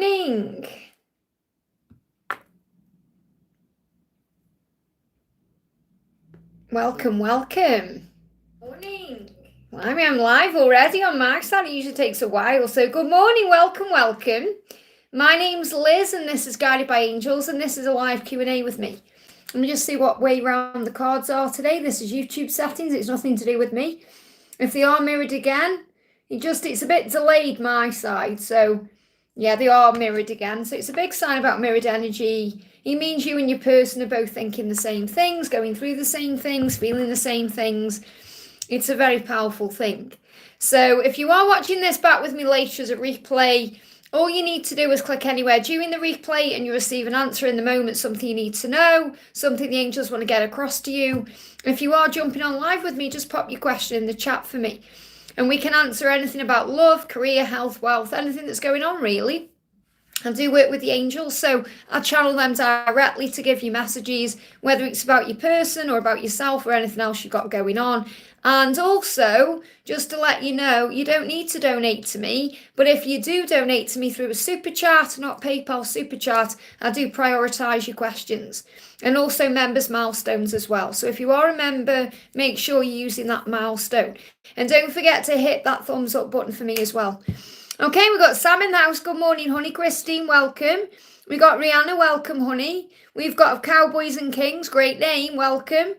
Morning. Welcome. Morning. Well, I mean, I'm live already on my side. It usually takes a while. So good morning. Welcome. My name's Liz and this is Guided by Angels and this is a live Q&A with me. Let me just see what way round the cards are today. This is YouTube settings. It's nothing to do with me. If they are mirrored again, it's a bit delayed my side. So yeah, they are mirrored again. So it's a big sign about mirrored energy. It means you and your person are both thinking the same things, going through the same things, feeling the same things. It's a very powerful thing. So if you are watching this back with me later as a replay, all you need to do is click anywhere during the replay and you receive an answer in the moment, something you need to know, something the angels want to get across to you. If you are jumping on live with me, just pop your question in the chat for me. And we can answer anything about love, career, health, wealth, anything that's going on really. I do work with the angels, so I channel them directly to give you messages, whether it's about your person or about yourself or anything else you've got going on. And also, just to let you know, you don't need to donate to me, but if you do donate to me through a super chat, not PayPal, super chat, I do prioritise your questions. And also members' milestones as well. So if you are a member, make sure you're using that milestone. And don't forget to hit that thumbs up button for me as well. Okay, we've got Sam in the house. Good morning, honey. Christine, welcome. We got Rihanna, welcome, honey. We've got Cowboys and Kings, great name, welcome.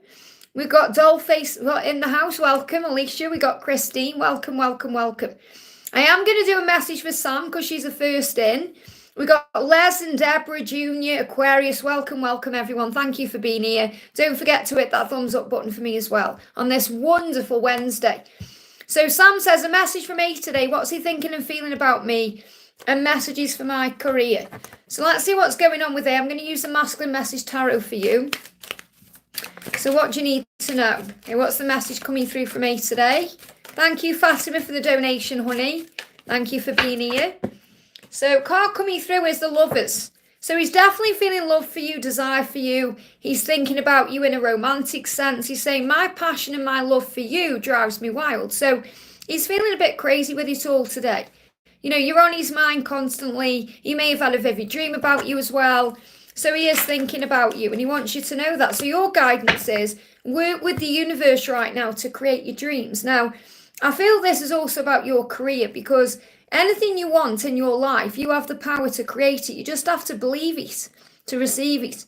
We've got Dollface in the house, welcome. Alicia, we got Christine, welcome. I am going to do a message for Sam because she's the first in. We got Les and Deborah Jr., Aquarius, welcome everyone. Thank you for being here. Don't forget to hit that thumbs up button for me as well on this wonderful Wednesday. So Sam says, a message from me today. What's he thinking and feeling about me? And messages for my career. So let's see what's going on with it. I'm going to use the Masculine Message Tarot for you. So what do you need to know? Okay, what's the message coming through from me today? Thank you, Fatima, for the donation, honey. Thank you for being here. So card coming through is the Lovers. So he's definitely feeling love for you, desire for you. He's thinking about you in a romantic sense. He's saying, my passion and my love for you drives me wild. So he's feeling a bit crazy with it all today. You know, you're on his mind constantly. He may have had a vivid dream about you as well. So he is thinking about you and he wants you to know that. So your guidance is work with the universe right now to create your dreams. Now, I feel this is also about your career because anything you want in your life, you have the power to create it. You just have to believe it, to receive it,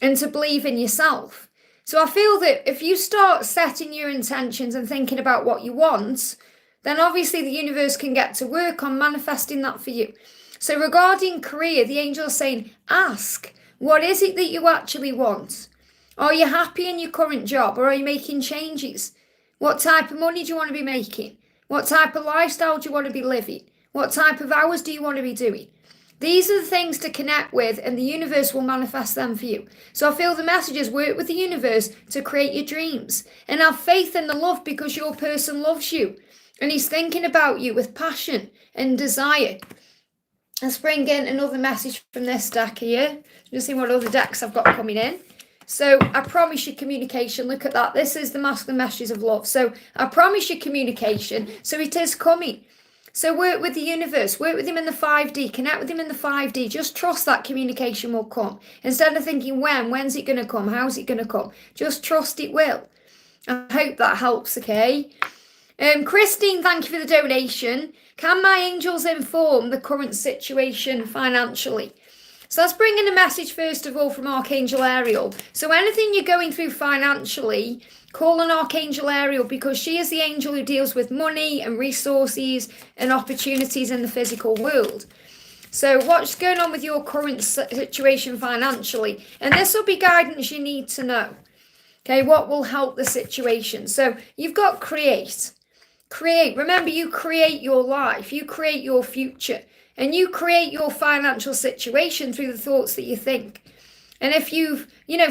and to believe in yourself. So I feel that if you start setting your intentions and thinking about what you want, then obviously the universe can get to work on manifesting that for you. So regarding career, the angel is saying, ask, what is it that you actually want? Are you happy in your current job or are you making changes? What type of money do you want to be making? What type of lifestyle do you want to be living? What type of hours do you want to be doing? These are the things to connect with and the universe will manifest them for you. So I feel the messages work with the universe to create your dreams and have faith in the love because your person loves you and he's thinking about you with passion and desire. Let's bring in another message from this deck here. Just see what other decks I've got coming in. So I promise you communication. Look at that. This is the masculine messages of love. So I promise you communication. So it is coming. So work with the universe. Work with him in the 5D. Connect with him in the 5D. Just trust that communication will come. Instead of thinking when's it going to come? How's it going to come? Just trust it will. I hope that helps, okay? Christine, thank you for the donation. Can my angels inform the current situation financially? So let's bring in a message first of all from Archangel Ariel. So anything you're going through financially, call on Archangel Ariel because she is the angel who deals with money and resources and opportunities in the physical world. So what's going on with your current situation financially? And this will be guidance you need to know. Okay, what will help the situation? So you've got create. Remember, you create your life, you create your future, and you create your financial situation through the thoughts that you think. And if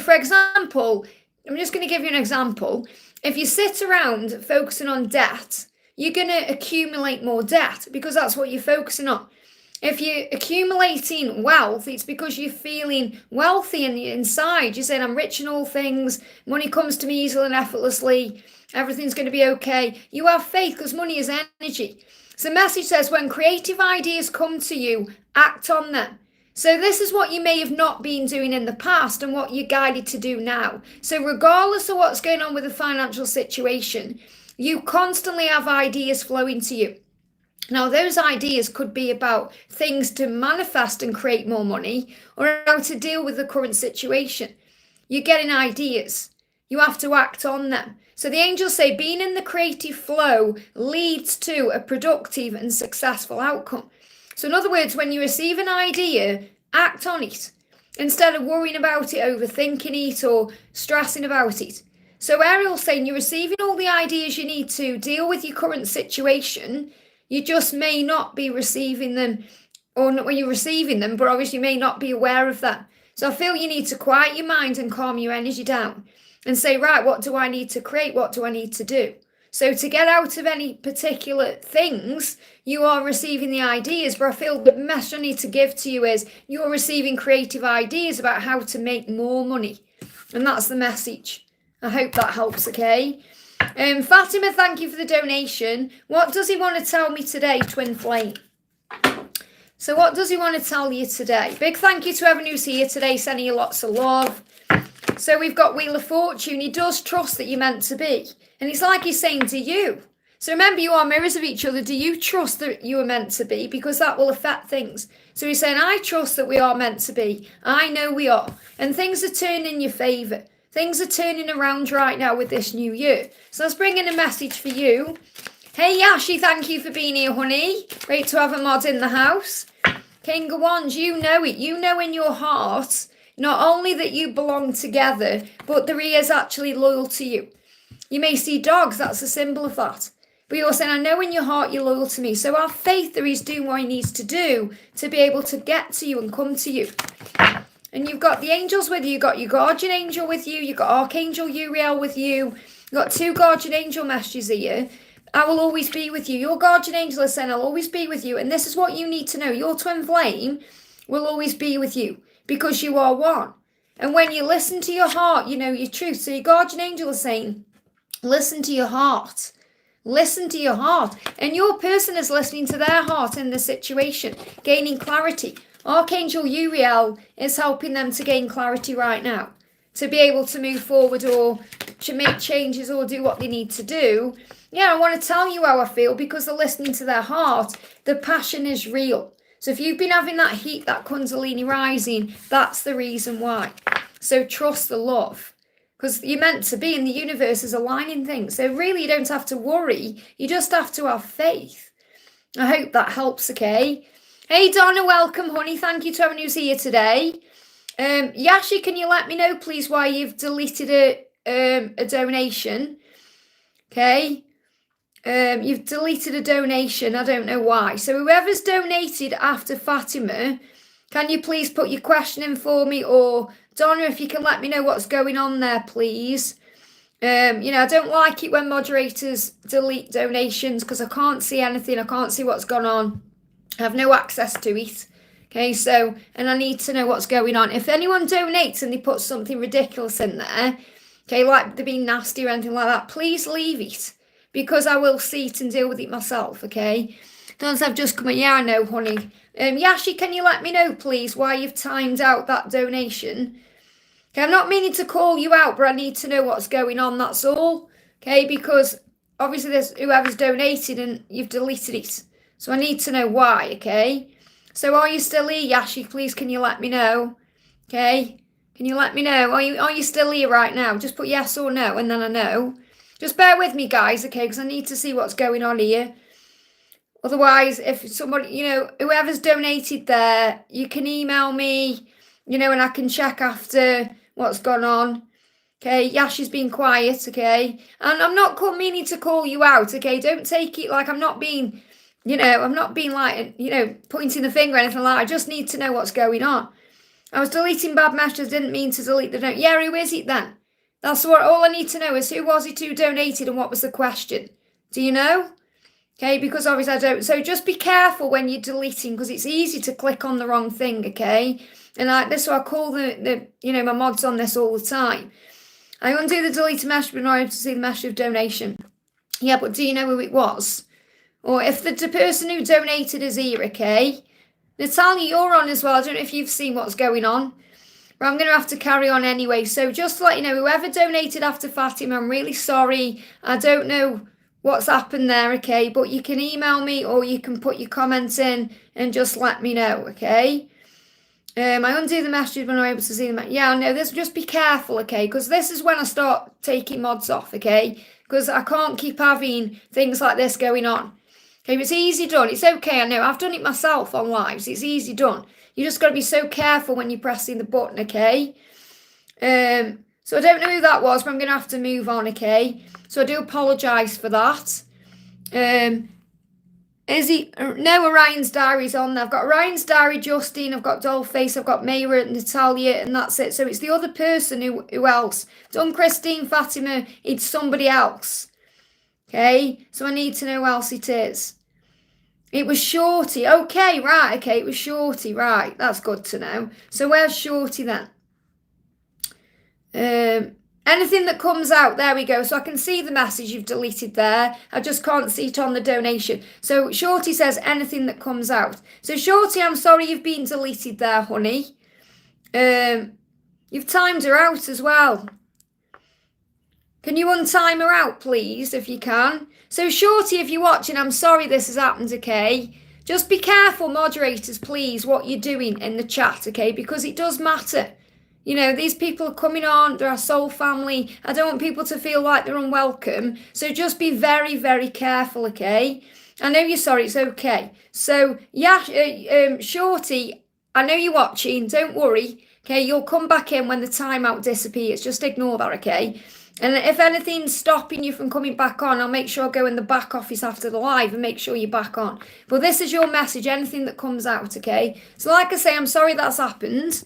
for example, I'm just going to give you an example. If you sit around focusing on debt, you're going to accumulate more debt because that's what you're focusing on. If you're accumulating wealth, it's because you're feeling wealthy inside. You're saying, I'm rich in all things. Money comes to me easily and effortlessly. Everything's going to be okay. You have faith because money is energy. So the message says, when creative ideas come to you, act on them. So this is what you may have not been doing in the past and what you're guided to do now. So regardless of what's going on with the financial situation, you constantly have ideas flowing to you. Now, those ideas could be about things to manifest and create more money, or how to deal with the current situation. You're getting ideas. You have to act on them. So the angels say being in the creative flow leads to a productive and successful outcome. So in other words, when you receive an idea, act on it instead of worrying about it, overthinking it, or stressing about it. So Ariel's saying you're receiving all the ideas you need to deal with your current situation. You just may not be receiving them, or not when you're receiving them, but obviously you may not be aware of that. So I feel you need to quiet your mind and calm your energy down and say, right, what do I need to create? What do I need to do? So to get out of any particular things, you are receiving the ideas, but I feel the message I need to give to you is you're receiving creative ideas about how to make more money. And that's the message. I hope that helps, okay? Fatima, thank you for the donation. What does he want to tell me today, Twin Flame? So what does he want to tell you today? Big thank you to everyone who's here today, sending you lots of love. So we've got Wheel of Fortune. He does trust that you're meant to be. And it's like he's saying, do you? So remember, you are mirrors of each other. Do you trust that you are meant to be? Because that will affect things. So he's saying, I trust that we are meant to be. I know we are. And things are turning in your favour. Things are turning around right now with this new year. So let's bring in a message for you. Hey, Yashi, thank you for being here, honey. Great to have a mod in the house. King of Wands, you know it. You know in your heart, not only that you belong together, but that he is actually loyal to you. You may see dogs, that's a symbol of that. But you're saying, I know in your heart you're loyal to me. So have faith that he's doing what he needs to do to be able to get to you and come to you. And you've got the angels with you. You've got your guardian angel with you. You've got Archangel Uriel with you. You've got two guardian angel messages here. I will always be with you. Your guardian angel is saying, I'll always be with you. And this is what you need to know. Your twin flame will always be with you because you are one. And when you listen to your heart, you know your truth. So your guardian angel is saying, listen to your heart. Listen to your heart. And your person is listening to their heart in the situation, gaining clarity. Archangel Uriel is helping them to gain clarity right now, to be able to move forward or to make changes or do what they need to do. Yeah, I want to tell you how I feel because they're listening to their heart. The passion is real. So if you've been having that heat, that Kundalini rising, that's the reason why. So trust the love because you're meant to be, and the universe is aligning things. So really you don't have to worry. You just have to have faith. I hope that helps, okay? Hey, Donna, welcome, honey. Thank you to everyone who's here today. Yashi, can you let me know, please, why you've deleted a donation? Okay. You've deleted a donation. I don't know why. So whoever's donated after Fatima, can you please put your question in for me? Or Donna, if you can let me know what's going on there, please. I don't like it when moderators delete donations because I can't see anything. I can't see what's gone on. I have no access to it. Okay, so, and I need to know what's going on. If anyone donates and they put something ridiculous in there, okay, like they're being nasty or anything like that, please leave it. Because I will see it and deal with it myself, okay? Don't I've just come in. Yeah, I know, honey. Yashi, can you let me know, please, why you've timed out that donation? Okay, I'm not meaning to call you out, but I need to know what's going on, that's all. Okay, because obviously there's whoever's donated and you've deleted it. So I need to know why, okay? So are you still here, Yashi? Please, can you let me know? Okay? Can you let me know? Are you still here right now? Just put yes or no, and then I know. Just bear with me, guys, okay? Because I need to see what's going on here. Otherwise, if somebody, whoever's donated there, you can email me, and I can check after what's gone on. Okay, Yashi's been quiet, okay? And I'm not meaning to call you out, okay? Don't take it like I'm not being... I'm not being like, pointing the finger or anything like that. I just need to know what's going on. I was deleting bad messages, didn't mean to delete the donation. Yeah, who is it then? That's what all I need to know is who was it who donated and what was the question. Do you know? Okay, because obviously I don't. So just be careful when you're deleting because it's easy to click on the wrong thing, okay? And this is why I call my mods on this all the time. I undo the deleted message but not able to see the message of donation. Yeah, but do you know who it was? Or if the person who donated is here, okay? Natalia, you're on as well. I don't know if you've seen what's going on. But I'm going to have to carry on anyway. So just to let you know, whoever donated after Fatima, I'm really sorry. I don't know what's happened there, okay? But you can email me or you can put your comments in and just let me know, okay? I undo the messages when I'm able to see them. Yeah, no, just be careful, okay? Because this is when I start taking mods off, okay? Because I can't keep having things like this going on. Okay, it's easy done. It's okay, I know. I've done it myself on lives. It's easy done. You just got to be so careful when you're pressing the button, okay? So I don't know who that was, but I'm going to have to move on, okay? So I do apologise for that. No, Orion's Diary's on there. I've got Orion's Diary, Justine, I've got Dollface, I've got Mayra, Natalia, and that's it. So it's the other person who else. Done Christine, Fatima, it's somebody else. Okay, so I need to know who else it is. It was Shorty. Okay, right, okay, it was Shorty, right. That's good to know. So where's Shorty then? Anything that comes out, there we go. So I can see the message you've deleted there. I just can't see it on the donation. So Shorty says anything that comes out. So Shorty, I'm sorry you've been deleted there, honey. You've timed her out as well. Can you untime her out, please, if you can? So Shorty, if you're watching, I'm sorry this has happened, okay? Just be careful, moderators, please, what you're doing in the chat, okay? Because it does matter. You know, these people are coming on, they're our soul family. I don't want people to feel like they're unwelcome. So just be very, very careful, okay? I know you're sorry, it's okay. So, yeah, Shorty, I know you're watching, don't worry. Okay, you'll come back in when the timeout disappears. Just ignore that, okay? And if anything's stopping you from coming back on, I'll make sure I go in the back office after the live and make sure you're back on. But this is your message, anything that comes out, okay? So like I say, I'm sorry that's happened.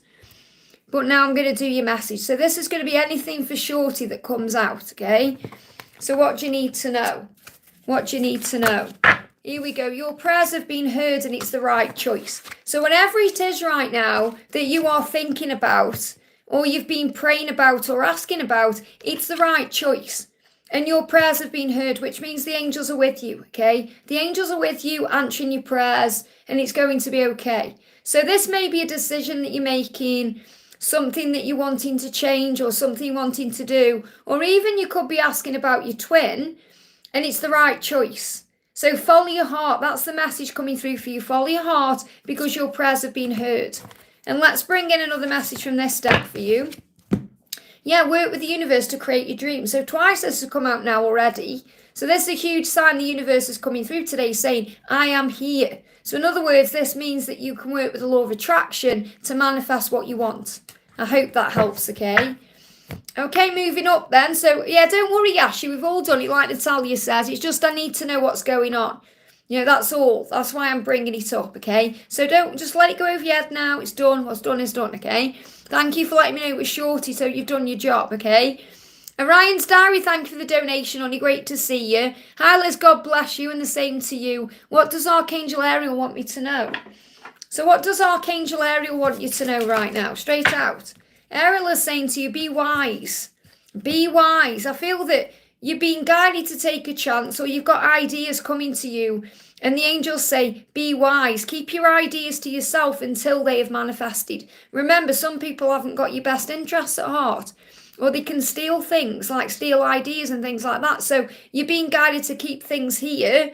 But now I'm going to do your message. So this is going to be anything for Shorty that comes out, okay? So what do you need to know? What do you need to know? Here we go. Your prayers have been heard and it's the right choice. So whatever it is right now that you are thinking about or you've been praying about or asking about, it's the right choice. And your prayers have been heard, which means the angels are with you, okay? The angels are with you answering your prayers and it's going to be okay. So this may be a decision that you're making, something that you're wanting to change or something you're wanting to do, or even you could be asking about your twin and it's the right choice. So follow your heart. That's the message coming through for you. Follow your heart because your prayers have been heard. And let's bring in another message from this deck for you. Yeah, work with the universe to create your dreams. So twice this has come out now already. So this is a huge sign the universe is coming through today saying, I am here. So in other words, this means that you can work with the law of attraction to manifest what you want. I hope that helps, okay? Okay, moving up then. So, yeah, don't worry, Yashi. We've all done it like Natalia says. It's just I need to know what's going on. You know, that's all. That's why I'm bringing it up, okay? So don't just let it go over your head now. It's done. What's done is done, okay? Thank you for letting me know it was Shorty, so you've done your job, okay? Orion's Diary, thank you for the donation, honey. Great to see you. Hi, Liz. God bless you, and the same to you. What does Archangel Ariel want me to know? So what does Archangel Ariel want you to know right now? Straight out. Ariel is saying to you, be wise. Be wise. I feel that you're being guided to take a chance or you've got ideas coming to you and the angels say, be wise. Keep your ideas to yourself until they have manifested. Remember, some people haven't got your best interests at heart or they can steal things, like steal ideas and things like that. So you're being guided to keep things here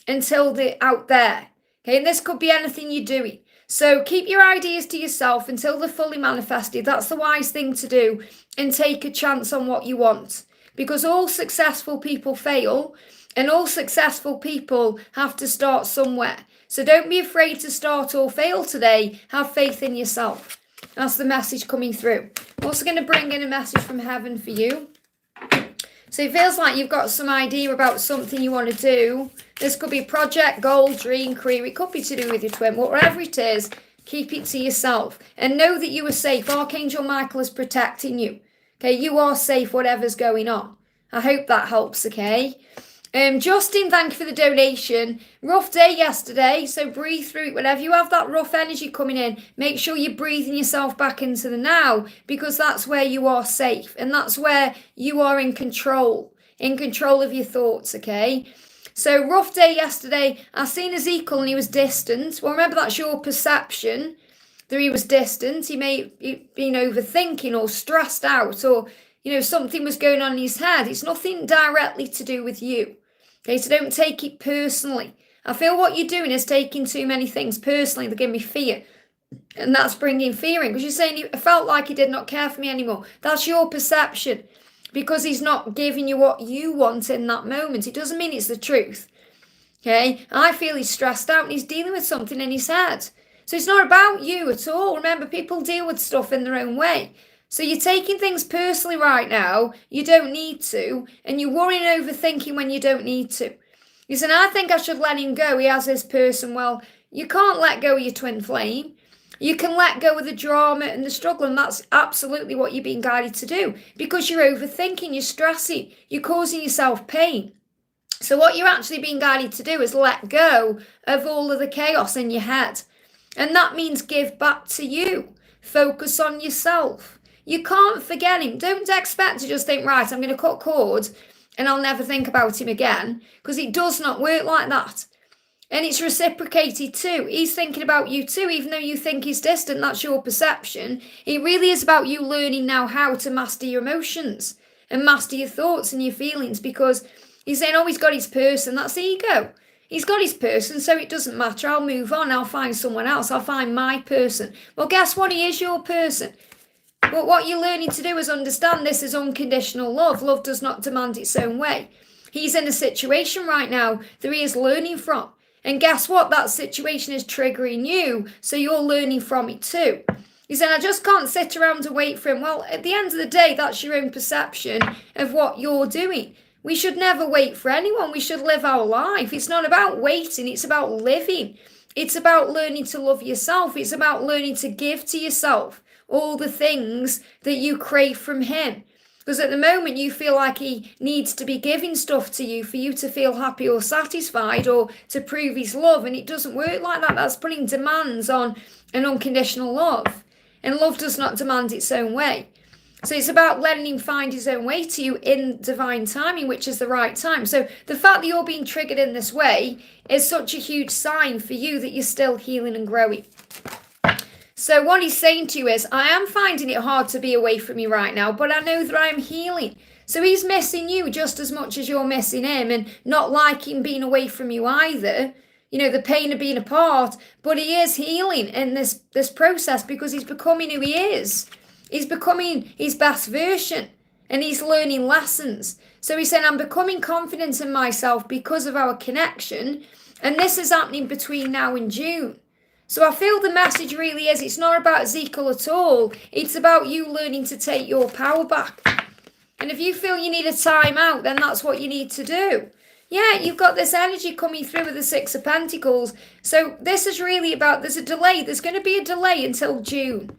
until they're out there. Okay, and this could be anything you're doing. So keep your ideas to yourself until they're fully manifested. That's the wise thing to do and take a chance on what you want. Because all successful people fail and all successful people have to start somewhere. So don't be afraid to start or fail today. Have faith in yourself. That's the message coming through. I'm also going to bring in a message from heaven for you. So it feels like you've got some idea about something you want to do. This could be a project, goal, dream, career. It could be to do with your twin. Whatever it is, keep it to yourself. And know that you are safe. Archangel Michael is protecting you. Okay, you are safe, whatever's going on. I hope that helps, okay? Justin, thank you for the donation. Rough day yesterday, so breathe through it. Whenever you have that rough energy coming in, make sure you're breathing yourself back into the now because that's where you are safe and that's where you are in control of your thoughts, okay? So rough day yesterday. I seen Ezekiel and he was distant. Well, remember, that's your perception that he was distant. He may have been overthinking or stressed out, or something was going on in his head. It's nothing directly to do with you. Okay, so don't take it personally. I feel what you're doing is taking too many things personally. They give me fear. And that's bringing fear in, because you're saying it felt like he did not care for me anymore. That's your perception, because he's not giving you what you want in that moment. It doesn't mean it's the truth. Okay, I feel he's stressed out and he's dealing with something in his head. So it's not about you at all. Remember, people deal with stuff in their own way. So you're taking things personally right now. You don't need to. And you're worrying and overthinking when you don't need to. You said, I think I should let him go. He has this person. Well, you can't let go of your twin flame. You can let go of the drama and the struggle. And that's absolutely what you're being guided to do. Because you're overthinking, you're stressing, you're causing yourself pain. So what you're actually being guided to do is let go of all of the chaos in your head. And that means give back to you. Focus on yourself. You can't forget him. Don't expect to just think, right, I'm going to cut cords and I'll never think about him again, because it does not work like that. And it's reciprocated too. He's thinking about you too, even though you think he's distant. That's your perception. It really is about you learning now how to master your emotions and master your thoughts and your feelings, because he's saying, oh, he's got his person. That's ego. He's got his person, so it doesn't matter. I'll move on. I'll find someone else. I'll find my person. Well, guess what? He is your person. But what you're learning to do is understand this is unconditional love. Love does not demand its own way. He's in a situation right now that he is learning from. And guess what? That situation is triggering you, so you're learning from it too. He said, I just can't sit around and wait for him. Well, at the end of the day, that's your own perception of what you're doing. We should never wait for anyone. We should live our life. It's not about waiting. It's about living. It's about learning to love yourself. It's about learning to give to yourself all the things that you crave from him. Because at the moment you feel like he needs to be giving stuff to you for you to feel happy or satisfied or to prove his love. And it doesn't work like that. That's putting demands on an unconditional love. And love does not demand its own way. So it's about letting him find his own way to you in divine timing, which is the right time. So the fact that you're being triggered in this way is such a huge sign for you that you're still healing and growing. So what he's saying to you is, I am finding it hard to be away from you right now, but I know that I am healing. So he's missing you just as much as you're missing him, and not liking being away from you either. The pain of being apart, but he is healing in this process, because he's becoming who he is. He's becoming his best version, and he's learning lessons. So he's saying, I'm becoming confident in myself because of our connection, and this is happening between now and June. So I feel the message really is, it's not about Ezekiel at all. It's about you learning to take your power back. And if you feel you need a time out, then that's what you need to do. Yeah, you've got this energy coming through with the Six of Pentacles. So this is really about, there's a delay. There's going to be a delay until June.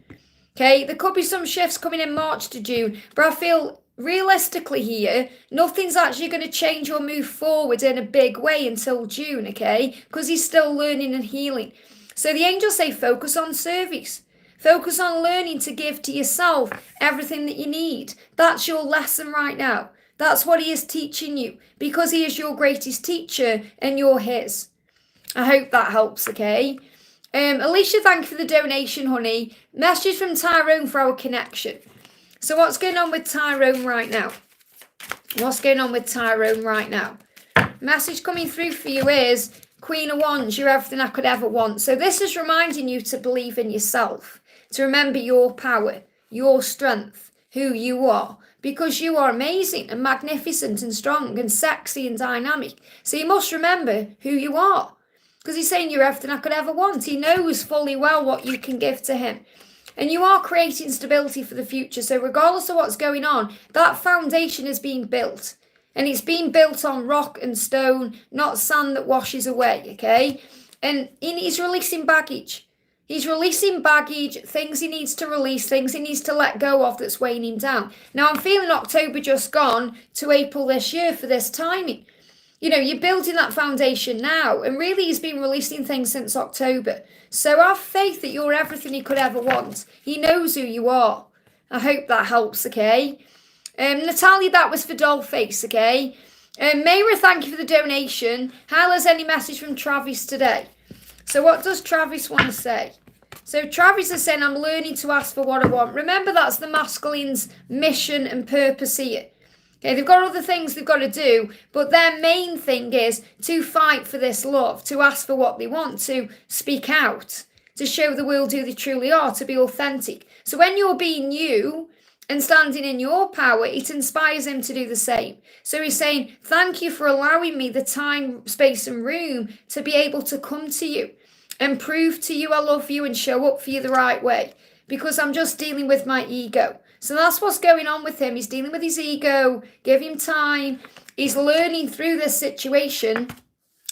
Okay, there could be some shifts coming in March to June. But I feel realistically here, nothing's actually going to change or move forward in a big way until June, okay? Because he's still learning and healing. So the angels say focus on service. Focus on learning to give to yourself everything that you need. That's your lesson right now. That's what he is teaching you, because he is your greatest teacher and you're his. I hope that helps, okay? Alicia, thank you for the donation, honey. Message from Tyrone for our connection. So what's going on with Tyrone right now? What's going on with Tyrone right now? Message coming through for you is, Queen of Wands, you're everything I could ever want. So this is reminding you to believe in yourself, to remember your power, your strength, who you are, because you are amazing and magnificent and strong and sexy and dynamic. So you must remember who you are, because he's saying you're everything I could ever want. He knows fully well what you can give to him. And you are creating stability for the future. So regardless of what's going on, that foundation is being built. And it's being built on rock and stone, not sand that washes away, okay? And he's releasing baggage. He's releasing baggage, things he needs to release, things he needs to let go of that's weighing him down. Now, I'm feeling October just gone to April this year for this timing. You're building that foundation now, and really he's been releasing things since October. So have faith that you're everything he could ever want. He knows who you are. I hope that helps, okay? Natalia, that was for Dollface, okay? Mayra, thank you for the donation. Liz, any message from Travis today? So what does Travis want to say? So Travis is saying, I'm learning to ask for what I want. Remember, that's the masculine's mission and purpose here. Okay, they've got other things they've got to do, but their main thing is to fight for this love, to ask for what they want, to speak out, to show the world who they truly are, to be authentic. So when you're being you and standing in your power, it inspires him to do the same. So he's saying, thank you for allowing me the time, space and room to be able to come to you and prove to you I love you and show up for you the right way, because I'm just dealing with my ego. So that's what's going on with him. He's dealing with his ego. Give him time. He's learning through this situation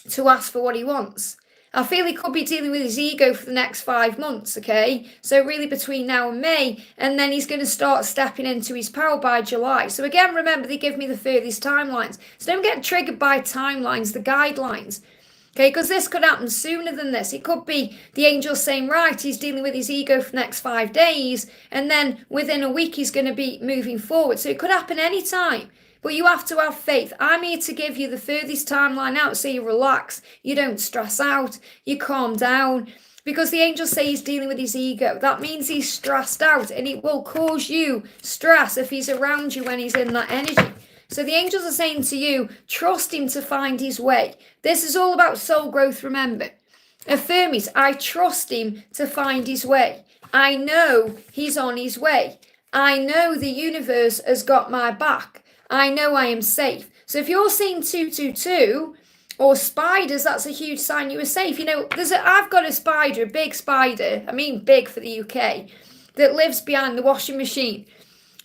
to ask for what he wants. I feel he could be dealing with his ego for the next 5 months, okay? So really between now and May, and then he's going to start stepping into his power by July. So again, remember, they give me the furthest timelines. So don't get triggered by timelines, the guidelines. Okay, because this could happen sooner than this. It could be the angel saying, right, he's dealing with his ego for the next 5 days, and then within a week he's going to be moving forward. So it could happen any time, but you have to have faith. I'm here to give you the furthest timeline out so you relax, you don't stress out, you calm down, because the angels say he's dealing with his ego. That means he's stressed out, and it will cause you stress if he's around you when he's in that energy. So the angels are saying to you, trust him to find his way. This is all about soul growth, remember. Affirm it. I trust him to find his way. I know he's on his way. I know the universe has got my back. I know I am safe. So if you're seeing 222 or spiders, that's a huge sign you are safe. You know, I've got a spider, a big spider, I mean big for the UK, that lives behind the washing machine.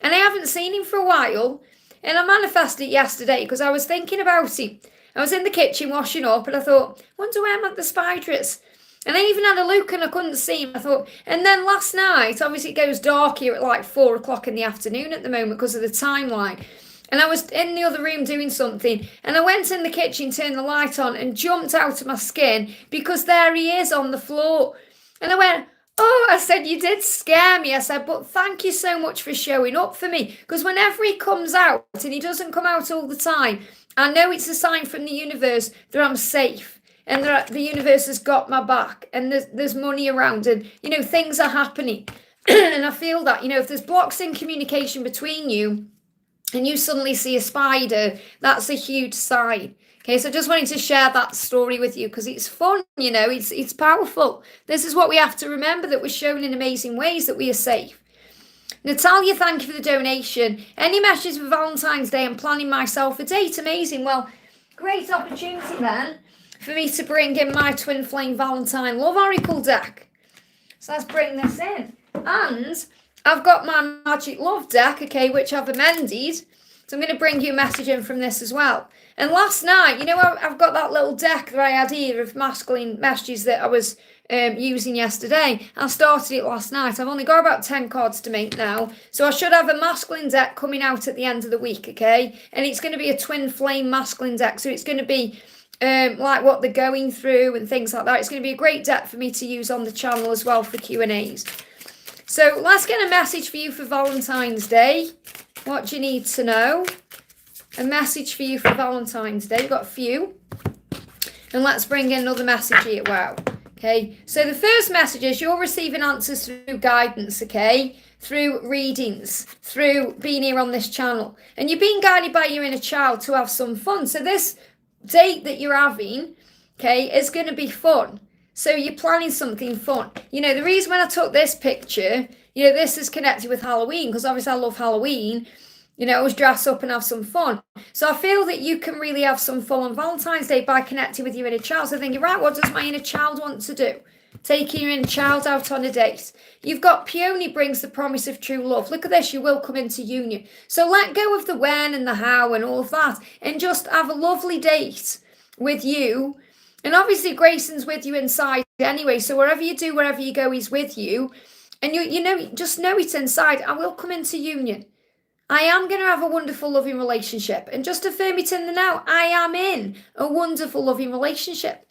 And I haven't seen him for a while. And I manifested it yesterday because I was thinking about it. I was in the kitchen washing up and I thought, wonder where the spider is. And I even had a look and I couldn't see him. I thought, and then last night, obviously it goes dark here at like 4 o'clock in the afternoon at the moment because of the timeline. And I was in the other room doing something. And I went in the kitchen, turned the light on and jumped out of my skin because there he is on the floor. And I went, oh, I said, you did scare me. I said, but thank you so much for showing up for me. Because whenever he comes out, and he doesn't come out all the time, I know it's a sign from the universe that I'm safe. And that the universe has got my back. And there's money around. And, you know, things are happening. And I feel that, you know, if there's blocks in communication between you, and you suddenly see a spider, that's a huge sign. Okay, so I just wanted to share that story with you because it's fun, you know, it's powerful. This is what we have to remember, that we're shown in amazing ways that we are safe. Natalia, thank you for the donation. Any messages for Valentine's Day? I'm planning myself a date. Amazing. Well, great opportunity then for me to bring in my Twin Flame Valentine Love Oracle deck. So let's bring this in. And I've got my Magic Love deck, okay, which I've amended. So I'm going to bring you a message in from this as well. And last night, you know, I've got that little deck that I had here of masculine messages that I was using yesterday. I started it last night. I've only got about 10 cards to make now. So I should have a masculine deck coming out at the end of the week, okay? And it's going to be a twin flame masculine deck. So it's going to be like what they're going through and things like that. It's going to be a great deck for me to use on the channel as well for Q&As. So let's get a message for you for Valentine's Day. What do you need to know? A message for you for Valentine's Day. We've got a few. And let's bring in another message here. Wow. Okay. So the first message is you're receiving answers through guidance, okay? Through readings, through being here on this channel. And you're being guided by your inner child to have some fun. So this date that you're having, okay, is going to be fun. So you're planning something fun. You know, the reason when I took this picture, you know, this is connected with Halloween because obviously I love Halloween. You know, always dress up and have some fun. So I feel that you can really have some fun on Valentine's Day by connecting with your inner child. So thinking, right, what does my inner child want to do? Taking your inner child out on a date. You've got Peony brings the promise of true love. Look at this, you will come into union. So let go of the when and the how and all of that and just have a lovely date with you. And obviously Grayson's with you inside anyway. So wherever you do, wherever you go, he's with you. And you know, just know it's inside. I will come into union. I am going to have a wonderful, loving relationship. And just affirm it in the now. I am in a wonderful, loving relationship.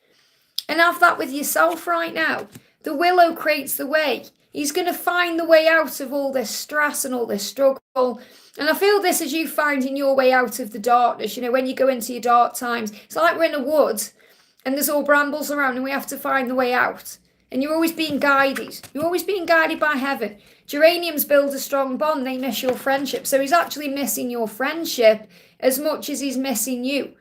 And have that with yourself right now. The willow creates the way. He's going to find the way out of all this stress and all this struggle. And I feel this as you finding your way out of the darkness. You know, when you go into your dark times, it's like we're in a wood and there's all brambles around and we have to find the way out. And you're always being guided. You're always being guided by heaven. Geraniums build a strong bond. They miss your friendship. So he's actually missing your friendship as much as he's missing you.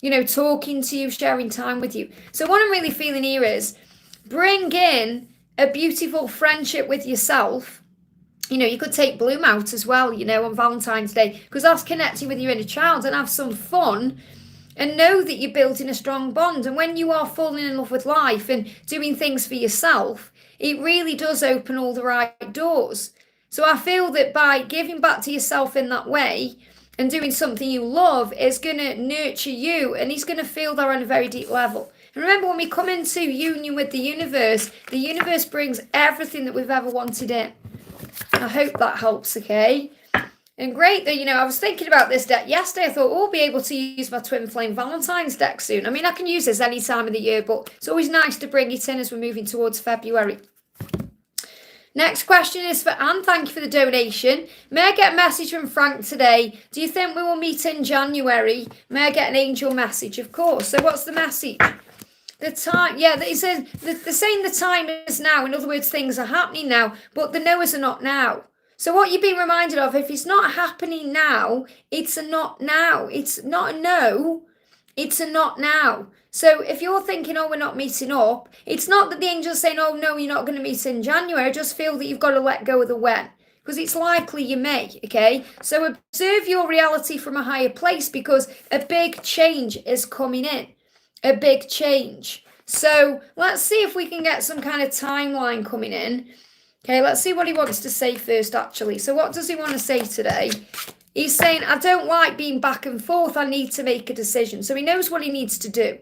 You know, talking to you, sharing time with you. So what I'm really feeling here is bring in a beautiful friendship with yourself. You know, you could take Bloom out as well, you know, on Valentine's Day, because that's connecting with your inner child and have some fun and know that you're building a strong bond. And when you are falling in love with life and doing things for yourself, it really does open all the right doors. So I feel that by giving back to yourself in that way and doing something you love is going to nurture you, and he's going to feel that on a very deep level. And remember, when we come into union with the universe brings everything that we've ever wanted in. I hope that helps, okay? And great that, you know, I was thinking about this deck yesterday. I thought, oh, I'll be able to use my Twin Flame Valentine's deck soon. I mean, I can use this any time of the year, but it's always nice to bring it in as we're moving towards February. Next question is for Anne. Thank you for the donation. May I get a message from Frank today? Do you think we will meet in January? May I get an angel message? Of course. So what's the message? The time, yeah, it says, they're saying the time is now. In other words, things are happening now, but the no's are not now. So what you're being reminded of, if it's not happening now, it's a not now. It's not a no, it's a not now. So if you're thinking, oh, we're not meeting up, it's not that the angel's saying, oh, no, you're not going to meet in January. I just feel that you've got to let go of the when, because it's likely you may, okay? So observe your reality from a higher place, because a big change is coming in, a big change. So let's see if we can get some kind of timeline coming in. Okay, let's see what he wants to say first, actually. So what does he want to say today? He's saying, I don't like being back and forth. I need to make a decision. So he knows what he needs to do.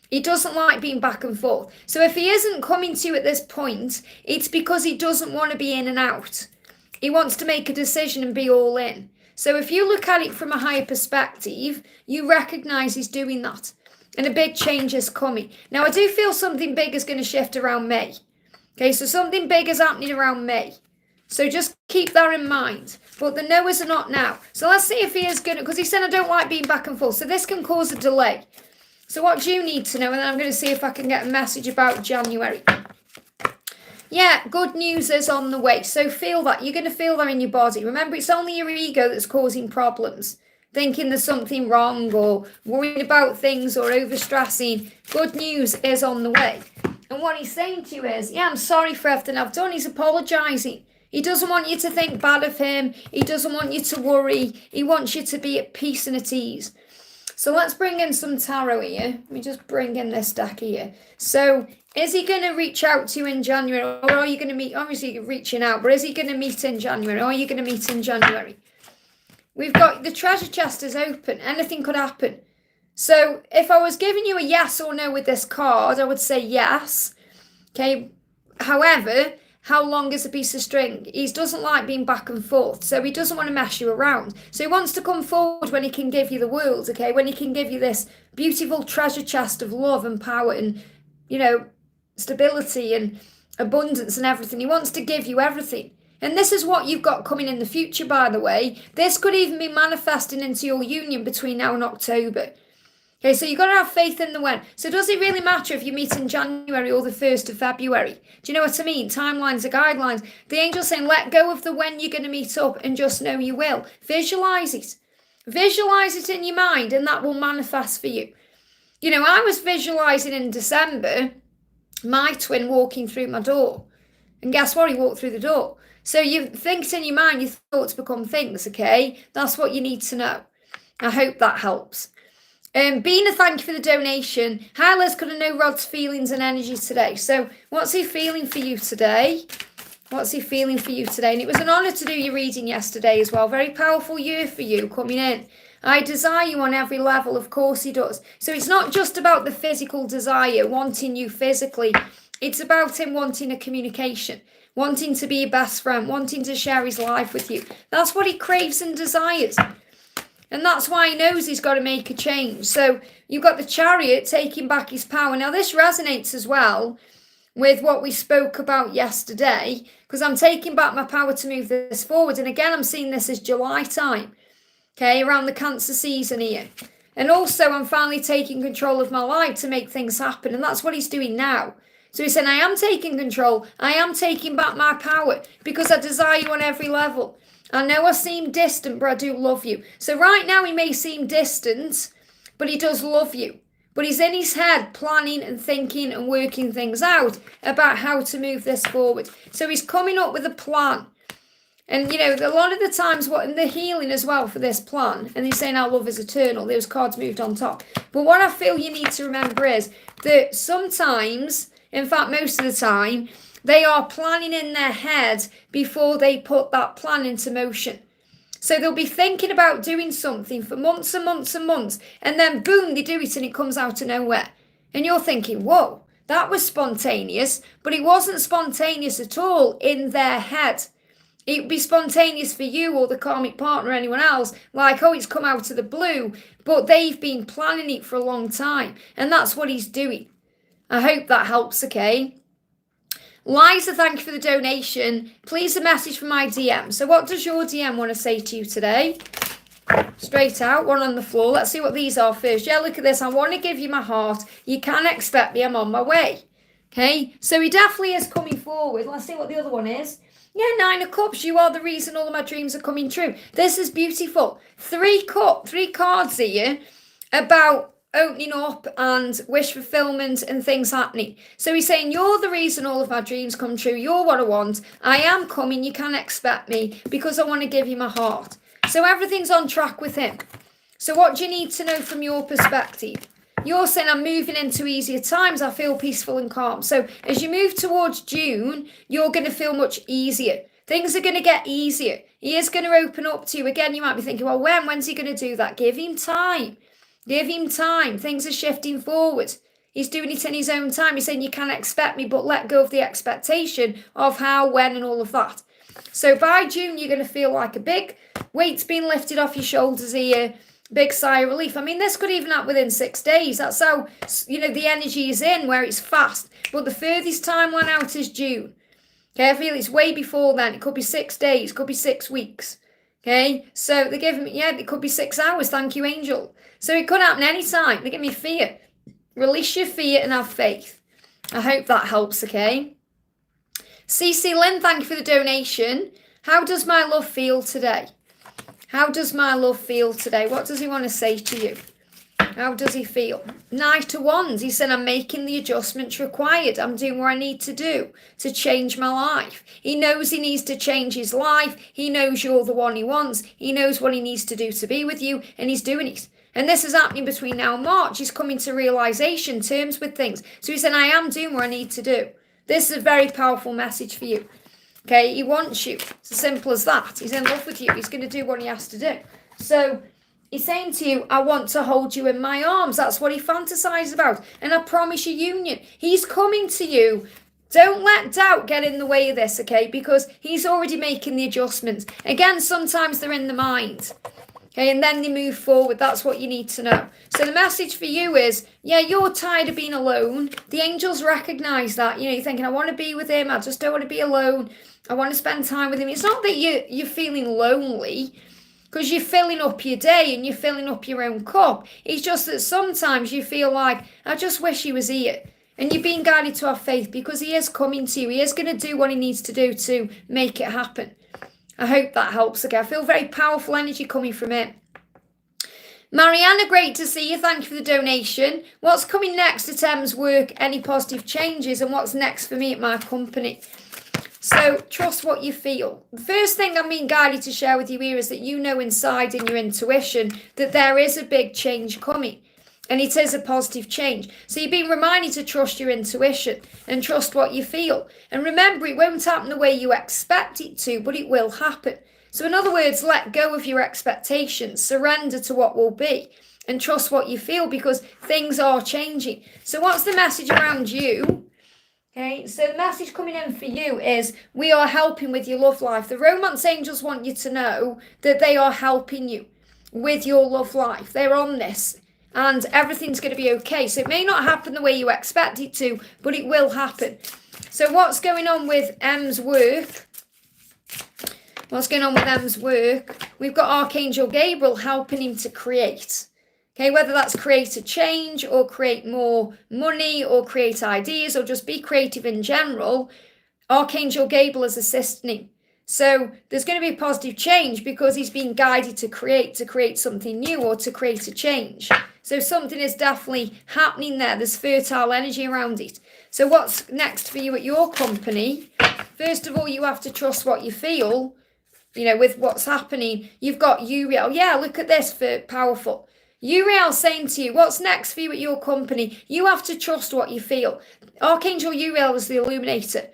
He doesn't like being back and forth. So if he isn't coming to you at this point, it's because he doesn't want to be in and out. He wants to make a decision and be all in. So if you look at it from a higher perspective, you recognize he's doing that. And a big change is coming. Now, I do feel something big is going to shift around May. Okay, so something big is happening around May. So just keep that in mind. But the no's are not now. So let's see if he is going to, because he said I don't like being back and forth. So this can cause a delay. So what do you need to know? And then I'm going to see if I can get a message about January. Yeah, good news is on the way. So feel that. You're going to feel that in your body. Remember, it's only your ego that's causing problems. Thinking there's something wrong or worrying about things or overstressing. Good news is on the way. And what he's saying to you is, yeah, I'm sorry for everything I've done. He's apologising. He doesn't want you to think bad of him. He doesn't want you to worry. He wants you to be at peace and at ease. So let's bring in some tarot here. Let me just bring in this deck here. So is he going to reach out to you in January? Or are you going to meet? Obviously, you're reaching out. But is he going to meet in January? Or are you going to meet in January? We've got the treasure chest is open. Anything could happen. So if I was giving you a yes or no with this card, I would say yes. Okay. However, how long is a piece of string? He doesn't like being back and forth. So he doesn't want to mess you around. So he wants to come forward when he can give you the world. Okay. When he can give you this beautiful treasure chest of love and power and, you know, stability and abundance and everything. He wants to give you everything. And this is what you've got coming in the future, by the way. This could even be manifesting into your union between now and October. Okay, so you've got to have faith in the when. So does it really matter if you meet in January or the 1st of February? Do you know what I mean? Timelines are guidelines. The angel's saying, let go of the when you're going to meet up and just know you will. Visualize it. Visualize it in your mind and that will manifest for you. You know, I was visualizing in December my twin walking through my door. And guess what? He walked through the door. So you think it in your mind, your thoughts become things, okay? That's what you need to know. I hope that helps. Bina, thank you for the donation. Hi, Liz, could I know Rod's feelings and energy today? So what's he feeling for you today? What's he feeling for you today? And it was an honour to do your reading yesterday as well. Very powerful year for you coming in. I desire you on every level. Of course he does. So it's not just about the physical desire, wanting you physically. It's about him wanting a communication. Wanting to be your best friend, wanting to share his life with you. That's what he craves and desires. And that's why he knows he's got to make a change. So you've got the Chariot taking back his power. Now this resonates as well with what we spoke about yesterday, because I'm taking back my power to move this forward. And again, I'm seeing this as July time, okay, around the Cancer season here. And also, I'm finally taking control of my life to make things happen. And that's what he's doing now. So he's saying, I am taking control. I am taking back my power because I desire you on every level. I know I seem distant, but I do love you. So right now, he may seem distant, but he does love you. But he's in his head planning and thinking and working things out about how to move this forward. So he's coming up with a plan. And, you know, a lot of the times, what in the healing as well for this plan, and he's saying our love is eternal, those cards moved on top. But what I feel you need to remember is that sometimes, in fact, most of the time, they are planning in their head before they put that plan into motion. So they'll be thinking about doing something for months and months and months, and then boom, they do it and it comes out of nowhere. And you're thinking, whoa, that was spontaneous, but it wasn't spontaneous at all in their head. It would be spontaneous for you or the karmic partner or anyone else, like, oh, it's come out of the blue, but they've been planning it for a long time, and that's what he's doing. I hope that helps, okay? Liza, thank you for the donation. Please a message from my DM. So what does your DM want to say to you today? Straight out, one on the floor. Let's see what these are first. Yeah, look at this. I want to give you my heart. You can expect me. I'm on my way. Okay, so he definitely is coming forward. Let's see what the other one is. Yeah, 9 of Cups. You are the reason all of my dreams are coming true. This is beautiful. 3 cards here about opening up and wish fulfillment and things happening. So he's saying, you're the reason all of my dreams come true. You're what I want. I am coming. You can expect me because I want to give you my heart. So everything's on track with him. So what do you need to know from your perspective? You're saying, I'm moving into easier times. I feel peaceful and calm. So as you move towards June, you're going to feel much easier. Things are going to get easier. He is going to open up to you. Again, you might be thinking, well, when's he going to do that? Give him time. Give him time. Things are shifting forward. He's doing it in his own time. He's saying, you can expect me, but let go of the expectation of how, when, and all of that. So by June, you're going to feel like a big weight's being lifted off your shoulders here. Big sigh of relief. I mean, this could even happen within 6 days. That's how, you know, the energy is in, where it's fast. But the furthest timeline out is June. Okay, I feel it's way before then. It could be 6 days. It could be 6 weeks. Okay, so they give me, yeah, it could be 6 hours. Thank you, angel. So it could happen anytime. They give me fear. Release your fear and have faith. I hope that helps, okay? CeCe Lynn, thank you for the donation. How does my love feel today? How does my love feel today? What does he want to say to you? How does he feel? Knight of Wands. He said, I'm making the adjustments required. I'm doing what I need to do to change my life. He knows he needs to change his life. He knows you're the one he wants. He knows what he needs to do to be with you, and he's doing it. And this is happening between now and March. He's coming to realization, terms with things. So he said, I am doing what I need to do. This is a very powerful message for you. Okay, he wants you. It's as simple as that. He's in love with you. He's going to do what he has to do. So he's saying to you, I want to hold you in my arms. That's what he fantasizes about. And I promise you union. He's coming to you. Don't let doubt get in the way of this, okay? Because he's already making the adjustments. Again, sometimes they're in the mind. Okay, and then they move forward. That's what you need to know. So the message for you is, yeah, you're tired of being alone. The angels recognize that. You know, you're thinking, I want to be with him. I just don't want to be alone. I want to spend time with him. It's not that you're feeling lonely because you're filling up your day and you're filling up your own cup. It's just that sometimes you feel like, I just wish he was here. And you're being guided to have faith because he is coming to you. He is going to do what he needs to do to make it happen. I hope that helps. Okay, I feel very powerful energy coming from it. Mariana, great to see you. Thank you for the donation. What's coming next at Em's work? Any positive changes? And what's next for me at my company? So trust what you feel. The first thing I'm being guided to share with you here is that you know inside in your intuition that there is a big change coming. And it is a positive change. So you're being reminded to trust your intuition and trust what you feel. And remember, it won't happen the way you expect it to, but it will happen. So in other words, let go of your expectations, surrender to what will be, and trust what you feel because things are changing. So what's the message around you? Okay, so the message coming in for you is we are helping with your love life. The romance angels want you to know that they are helping you with your love life. They're on this. And everything's going to be okay. So it may not happen the way you expect it to, but it will happen. So what's going on with M's work? What's going on with M's work? We've got Archangel Gabriel helping him to create. Okay, whether that's create a change or create more money or create ideas or just be creative in general, Archangel Gabriel is assisting him. So there's going to be a positive change because he's being guided to create something new or to create a change. So something is definitely happening there. There's fertile energy around it. So what's next for you at your company? First of all, you have to trust what you feel, you know, with what's happening. You've got Uriel. Yeah, look at this for powerful. Uriel saying to you, what's next for you at your company? You have to trust what you feel. Archangel Uriel was the illuminator.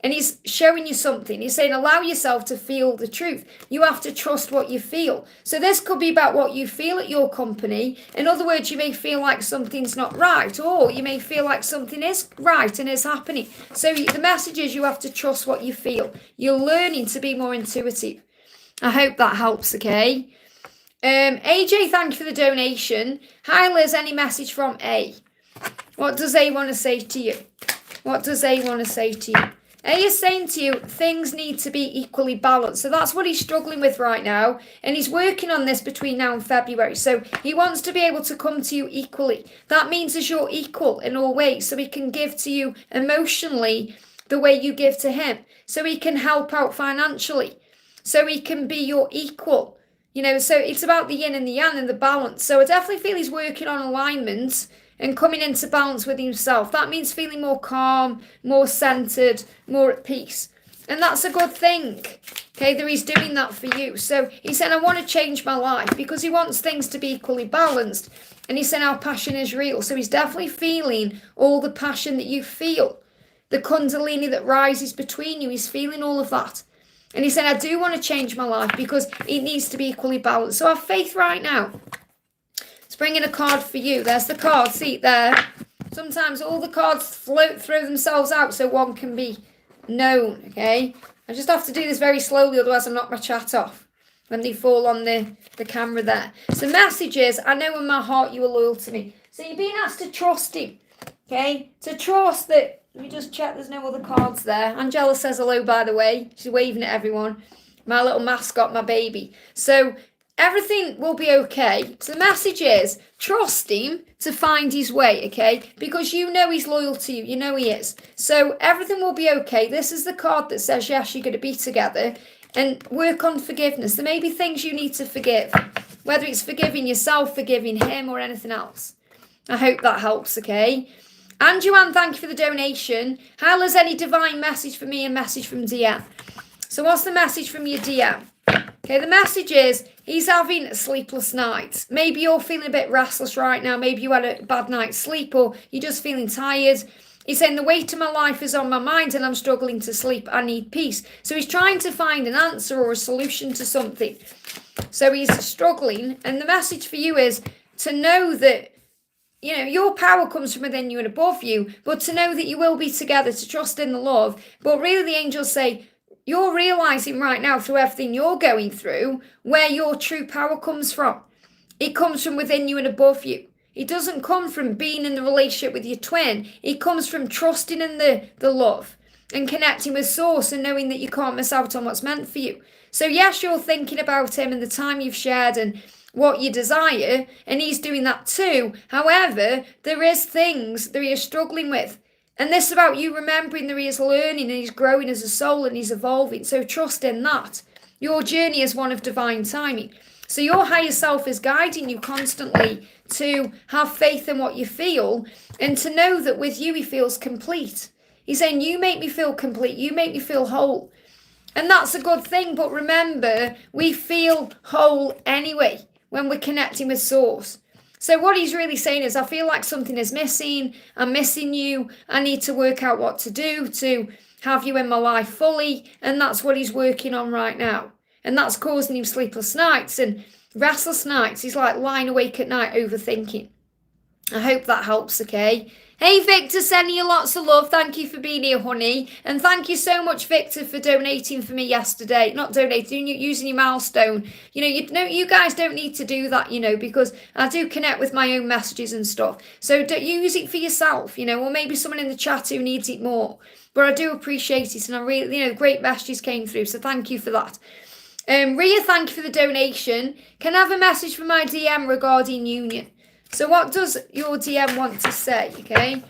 And he's showing you something. He's saying, allow yourself to feel the truth. You have to trust what you feel. So this could be about what you feel at your company. In other words, you may feel like something's not right, or you may feel like something is right and is happening. So the message is you have to trust what you feel. You're learning to be more intuitive. I hope that helps, okay? AJ, thank you for the donation. Hi, Liz, any message from A? What does A want to say to you? What does A want to say to you? A is saying to you, things need to be equally balanced. So that's what he's struggling with right now. And he's working on this between now and February. So he wants to be able to come to you equally. That means as you're equal in all ways. So he can give to you emotionally the way you give to him. So he can help out financially. So he can be your equal. You know, so it's about the yin and the yang and the balance. So I definitely feel he's working on alignment and coming into balance with himself. That means feeling more calm, more centered, more at peace. And that's a good thing, okay, that he's doing that for you. So he said, I want to change my life because he wants things to be equally balanced. And he said, our passion is real. So he's definitely feeling all the passion that you feel. The kundalini that rises between you, he's feeling all of that. And he said, I do want to change my life because it needs to be equally balanced. So have faith right now. Let's bring in a card for you. There's the card. See it there? Sometimes all the cards float through themselves out so one can be known, okay? I just have to do this very slowly, otherwise I'll knock my chat off when they fall on the camera there. So message is, I know in my heart you are loyal to me. So you're being asked to trust him, okay? To trust that, let me just check there's no other cards there. Angela says hello, by the way. She's waving at everyone. My little mascot, my baby. So everything will be okay. So the message is, trust him to find his way, okay? Because you know he's loyal to you. You know he is. So everything will be okay. This is the card that says, yes, you're going to be together. And work on forgiveness. There may be things you need to forgive. Whether it's forgiving yourself, forgiving him, or anything else. I hope that helps, okay? And Joanne, thank you for the donation. How is any divine message for me? A message from DM. So what's the message from your DM? Okay, the message is, he's having a sleepless night. Maybe you're feeling a bit restless right now. Maybe you had a bad night's sleep or you're just feeling tired. He's saying the weight of my life is on my mind and I'm struggling to sleep. I need peace. So he's trying to find an answer or a solution to something. So he's struggling. And the message for you is to know that, you know, your power comes from within you and above you, but to know that you will be together, to trust in the love. But really the angels say, you're realizing right now through everything you're going through where your true power comes from. It comes from within you and above you. It doesn't come from being in the relationship with your twin. It comes from trusting in the love and connecting with source and knowing that you can't miss out on what's meant for you. So yes, you're thinking about him and the time you've shared and what you desire, and he's doing that too. However, there is things that he is struggling with. And this is about you remembering that he is learning and he's growing as a soul and he's evolving. So trust in that. Your journey is one of divine timing. So your higher self is guiding you constantly to have faith in what you feel and to know that with you he feels complete. He's saying, you make me feel complete. You make me feel whole. And that's a good thing. But remember, we feel whole anyway when we're connecting with source. So what he's really saying is, I feel like something is missing. I'm missing you. I need to work out what to do to have you in my life fully. And that's what he's working on right now. And that's causing him sleepless nights and restless nights. He's like lying awake at night overthinking. I hope that helps, okay? Hey, Victor, sending you lots of love. Thank you for being here, honey. And thank you so much, Victor, for donating for me yesterday. Not donating, using your milestone. You guys don't need to do that, because I do connect with my own messages and stuff. So don't use it for yourself, or maybe someone in the chat who needs it more. But I do appreciate it, and I really, great messages came through. So thank you for that. Ria, thank you for the donation. Can I have a message from my DM regarding union? So what does your DM want to say, okay?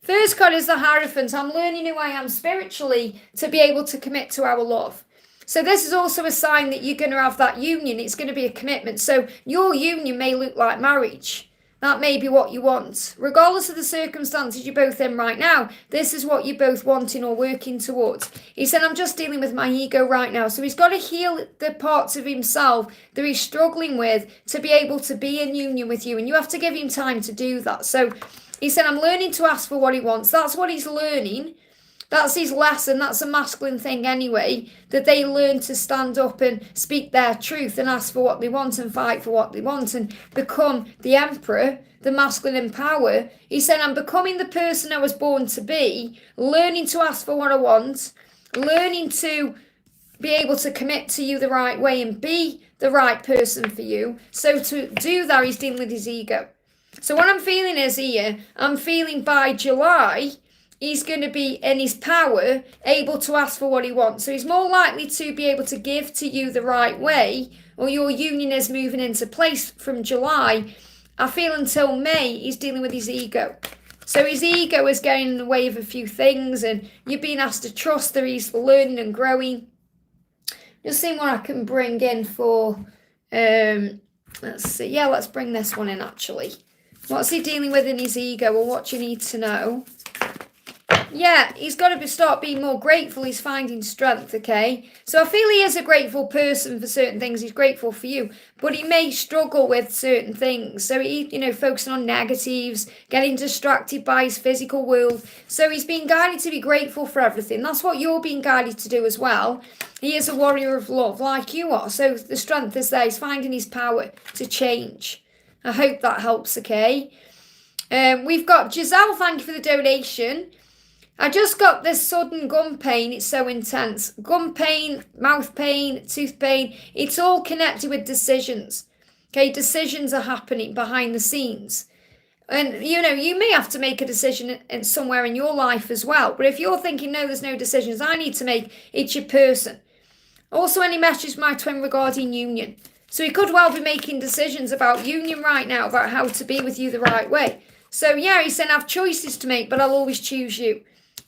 First card is the Hierophant. I'm learning who I am spiritually to be able to commit to our love. So this is also a sign that you're going to have that union. It's going to be a commitment. So your union may look like marriage. That may be what you want. Regardless of the circumstances you're both in right now, this is what you're both wanting or working towards. He said, I'm just dealing with my ego right now. So he's got to heal the parts of himself that he's struggling with to be able to be in union with you. And you have to give him time to do that. So he said, I'm learning to ask for what he wants. That's what he's learning. That's his lesson. That's a masculine thing anyway, that they learn to stand up and speak their truth and ask for what they want and fight for what they want and become the emperor, the masculine in power. He said, I'm becoming the person I was born to be, learning to ask for what I want, learning to be able to commit to you the right way and be the right person for you. So to do that, he's dealing with his ego. So what I'm feeling is here, I'm feeling by July, he's going to be in his power, able to ask for what he wants. So he's more likely to be able to give to you the right way, or your union is moving into place from July. I feel until May, he's dealing with his ego. So his ego is getting in the way of a few things, and you're being asked to trust that he's learning and growing. Just seeing what I can bring in for, let's see. Yeah, let's bring this one in, actually. What's he dealing with in his ego, or what you need to know? Yeah, he's got to start being more grateful. He's finding strength, okay? So I feel he is a grateful person for certain things. He's grateful for you, but he may struggle with certain things. So he, focusing on negatives, getting distracted by his physical world. So he's being guided to be grateful for everything. That's what you're being guided to do as well. He is a warrior of love, like you are. So the strength is there. He's finding his power to change. I hope that helps, okay? We've got Jazelle, thank you for the donation. I just got this sudden gum pain. It's so intense. Gum pain, mouth pain, tooth pain. It's all connected with decisions. Okay, decisions are happening behind the scenes. And, you may have to make a decision in somewhere in your life as well. But if you're thinking, no, there's no decisions I need to make, it's your person. Also, any message my twin regarding union. So he could well be making decisions about union right now, about how to be with you the right way. So, yeah, he's saying I have choices to make, but I'll always choose you.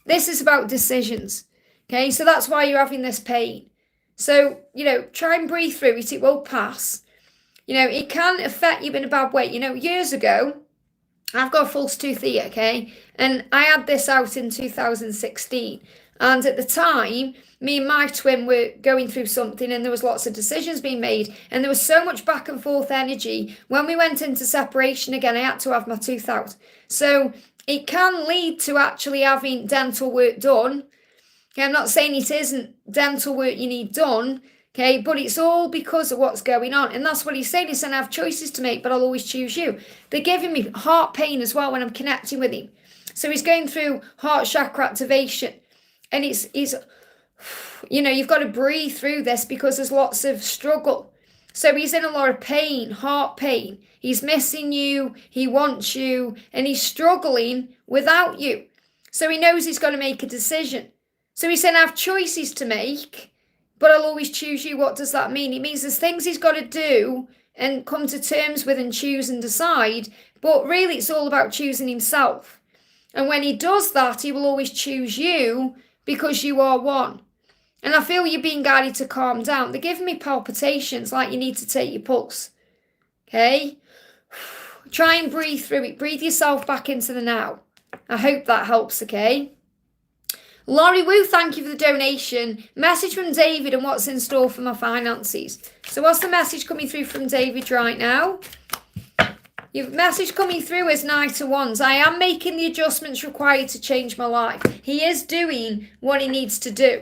This is about decisions, okay? So that's why you're having this pain. So, try and breathe through it. It will pass. It can affect you in a bad way. Years ago, I've got a false tooth here, okay? And I had this out in 2016. And at the time, me and my twin were going through something and there was lots of decisions being made. And there was so much back and forth energy. When we went into separation again, I had to have my tooth out. So it can lead to actually having dental work done. Okay, I'm not saying it isn't dental work you need done, okay, but it's all because of what's going on. And that's what he's saying. He's saying I have choices to make, but I'll always choose you. They're giving me heart pain as well when I'm connecting with him. So he's going through heart chakra activation. And it's you've got to breathe through this because there's lots of struggle. So he's in a lot of pain, heart pain. He's missing you, he wants you, and he's struggling without you. So he knows he's got to make a decision. So he's saying, I have choices to make, but I'll always choose you. What does that mean? It means there's things he's got to do and come to terms with and choose and decide, but really it's all about choosing himself. And when he does that, he will always choose you because you are one. And I feel you're being guided to calm down. They're giving me palpitations like you need to take your pulse. Okay? Try and breathe through it. Breathe yourself back into the now. I hope that helps, okay? Laurie Wu, thank you for the donation. Message from David and what's in store for my finances. So what's the message coming through from David right now? Your message coming through is Knight of Wands. I am making the adjustments required to change my life. He is doing what he needs to do.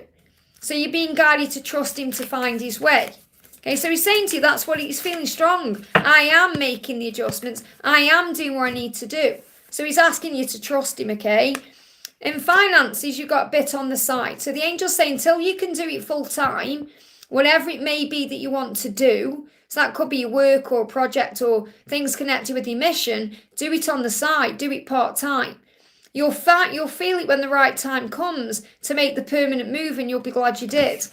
So you're being guided to trust him to find his way. Okay, so he's saying to you, that's what he's feeling strong. I am making the adjustments. I am doing what I need to do. So he's asking you to trust him, okay? In finances, you've got a bit on the side. So the angel's saying, until you can do it full time, whatever it may be that you want to do, so that could be your work or a project or things connected with your mission, do it on the side, do it part time. You'll feel it when the right time comes to make the permanent move, and you'll be glad you did.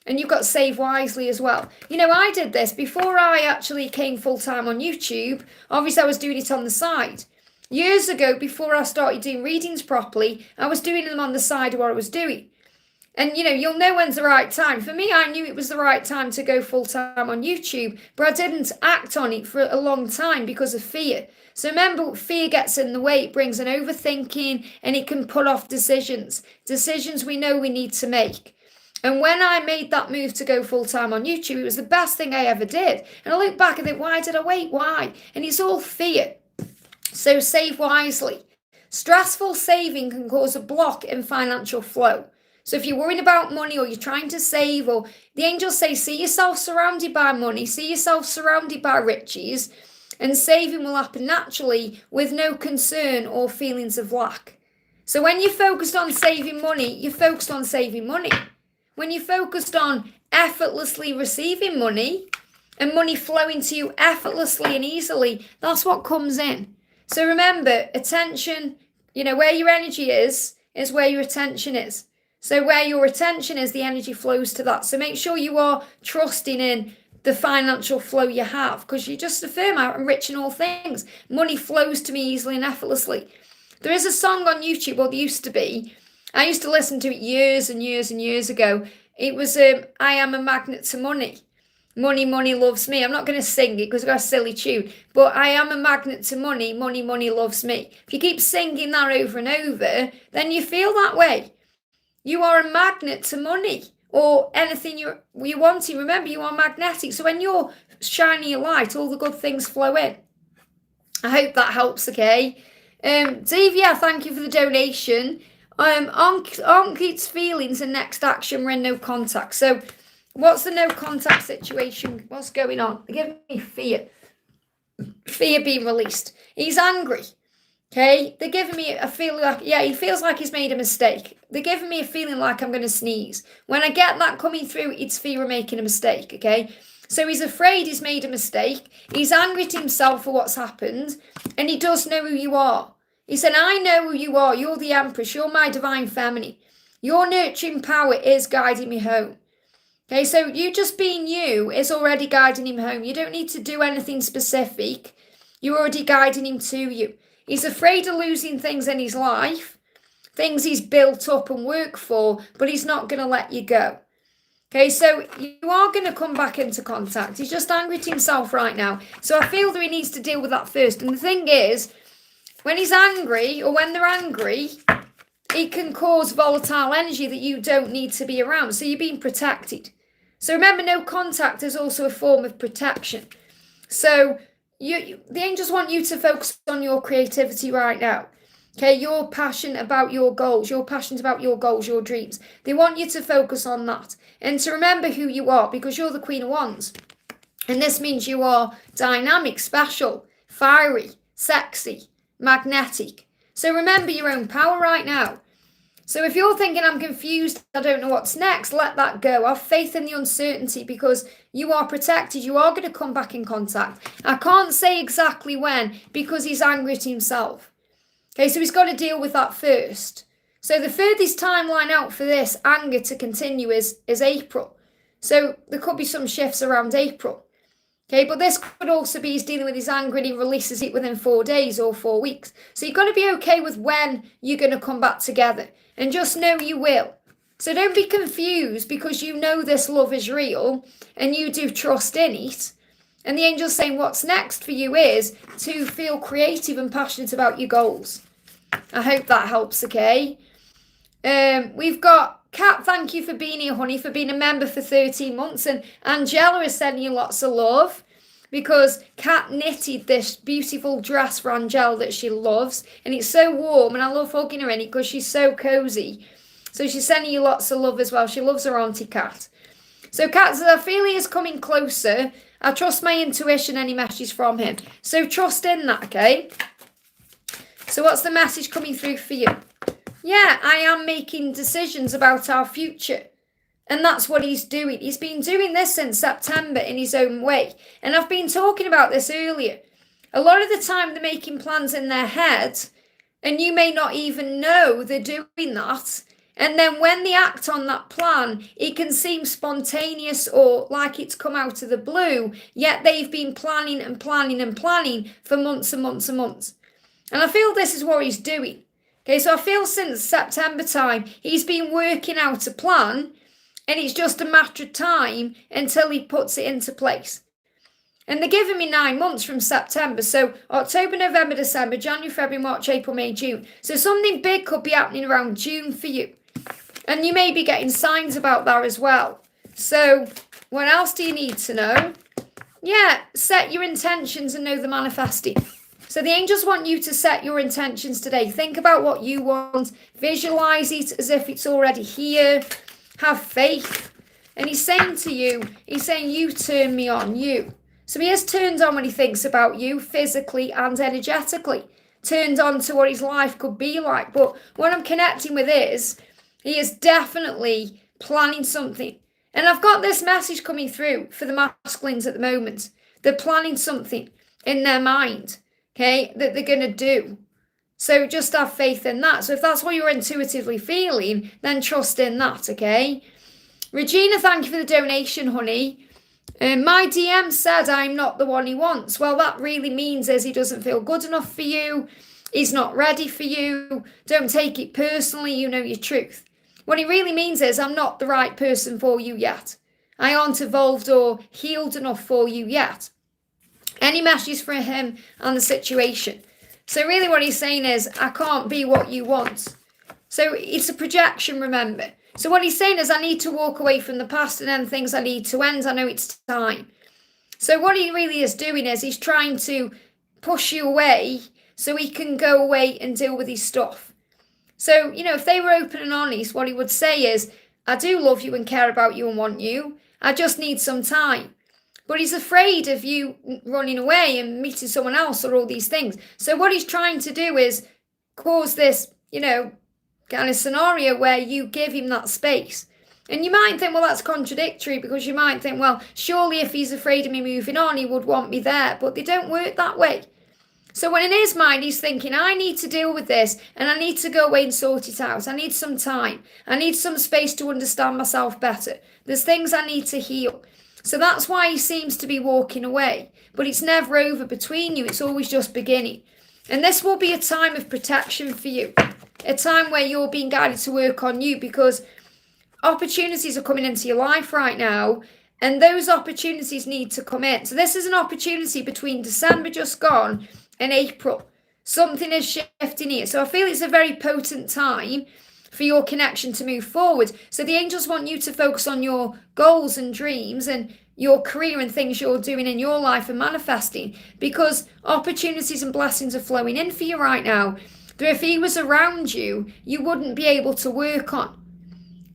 And you've got to save wisely as well. You know, I did this before I actually came full time on YouTube. Obviously, I was doing it on the side. Years ago, before I started doing readings properly, I was doing them on the side of what I was doing. And, you know, you'll know when's the right time. For me, I knew it was the right time to go full time on YouTube, but I didn't act on it for a long time because of fear. So remember, fear gets in the way. It brings an overthinking, and it can put off decisions we know we need to make. And when I made that move to go full time on YouTube, it was the best thing I ever did. And I look back and think, why did I wait? Why? And it's all fear. So save wisely. Stressful saving can cause a block in financial flow. So if you're worrying about money, or you're trying to save, or the angels say, see yourself surrounded by money, see yourself surrounded by riches, and saving will happen naturally with no concern or feelings of lack. So when you're focused on saving money, you're focused on saving money. When you're focused on effortlessly receiving money and money flowing to you effortlessly and easily, that's what comes in. So remember, attention, you know, where your energy is where your attention is. So where your attention is, the energy flows to that. So make sure you are trusting in the financial flow you have, because you just affirm, I'm rich in all things. Money flows to me easily and effortlessly. There is a song on YouTube, or there used to be. I used to listen to it years and years and years ago. It was, I am a magnet to money. Money, money loves me. I'm not going to sing it because it's got a silly tune. But I am a magnet to money. Money, money loves me. If you keep singing that over and over, then you feel that way. You are a magnet to money, or anything you're wanting. Remember, you are magnetic. So when you're shining your light, all the good things flow in. I hope that helps, okay? Davia, thank you for the donation. On Keith's feelings and next action, we're in no contact. So what's the no contact situation? What's going on? They're giving me fear. Fear being released. He's angry. Okay, they're giving me a feeling like, yeah, he feels like he's made a mistake. They're giving me a feeling like I'm going to sneeze. When I get that coming through, it's fear of making a mistake, okay? So he's afraid he's made a mistake. He's angry at himself for what's happened, and he does know who you are. He said, I know who you are. You're the Empress. You're my divine feminine. Your nurturing power is guiding me home. Okay, so you just being you is already guiding him home. You don't need to do anything specific. You're already guiding him to you. He's afraid of losing things in his life, things he's built up and worked for, but he's not going to let you go. Okay, so you are going to come back into contact. He's just angry at himself right now. So I feel that he needs to deal with that first. And the thing is, when he's angry, or when they're angry, it can cause volatile energy that you don't need to be around. So you're being protected. So remember, no contact is also a form of protection. So the angels want you to focus on your creativity right now. Okay, you're passionate about your goals. You're passionate about your goals, your dreams. They want you to focus on that. And to remember who you are, because you're the Queen of Wands. And this means you are dynamic, special, fiery, sexy, magnetic. So remember your own power right now. So if you're thinking, I'm confused, I don't know what's next, let that go. Have faith in the uncertainty, because you are protected. You are going to come back in contact. I can't say exactly when, because he's angry at himself. Okay, so he's got to deal with that first. So the furthest timeline out for this anger to continue is April. So there could be some shifts around April. Okay, but this could also be he's dealing with his anger and he releases it within 4 days or 4 weeks. So you've got to be okay with when you're going to come back together. And just know you will. So don't be confused, because you know this love is real and you do trust in it. And the angel's saying what's next for you is to feel creative and passionate about your goals. I hope that helps, okay? We've got Kat, thank you for being here, honey, for being a member for 13 months. And Angela is sending you lots of love, because Kat knitted this beautiful dress for Angela that she loves. And it's so warm, and I love hugging her in it because she's so cozy. So she's sending you lots of love as well. She loves her auntie Kat. So Kat says, I feel he is coming closer. I trust my intuition, any message from him. So trust in that, okay? So what's the message coming through for you? Yeah, I am making decisions about our future. And that's what he's doing. He's been doing this since September in his own way. And I've been talking about this earlier. A lot of the time they're making plans in their head, and you may not even know they're doing that. And then when they act on that plan, it can seem spontaneous or like it's come out of the blue, yet they've been planning and planning and planning for months and months and months. And I feel this is what he's doing. Okay, so I feel since September time, he's been working out a plan, and it's just a matter of time until he puts it into place. And they're giving me 9 months from September. So October, November, December, January, February, March, April, May, June. So something big could be happening around June for you. And you may be getting signs about that as well. So what else do you need to know? Yeah, set your intentions and know the manifesting. So the angels want you to set your intentions today. Think about what you want. Visualize it as if it's already here. Have faith. And he's saying to you, he's saying, you turn me on, you. So he is turned on when he thinks about you physically and energetically. Turned on to what his life could be like. But what I'm connecting with is, he is definitely planning something. And I've got this message coming through for the masculines at the moment. They're planning something in their mind, okay, that they're going to do. So just have faith in that. So if that's what you're intuitively feeling, then trust in that, okay? Regina, thank you for the donation, honey. My DM said I'm not the one he wants. Well, that really means is he doesn't feel good enough for you. He's not ready for you. Don't take it personally. You know your truth. What he really means is I'm not the right person for you yet. I aren't evolved or healed enough for you yet. Any messages for him and the situation? So really what he's saying is I can't be what you want. So it's a projection, remember. So what he's saying is I need to walk away from the past and then things I need to end. I know it's time. So what he really is doing is he's trying to push you away so he can go away and deal with his stuff. So, you know, if they were open and honest, what he would say is, I do love you and care about you and want you. I just need some time. But he's afraid of you running away and meeting someone else or all these things. So what he's trying to do is cause this, you know, kind of scenario where you give him that space. And you might think, well, that's contradictory, because you might think, well, surely if he's afraid of me moving on, he would want me there. But they don't work that way. So when in his mind, he's thinking, I need to deal with this and I need to go away and sort it out. I need some time. I need some space to understand myself better. There's things I need to heal. So that's why he seems to be walking away. But it's never over between you. It's always just beginning. And this will be a time of protection for you. A time where you're being guided to work on you, because opportunities are coming into your life right now. And those opportunities need to come in. So this is an opportunity between December just gone and April. Something is shifting here. So I feel it's a very potent time for your connection to move forward. So the angels want you to focus on your goals and dreams and your career and things you're doing in your life and manifesting, because opportunities and blessings are flowing in for you right now that if he was around you, you wouldn't be able to work on.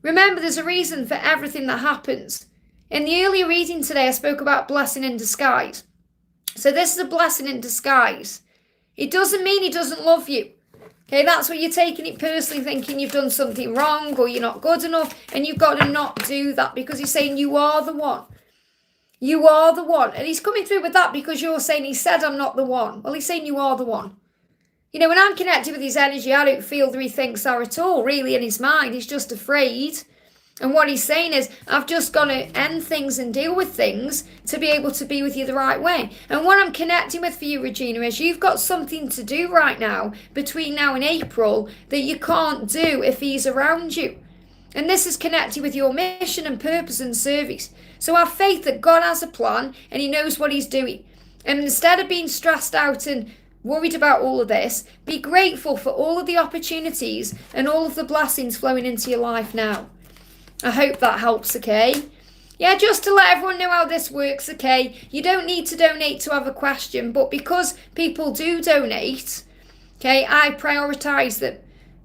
Remember, there's a reason for everything that happens. In the earlier reading today, I spoke about blessing in disguise. So this is a blessing in disguise. It doesn't mean he doesn't love you. Okay, that's what you're taking it personally, thinking you've done something wrong or you're not good enough, and you've got to not do that, because he's saying you are the one. You are the one. And he's coming through with that because you're saying he said I'm not the one. Well, he's saying you are the one. You know, when I'm connected with his energy, I don't feel that he thinks that at all, really, in his mind. He's just afraid. And what he's saying is, I've just got to end things and deal with things to be able to be with you the right way. And what I'm connecting with for you, Regina, is you've got something to do right now between now and April that you can't do if he's around you. And this is connected with your mission and purpose and service. So have faith that God has a plan and he knows what he's doing. And instead of being stressed out and worried about all of this, be grateful for all of the opportunities and all of the blessings flowing into your life now. I hope that helps, okay? Yeah, just to let everyone know how this works, okay? You don't need to donate to have a question, but because people do donate, okay, I prioritise them,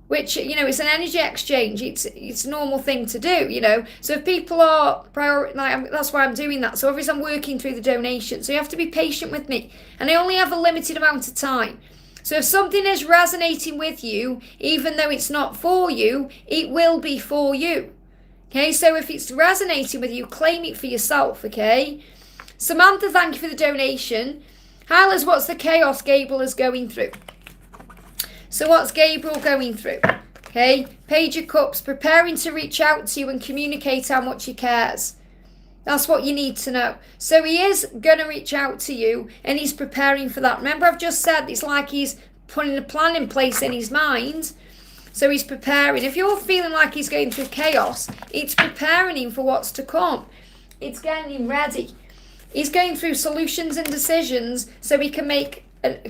which, you know, it's an energy exchange. It's a normal thing to do, you know? So if people are that's why I'm doing that. So obviously I'm working through the donation. So you have to be patient with me. And I only have a limited amount of time. So if something is resonating with you, even though it's not for you, it will be for you. Okay, so if it's resonating with you, claim it for yourself, okay? Samantha, thank you for the donation. Hi Liz, what's the chaos Gabriel is going through? So what's Gabriel going through? Okay, Page of Cups, preparing to reach out to you and communicate how much he cares. That's what you need to know. So he is going to reach out to you and he's preparing for that. Remember, I've just said it's like he's putting a plan in place in his mind. So he's preparing. If you're feeling like he's going through chaos, it's preparing him for what's to come. It's getting him ready. He's going through solutions and decisions so he can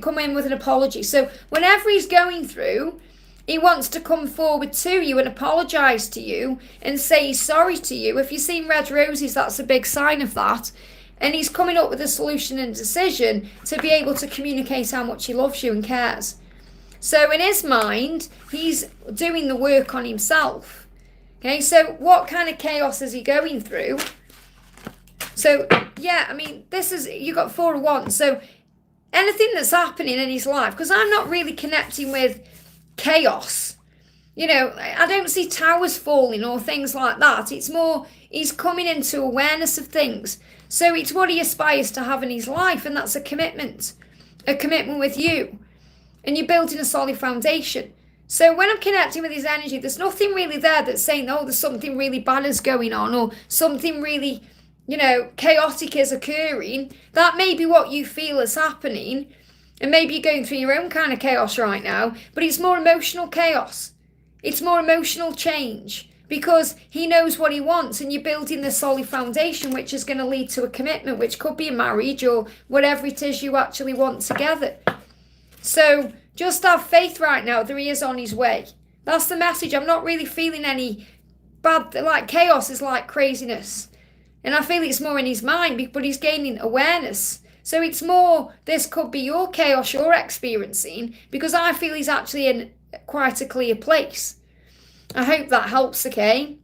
come in with an apology. So whenever he's going through, he wants to come forward to you and apologise to you and say he's sorry to you. If you've seen red roses, that's a big sign of that. And he's coming up with a solution and decision to be able to communicate how much he loves you and cares. So in his mind, he's doing the work on himself. Okay, so what kind of chaos is he going through? So, yeah, I mean, you got 4 of Wands. So anything that's happening in his life, because I'm not really connecting with chaos. You know, I don't see towers falling or things like that. It's more, he's coming into awareness of things. So it's what he aspires to have in his life, and that's a commitment with you. And you're building a solid foundation. So when I'm connecting with his energy, there's nothing really there that's saying, oh, there's something really bad is going on or something really, chaotic is occurring. That may be what you feel is happening. And maybe you're going through your own kind of chaos right now, but it's more emotional chaos. It's more emotional change because he knows what he wants and you're building this solid foundation, which is going to lead to a commitment, which could be a marriage or whatever it is you actually want together. So just have faith right now that he is on his way. That's the message. I'm not really feeling any bad, like chaos is like craziness. And I feel it's more in his mind, but he's gaining awareness. So it's more, this could be your chaos you're experiencing, because I feel he's actually in quite a clear place. I hope that helps, okay?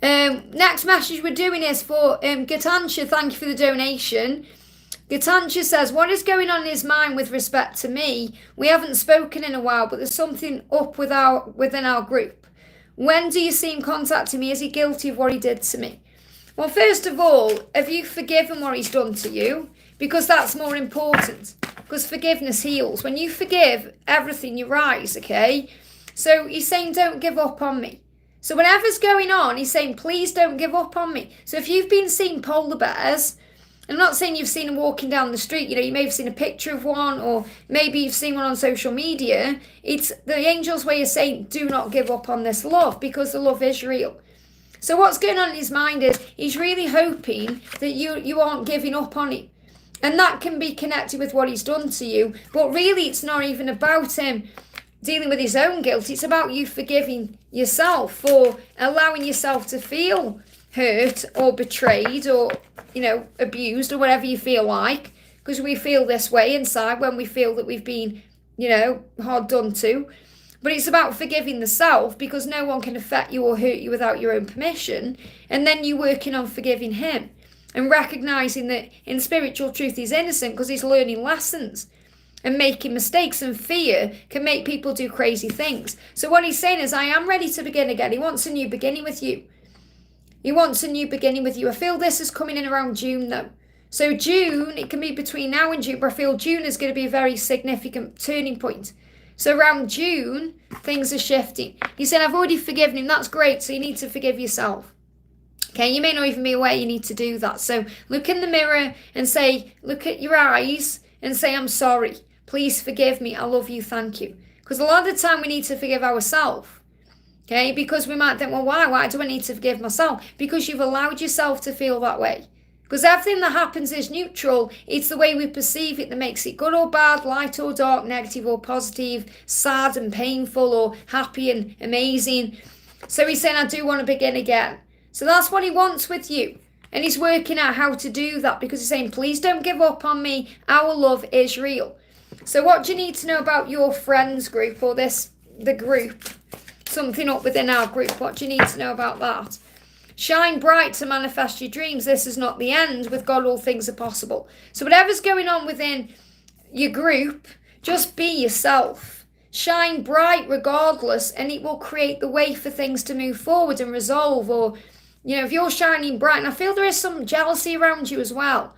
Next message we're doing is for Gancha. Thank you for the donation. Gancha says, what is going on in his mind with respect to me? We haven't spoken in a while, but there's something up within our group. When do you see him contacting me? Is he guilty of what he did to me? Well, first of all, have you forgiven what he's done to you? Because that's more important. Because forgiveness heals. When you forgive, everything, you rise, okay? So he's saying, don't give up on me. So whatever's going on, he's saying, please don't give up on me. So if you've been seeing polar bears, I'm not saying you've seen them walking down the street, you may have seen a picture of one, or maybe you've seen one on social media. It's the angel's way of saying, do not give up on this love, because the love is real. So what's going on in his mind is he's really hoping that you aren't giving up on him. And that can be connected with what he's done to you. But really, it's not even about him dealing with his own guilt. It's about you forgiving yourself for allowing yourself to feel hurt or betrayed or, abused or whatever you feel like. Because we feel this way inside when we feel that we've been, hard done to. But it's about forgiving the self, because no one can affect you or hurt you without your own permission. And then you working on forgiving him and recognizing that in spiritual truth he's innocent because he's learning lessons and making mistakes, and fear can make people do crazy things. So what he's saying is, I am ready to begin again. He wants a new beginning with you. He wants a new beginning with you. I feel this is coming in around June though. So June, it can be between now and June, but I feel June is going to be a very significant turning point. So around June, things are shifting. He said, I've already forgiven him. That's great. So you need to forgive yourself. Okay, you may not even be aware you need to do that. So look in the mirror and say, look at your eyes and say, I'm sorry. Please forgive me. I love you. Thank you. Because a lot of the time we need to forgive ourselves. Okay, because we might think, well, why? Why do I need to forgive myself? Because you've allowed yourself to feel that way. Because everything that happens is neutral. It's the way we perceive it that makes it good or bad, light or dark, negative or positive, sad and painful, or happy and amazing. So he's saying, I do want to begin again. So that's what he wants with you. And he's working out how to do that, because he's saying, please don't give up on me. Our love is real. So what do you need to know about your friends group, or the group? Something up within our group. What do you need to know about that? Shine bright to manifest your dreams. This is not the end. With God, all things are possible. So whatever's going on within your group, Just be yourself. Shine bright regardless, and it will create the way for things to move forward and resolve. Or, if you're shining bright, and I feel there is some jealousy around you as well,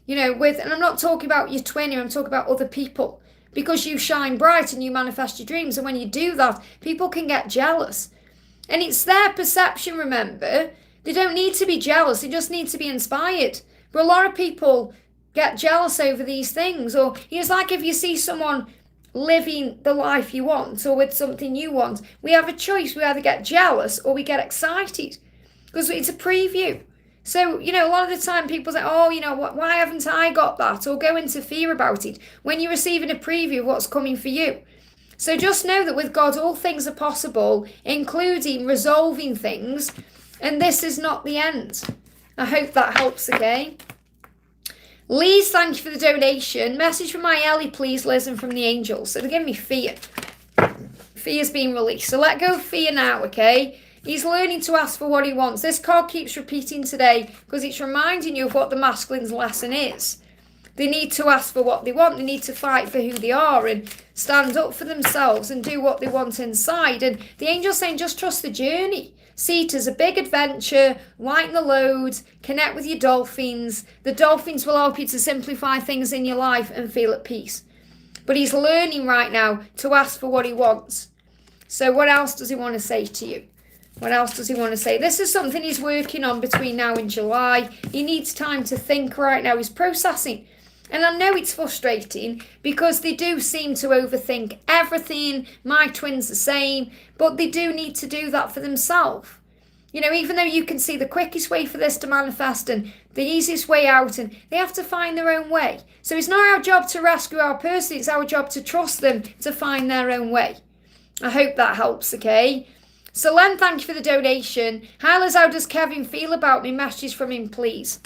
and I'm not talking about your twin here, I'm talking about other people, because you shine bright and you manifest your dreams. And when you do that, people can get jealous. And it's their perception, remember. They don't need to be jealous, they just need to be inspired. But a lot of people get jealous over these things. Or it's like if you see someone living the life you want or with something you want, we have a choice. We either get jealous or we get excited because it's a preview. So, a lot of the time people say, why haven't I got that? Or go into fear about it when you're receiving a preview of what's coming for you. So just know that with God, all things are possible, including resolving things. And this is not the end. I hope that helps, okay? Liz, thank you for the donation. Message from my Ellie, please, Liz, and from the angels. So they're giving me fear. Fear's being released. So let go of fear now, okay? He's learning to ask for what he wants. This card keeps repeating today because it's reminding you of what the masculine's lesson is. They need to ask for what they want. They need to fight for who they are and stand up for themselves and do what they want inside. And the angel's saying, just trust the journey. See it as a big adventure, lighten the load, connect with your dolphins. The dolphins will help you to simplify things in your life and feel at peace. But he's learning right now to ask for what he wants. So what else does he want to say to you? What else does he want to say? This is something he's working on between now and July. He needs time to think right now. He's processing. And I know it's frustrating because they do seem to overthink everything. My twin's the same. But they do need to do that for themselves. Even though you can see the quickest way for this to manifest and the easiest way out, and they have to find their own way. So it's not our job to rescue our person. It's our job to trust them to find their own way. I hope that helps, okay? So Len, thank you for the donation. Hi Liz, how does Kevin feel about me? Messages from him, please.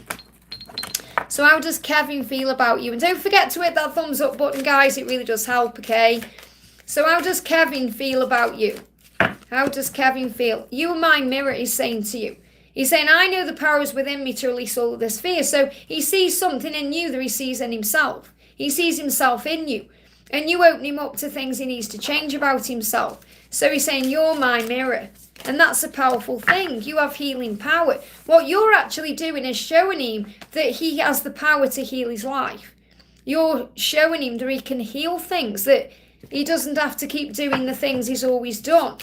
So how does Kevin feel about you? And don't forget to hit that thumbs up button, guys. It really does help, okay? So how does Kevin feel about you? How does Kevin feel? You are my mirror, he's saying to you. He's saying, I know the power is within me to release all of this fear. So he sees something in you that he sees in himself. He sees himself in you. And you open him up to things he needs to change about himself. So he's saying, you're my mirror. And that's a powerful thing. You have healing power. What you're actually doing is showing him that he has the power to heal his life. You're showing him that he can heal things, that he doesn't have to keep doing the things he's always done.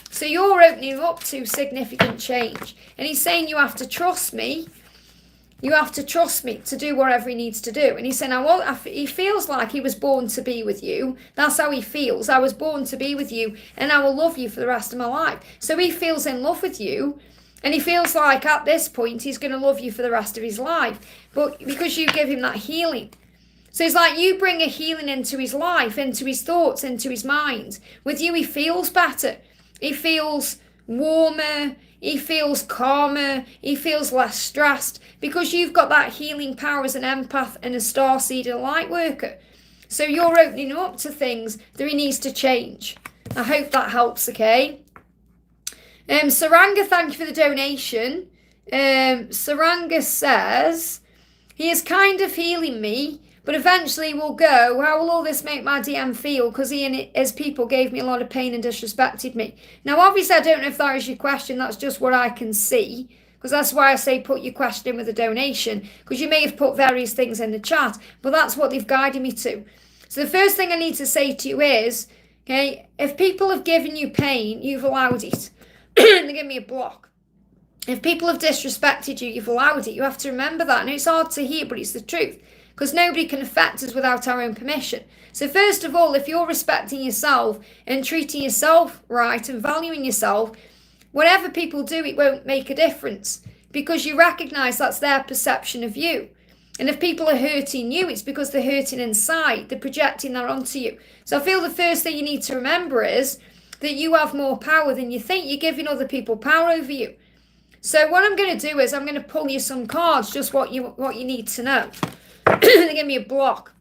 So you're opening him up to significant change. And he's saying, you have to trust me. You have to trust me to do whatever he needs to do. And he's saying, he feels like he was born to be with you. That's how he feels. I was born to be with you and I will love you for the rest of my life. So he feels in love with you. And he feels like at this point he's going to love you for the rest of his life. But because you give him that healing. So it's like you bring a healing into his life, into his thoughts, into his mind. With you, he feels better. He feels warmer. He feels calmer. He feels less stressed because you've got that healing power as an empath and a starseed and a light worker. So you're opening up to things that he needs to change. I hope that helps, okay? Saranga, thank you for the donation. Saranga says, he is kind of healing me, but eventually will go. How will all this make my DM feel? Because he and his people gave me a lot of pain and disrespected me. Now, obviously, I don't know if that is your question. That's just what I can see. Because that's why I say put your question in with a donation. Because you may have put various things in the chat. But that's what they've guided me to. So the first thing I need to say to you is, okay, if people have given you pain, you've allowed it. They give me a block. If people have disrespected you, you've allowed it. You have to remember that. And it's hard to hear, but it's the truth. Because nobody can affect us without our own permission. So first of all, if you're respecting yourself and treating yourself right and valuing yourself, whatever people do, it won't make a difference. Because you recognise that's their perception of you. And if people are hurting you, it's because they're hurting inside. They're projecting that onto you. So I feel the first thing you need to remember is that you have more power than you think. You're giving other people power over you. So what I'm going to do is I'm going to pull you some cards, just what you need to know. They give me a block.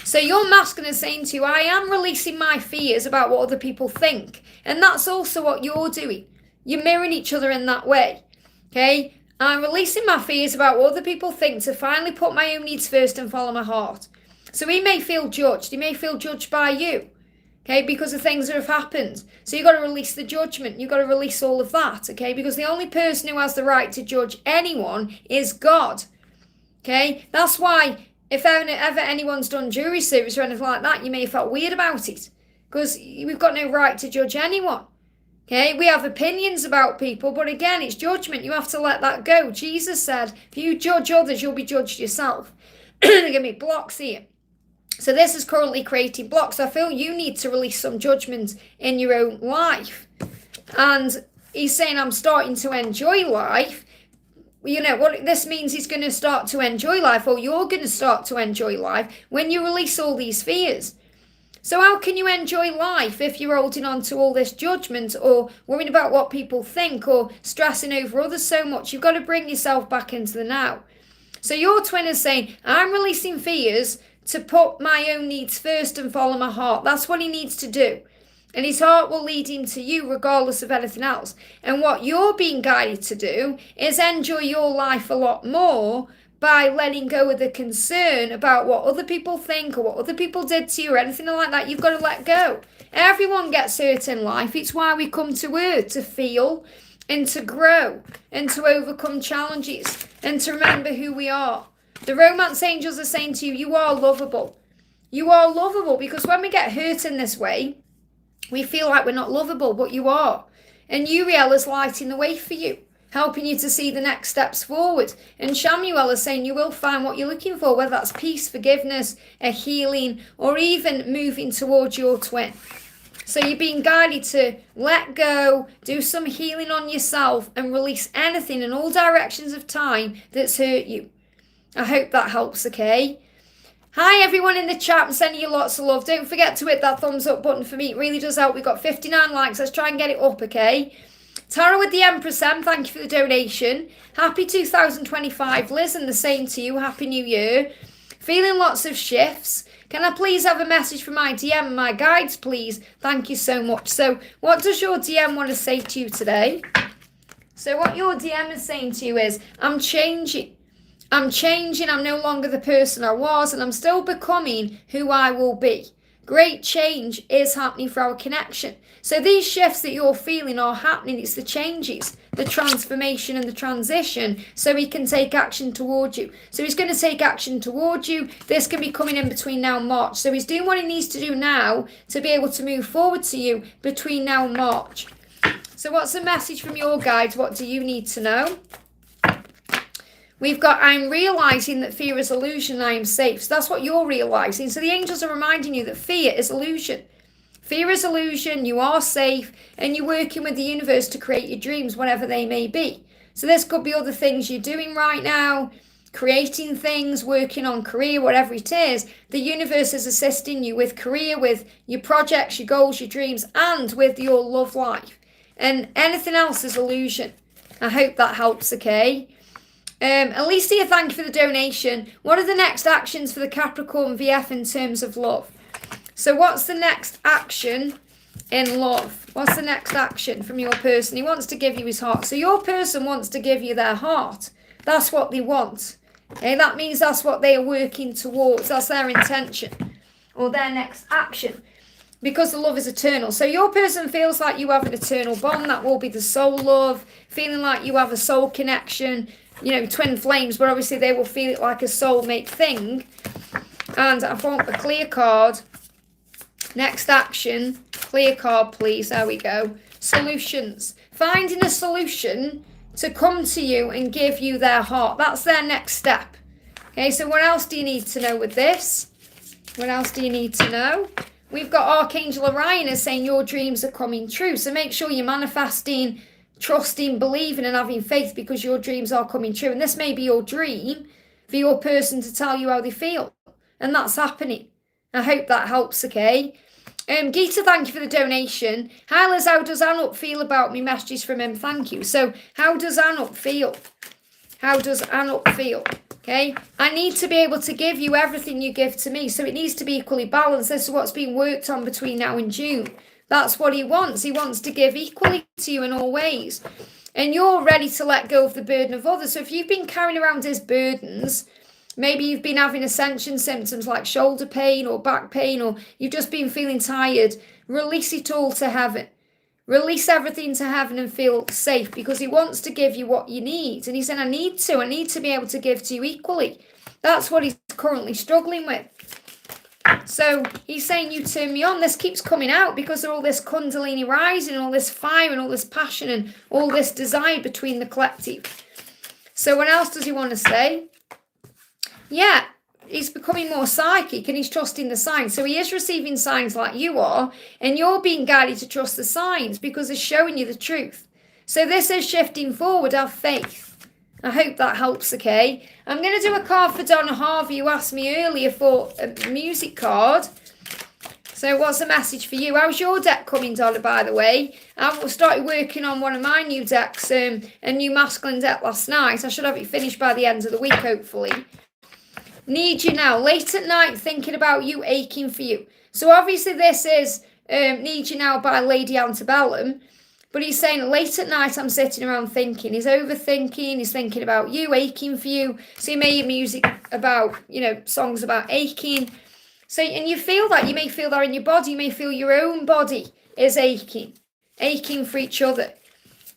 So your masculine is saying to you, I am releasing my fears about what other people think. And that's also what you're doing. You're mirroring each other in that way. Okay? I'm releasing my fears about what other people think to finally put my own needs first and follow my heart. So he may feel judged. He may feel judged by you, okay, because of things that have happened. So you've got to release the judgment. You've got to release all of that, okay, because the only person who has the right to judge anyone is God, okay? That's why if ever anyone's done jury service or anything like that, you may have felt weird about it, because we've got no right to judge anyone. Okay, we have opinions about people, but again, it's judgment. You have to let that go. Jesus said, if you judge others, you'll be judged yourself. There are going to be blocks here. So this is currently creating blocks. I feel you need to release some judgment in your own life. And he's saying, I'm starting to enjoy life. You know, what this means, he's going to start to enjoy life, or you're going to start to enjoy life when you release all these fears. So how can you enjoy life if you're holding on to all this judgment, or worrying about what people think, or stressing over others so much? You've got to bring yourself back into the now. So your twin is saying, I'm releasing fears to put my own needs first and follow my heart. That's what he needs to do. And his heart will lead him to you regardless of anything else. And what you're being guided to do is enjoy your life a lot more by letting go of the concern about what other people think or what other people did to you or anything like that. You've got to let go. Everyone gets hurt in life. It's why we come to Earth, to feel and to grow and to overcome challenges and to remember who we are. The romance angels are saying to you, you are lovable. You are lovable, because when we get hurt in this way, we feel like we're not lovable, but you are. And Uriel is lighting the way for you, helping you to see the next steps forward. And Shamuel is saying you will find what you're looking for, whether that's peace, forgiveness, a healing, or even moving towards your twin. So you're being guided to let go, do some healing on yourself, and release anything in all directions of time that's hurt you. I hope that helps, okay? Hi, everyone in the chat. I'm sending you lots of love. Don't forget to hit that thumbs up button for me. It really does help. We've got 59 likes. Let's try and get it up, okay? Tara with the Empress M, thank you for the donation. Happy 2025. Liz, and the same to you. Happy New Year. Feeling lots of shifts. Can I please have a message from my DM and my guides, please? Thank you so much. So what does your DM want to say to you today? So what your DM is saying to you is, I'm changing. I'm changing. I'm no longer the person I was, and I'm still becoming who I will be. Great change is happening for our connection. So these shifts that you're feeling are happening. It's the changes, the transformation and the transition, so he can take action towards you. So he's going to take action towards you. This can be coming in between now and March. So he's doing what he needs to do now to be able to move forward to you between now and March. So what's the message from your guides? What do you need to know? We've got, I'm realising that fear is illusion, I am safe. So that's what you're realising. So the angels are reminding you that fear is illusion. Fear is illusion, you are safe, and you're working with the universe to create your dreams, whatever they may be. So this could be other things you're doing right now, creating things, working on career, whatever it is. The universe is assisting you with career, with your projects, your goals, your dreams, and with your love life. And anything else is illusion. I hope that helps, okay? Alicia, thank you for the donation. What are the next actions for the Capricorn VF in terms of love? So what's the next action in love? What's the next action from your person? He wants to give you his heart. So your person wants to give you their heart. That's what they want. Okay, that means that's what they are working towards. That's their intention or their next action, because the love is eternal. So your person feels like you have an eternal bond. That will be the soul love, feeling like you have a soul connection. You know, twin flames, but obviously they will feel it like a soulmate thing. And I want a clear card. Next action, clear card, please. There we go. Solutions. Finding a solution to come to you and give you their heart. That's their next step. Okay, so what else do you need to know with this? What else do you need to know? We've got Archangel Orion is saying your dreams are coming true. So make sure you're manifesting, trusting, believing and having faith, because your dreams are coming true. And this may be your dream for your person to tell you how they feel. And that's happening. I hope that helps, okay? Geeta, thank you for the donation. Hi Liz, how does Anup feel about me? Messages from him, thank you. So how does Anup feel? How does Anup feel? Okay, I need to be able to give you everything you give to me. So it needs to be equally balanced. This is what's being worked on between now and June. That's what he wants. He wants to give equally to you in all ways. And you're ready to let go of the burden of others. So if you've been carrying around his burdens, Maybe you've been having ascension symptoms like shoulder pain or back pain, or you've just been feeling tired. Release it all to heaven. Release everything to heaven and feel safe, because he wants to give you what you need. And he said, I need to be able to give to you equally. That's what he's currently struggling with. So he's saying, you turn me on. This keeps coming out because of all this kundalini rising, all this fire and all this passion and all this desire between the collective. So what else does he want to say? Yeah, he's becoming more psychic and he's trusting the signs. So he is receiving signs like you are, and you're being guided to trust the signs because they're showing you the truth. So this is shifting forward. Have faith. I hope that helps, okay? I'm going to do a card for Donna Harvey, who asked me earlier for a music card. So what's the message for you? How's your deck coming, Donna, by the way? I started working on one of my new decks, a new masculine deck last night. I should have it finished by the end of the week, hopefully. Need you now. Late at night, thinking about you, aching for you. So obviously this is Need You Now by Lady Antebellum. But he's saying, late at night, I'm sitting around thinking. He's overthinking. He's thinking about you, aching for you. So he made music about, songs about aching. So, and you feel that. You may feel that in your body. You may feel your own body is aching for each other.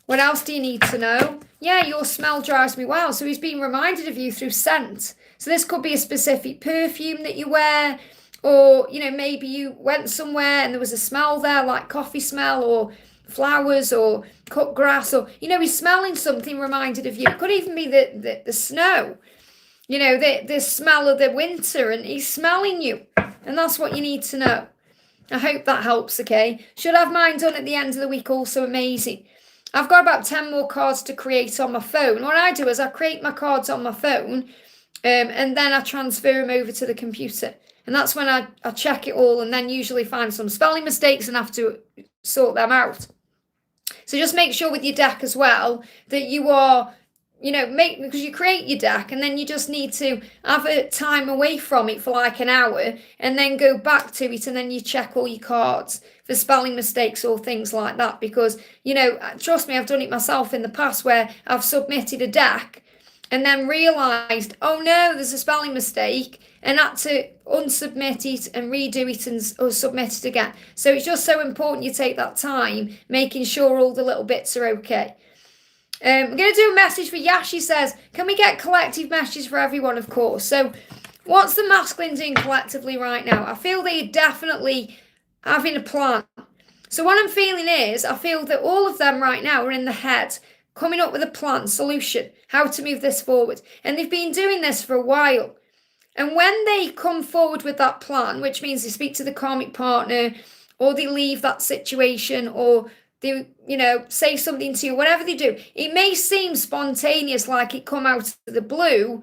What else do you need to know? Yeah, your smell drives me wild. So he's being reminded of you through scent. So this could be a specific perfume that you wear. Or, maybe you went somewhere and there was a smell there, like coffee smell or flowers or cut grass, or he's smelling something reminded of you. It could even be the snow, the smell of the winter, and he's smelling you, and that's what you need to know. I hope that helps, okay? Should have mine done at the end of the week, also amazing. I've got about 10 more cards to create on my phone. What I do is I create my cards on my phone, and then I transfer them over to the computer, and that's when I check it all, and then usually find some spelling mistakes and have to sort them out. So just make sure with your deck as well that you are, because you create your deck and then you just need to have a time away from it for like an hour and then go back to it, and then you check all your cards for spelling mistakes or things like that. Because, trust me, I've done it myself in the past where I've submitted a deck and then realised, oh no, there's a spelling mistake, and had to unsubmit it and redo it or submit it again. So it's just so important you take that time, making sure all the little bits are okay. I'm going to do a message for Yashi. Says, can we get collective messages for everyone, of course? So what's the masculine doing collectively right now? I feel they're definitely having a plan. So what I'm feeling is, I feel that all of them right now are in the head, coming up with a plan, solution, how to move this forward. And they've been doing this for a while. And when they come forward with that plan, which means they speak to the karmic partner, or they leave that situation, or they, say something to you, whatever they do, it may seem spontaneous, like it come out of the blue,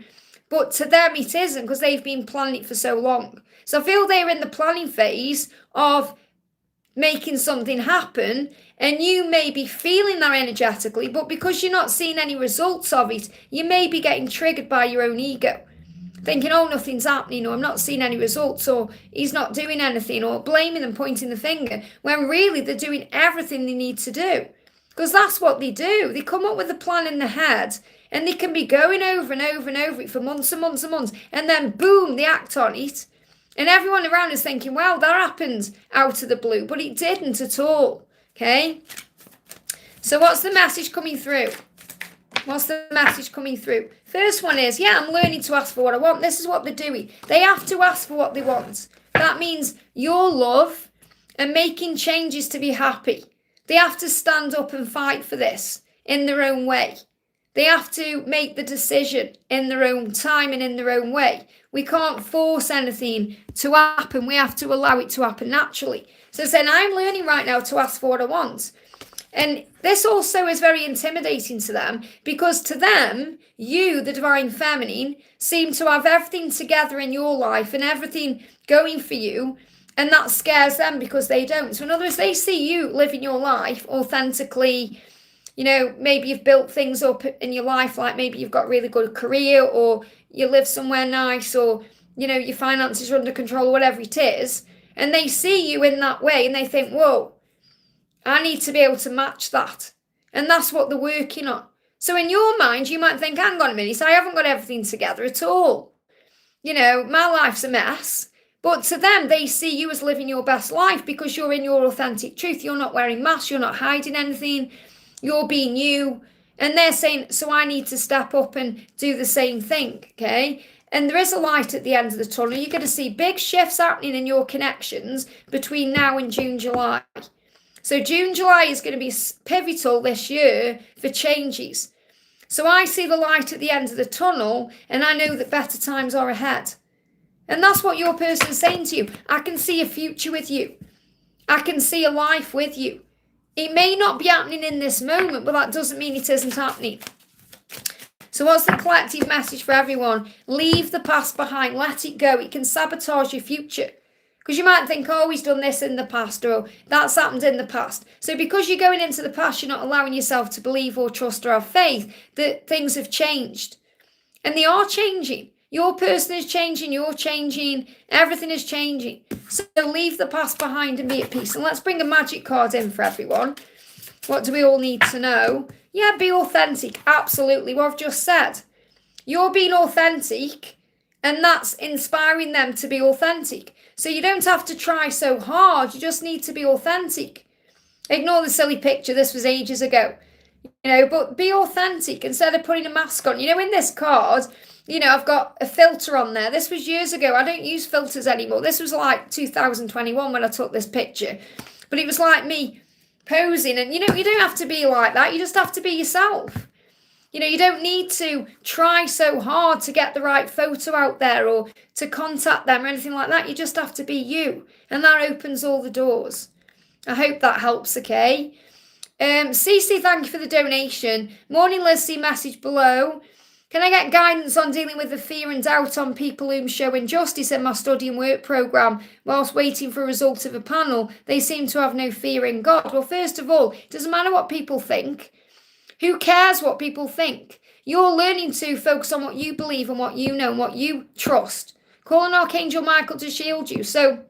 but to them it isn't, because they've been planning it for so long. So I feel they're in the planning phase of making something happen, and you may be feeling that energetically, but because you're not seeing any results of it, you may be getting triggered by your own ego, thinking, oh, nothing's happening, or I'm not seeing any results, or he's not doing anything, or blaming and pointing the finger, when really they're doing everything they need to do. Because that's what they do. They come up with a plan in their head, and they can be going over and over and over it for months and months and months, and then boom, they act on it. And everyone around is thinking, well, that happened out of the blue, but it didn't at all, okay? So what's the message coming through? What's the message coming through? First one is, yeah, I'm learning to ask for what I want. This is what they're doing. They have to ask for what they want. That means your love and making changes to be happy. They have to stand up and fight for this in their own way. They have to make the decision in their own time and in their own way. We can't force anything to happen. We have to allow it to happen naturally. So saying, I'm learning right now to ask for what I want. And this also is very intimidating to them, because to them, you, the divine feminine, seem to have everything together in your life and everything going for you. And that scares them because they don't. So in other words, they see you living your life authentically. Maybe you've built things up in your life, like maybe you've got a really good career, or you live somewhere nice, or, your finances are under control, or whatever it is. And they see you in that way and they think, whoa, I need to be able to match that. And that's what they're working on. So in your mind, you might think, hang on a minute, I haven't got everything together at all. my life's a mess. But to them, they see you as living your best life because you're in your authentic truth. You're not wearing masks. You're not hiding anything. You're being you. And they're saying, so I need to step up and do the same thing, okay? And there is a light at the end of the tunnel. You're going to see big shifts happening in your connections between now and June, July. So June, July is going to be pivotal this year for changes. So I see the light at the end of the tunnel, and I know that better times are ahead. And that's what your person is saying to you. I can see a future with you. I can see a life with you. It may not be happening in this moment, but that doesn't mean it isn't happening. So what's the collective message for everyone? Leave the past behind. Let it go. It can sabotage your future. Because you might think, oh, he's done this in the past, or that's happened in the past. So because you're going into the past, you're not allowing yourself to believe or trust or have faith that things have changed. And they are changing. Your person is changing, you're changing, everything is changing. So leave the past behind and be at peace. And let's bring a magic card in for everyone. What do we all need to know? Yeah, be authentic. Absolutely, what I've just said. You're being authentic, and that's inspiring them to be authentic. So you don't have to try so hard. You just need to be authentic. Ignore the silly picture. This was ages ago. But be authentic instead of putting a mask on. In this card, I've got a filter on there. This was years ago. I don't use filters anymore. This was like 2021 when I took this picture. But it was like me posing. And, you don't have to be like that. You just have to be yourself. You don't need to try so hard to get the right photo out there or to contact them or anything like that. You just have to be you. And that opens all the doors. I hope that helps, okay? CeCe, thank you for the donation. Morning, Liz, see message below. Can I get guidance on dealing with the fear and doubt on people whom show injustice in my study and work programme whilst waiting for a result of a panel? They seem to have no fear in God. Well, first of all, it doesn't matter what people think. Who cares what people think? You're learning to focus on what you believe and what you know and what you trust. Call on Archangel Michael to shield you. So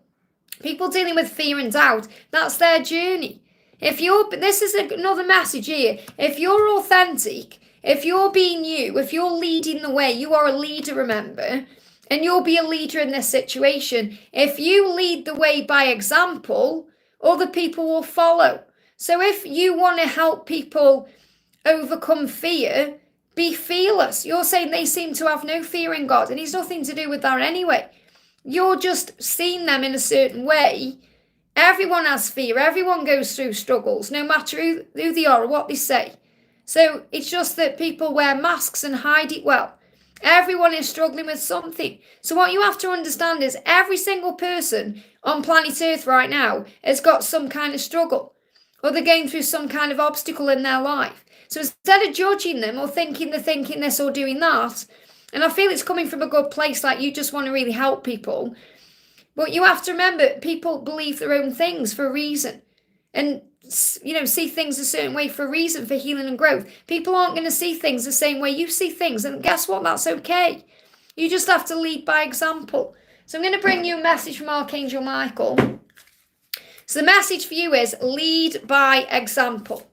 people dealing with fear and doubt, that's their journey. This is another message here. If you're authentic, if you're being you, if you're leading the way, you are a leader, remember, and you'll be a leader in this situation. If you lead the way by example, other people will follow. So if you want to help people overcome fear, be fearless. You're saying they seem to have no fear in God, and it's nothing to do with that anyway. You're just seeing them in a certain way. Everyone has fear. Everyone goes through struggles, no matter who they are or what they say. So it's just that people wear masks and hide it well. Everyone is struggling with something. So what you have to understand is every single person on planet Earth right now has got some kind of struggle, or they're going through some kind of obstacle in their life. So instead of judging them or thinking they're thinking this or doing that, and I feel it's coming from a good place, like you just want to really help people, but you have to remember people believe their own things for a reason. And see things a certain way for a reason, for healing and growth. People aren't going to see things the same way you see things. And guess what? That's okay. You just have to lead by example. So I'm going to bring you a message from Archangel Michael. So the message for you is lead by example.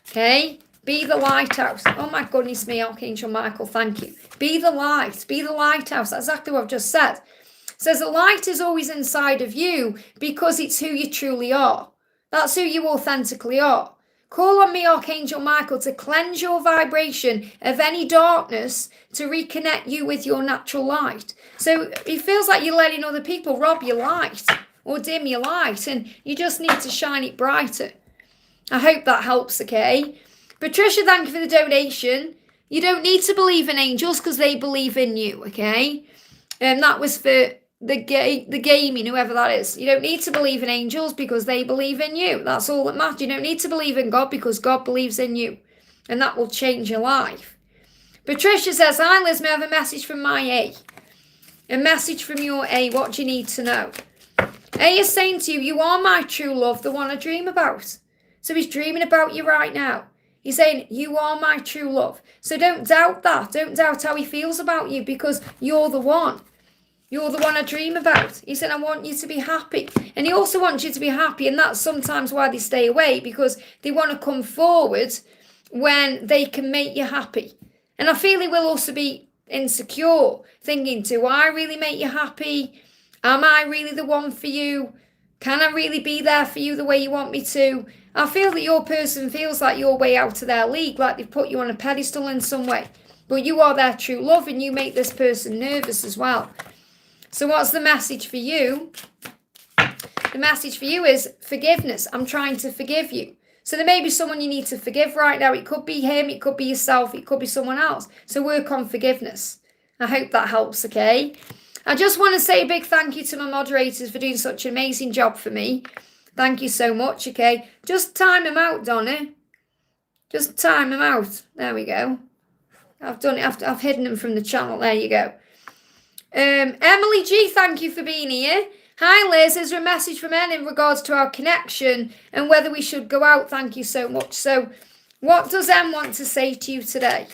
Okay? Be the lighthouse. Oh my goodness me, Archangel Michael, thank you. Be the light. Be the lighthouse. That's exactly what I've just said. It says the light is always inside of you because it's who you truly are. That's who you authentically are. Call on me, Archangel Michael, to cleanse your vibration of any darkness to reconnect you with your natural light. So it feels like you're letting other people rob your light or dim your light, and you just need to shine it brighter. I hope that helps, okay? Patricia, thank you for the donation. You don't need to believe in angels because they believe in you, okay? And that was for the gaming, whoever that is. You don't need to believe in angels because they believe in you. That's all that matters. You don't need to believe in God because God believes in you. And that will change your life. Patricia says, hi Liz, may I have a message from my A? A message from your A, what do you need to know? A is saying to you, you are my true love, the one I dream about. So he's dreaming about you right now. He's saying, you are my true love. So don't doubt that. Don't doubt how he feels about you because you're the one. You're the one I dream about. He said, I want you to be happy. And he also wants you to be happy. And that's sometimes why they stay away, because they want to come forward when they can make you happy. And I feel he will also be insecure, thinking, do I really make you happy? Am I really the one for you? Can I really be there for you the way you want me to? I feel that your person feels like you're way out of their league, like they've put you on a pedestal in some way. But you are their true love and you make this person nervous as well. So what's the message for you? The message for you is forgiveness. I'm trying to forgive you. So there may be someone you need to forgive right now. It could be him, it could be yourself, it could be someone else. So work on forgiveness. I hope that helps, okay? I just want to say a big thank you to my moderators for doing such an amazing job for me. Thank you so much, okay? Just time them out, Donna. Just time them out. There we go. I've done it. I've hidden them from the channel. There you go. Emily G, thank you for being here. Hi Liz, is there a message from Anne in regards to our connection and whether we should go out? Thank you so much. So what does Anne want to say to you today?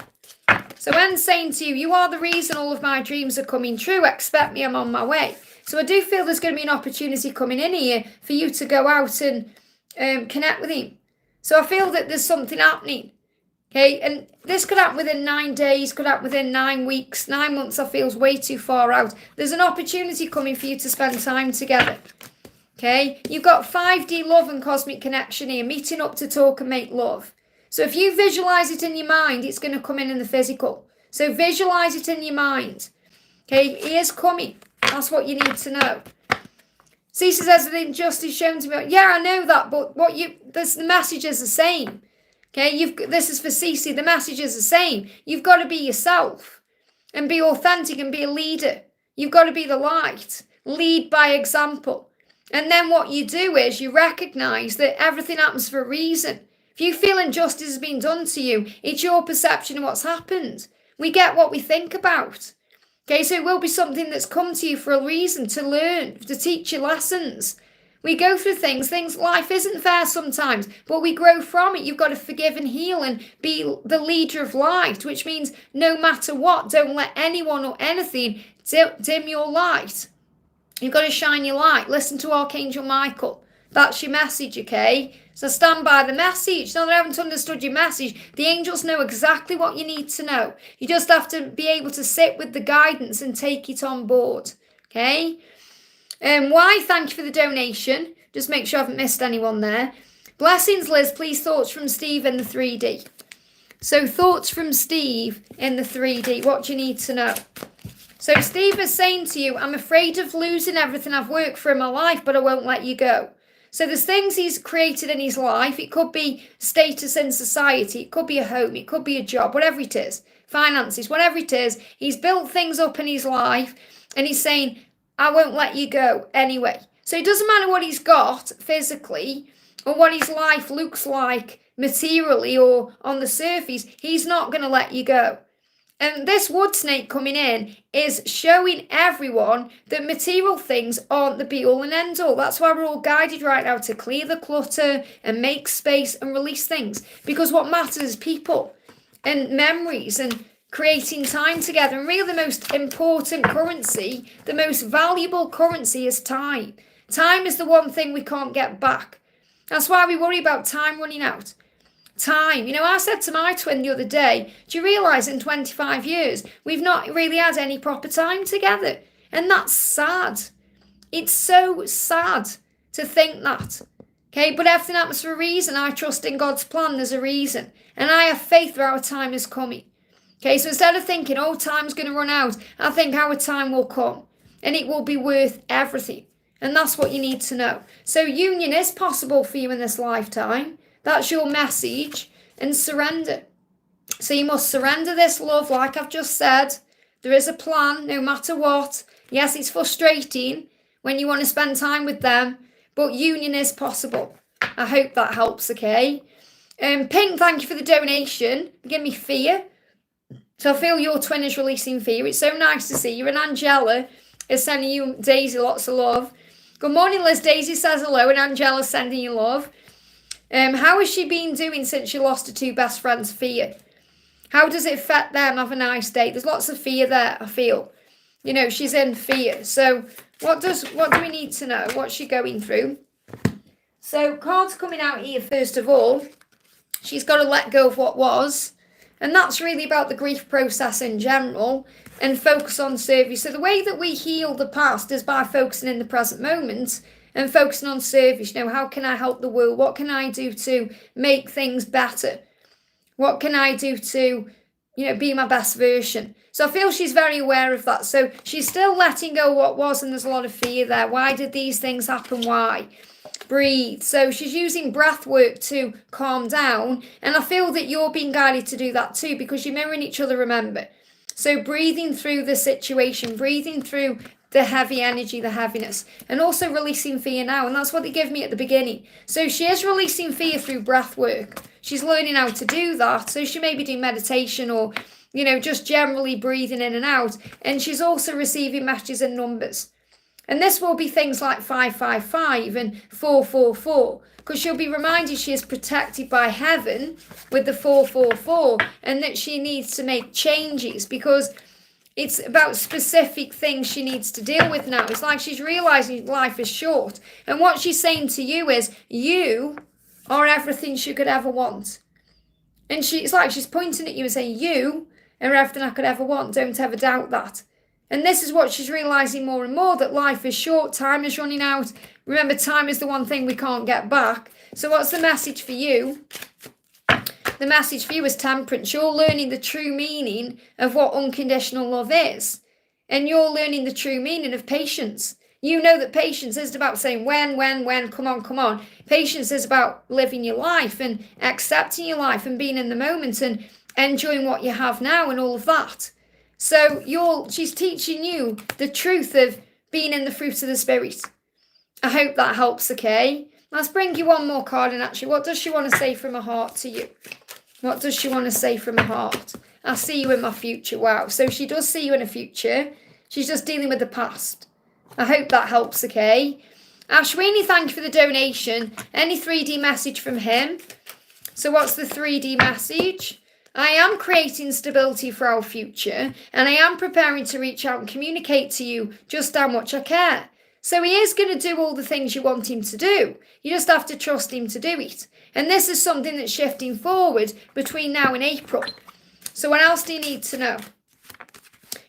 So Anne's saying to you, you are the reason all of my dreams are coming true. Expect me, I'm on my way. So I do feel there's going to be an opportunity coming in here for you to go out and connect with him. So I feel that there's something happening. Okay, and this could happen within 9 days, could happen within 9 weeks. 9 months I feel is way too far out. There's an opportunity coming for you to spend time together. Okay, you've got 5D love and cosmic connection here, meeting up to talk and make love. So if you visualize it in your mind, it's going to come in the physical. So visualize it in your mind. Okay, he is coming. That's what you need to know. CeCe says the injustice shown to me. Yeah, I know that, but the message is the same. Okay, this is for CeCe. The message is the same. You've got to be yourself and be authentic and be a leader. You've got to be the light. Lead by example. And then what you do is you recognize that everything happens for a reason. If you feel injustice has been done to you, it's your perception of what's happened. We get what we think about. Okay, so it will be something that's come to you for a reason, to learn, to teach you lessons. We go through things, life isn't fair sometimes, but we grow from it. You've got to forgive and heal and be the leader of light, which means no matter what, don't let anyone or anything dim your light. You've got to shine your light. Listen to Archangel Michael. That's your message, okay? So stand by the message. Now that I haven't understood your message, the angels know exactly what you need to know. You just have to be able to sit with the guidance and take it on board, okay? Why? Thank you for the donation. Just make sure I haven't missed anyone there. Blessings, Liz. Please, thoughts from Steve in the 3D. So thoughts from Steve in the 3D. What do you need to know? So Steve is saying to you, I'm afraid of losing everything I've worked for in my life, but I won't let you go. So there's things he's created in his life. It could be status in society. It could be a home. It could be a job, whatever it is. Finances, whatever it is. He's built things up in his life and he's saying, I won't let you go anyway. So it doesn't matter what he's got physically or what his life looks like materially or on the surface. He's not going to let you go. And this wood snake coming in is showing everyone that material things aren't the be all and end all. That's why we're all guided right now to clear the clutter and make space and release things. Because what matters is people and memories and creating time together. And really the most important currency, the most valuable currency is time. Time is the one thing we can't get back. That's why we worry about time running out. Time. You know, I said to my twin the other day, do you realise in 25 years, we've not really had any proper time together? And that's sad. It's so sad to think that. Okay, but everything happens for a reason. I trust in God's plan, there's a reason. And I have faith that our time is coming. Okay, so instead of thinking, oh, time's going to run out, I think our time will come. And it will be worth everything. And that's what you need to know. So union is possible for you in this lifetime. That's your message. And surrender. So you must surrender this love, like I've just said. There is a plan, no matter what. Yes, it's frustrating when you want to spend time with them. But union is possible. I hope that helps, okay? Pink, thank you for the donation. Give me fear. So I feel your twin is releasing fear. It's so nice to see you. And Angela is sending you, Daisy, lots of love. Good morning, Liz. Daisy says hello. And Angela's sending you love. How has she been doing since she lost her two best friends' fear? How does it affect them? Have a nice day. There's lots of fear there, I feel. You know, she's in fear. So what do we need to know? What's she going through? So cards coming out here, first of all. She's got to let go of what was. And that's really about the grief process in general, and focus on service. So the way that we heal the past is by focusing in the present moment and focusing on service. You know, how can I help the world? What can I do to make things better? What can I do to, you know, be my best version? So I feel she's very aware of that. So she's still letting go what was, and there's a lot of fear there. Why did these things happen? Why? Breathe. So she's using breath work to calm down. And I feel that you're being guided to do that too, because you're mirroring each other, remember. So breathing through the situation, breathing through the heavy energy, the heaviness, and also releasing fear now. And that's what they give me at the beginning. So she is releasing fear through breath work. She's learning how to do that. So she may be doing meditation or, you know, just generally breathing in and out. And she's also receiving messages and numbers. And this will be things like 555 and 444, because she'll be reminded she is protected by heaven with the 444, and that she needs to make changes because it's about specific things she needs to deal with now. It's like she's realizing life is short. And what she's saying to you is, you are everything she could ever want. And it's like she's pointing at you and saying, you are everything I could ever want. Don't ever doubt that. And this is what she's realizing more and more, that life is short, time is running out. Remember, time is the one thing we can't get back. So what's the message for you? The message for you is temperance. You're learning the true meaning of what unconditional love is. And you're learning the true meaning of patience. You know that patience isn't about saying when, come on, come on. Patience is about living your life and accepting your life and being in the moment and enjoying what you have now and all of that. So she's teaching you the truth of being in the fruit of the Spirit. I hope that helps, okay? Let's bring you one more card, and actually, what does she want to say from her heart to you? What does she want to say from her heart? I see you in my future. Wow. So she does see you in the future. She's just dealing with the past. I hope that helps, okay? Ashwini, thank you for the donation. Any 3D message from him? So what's the 3D message? I am creating stability for our future, and I am preparing to reach out and communicate to you just how much I care. So he is going to do all the things you want him to do. You just have to trust him to do it. And this is something that's shifting forward between now and April. So what else do you need to know?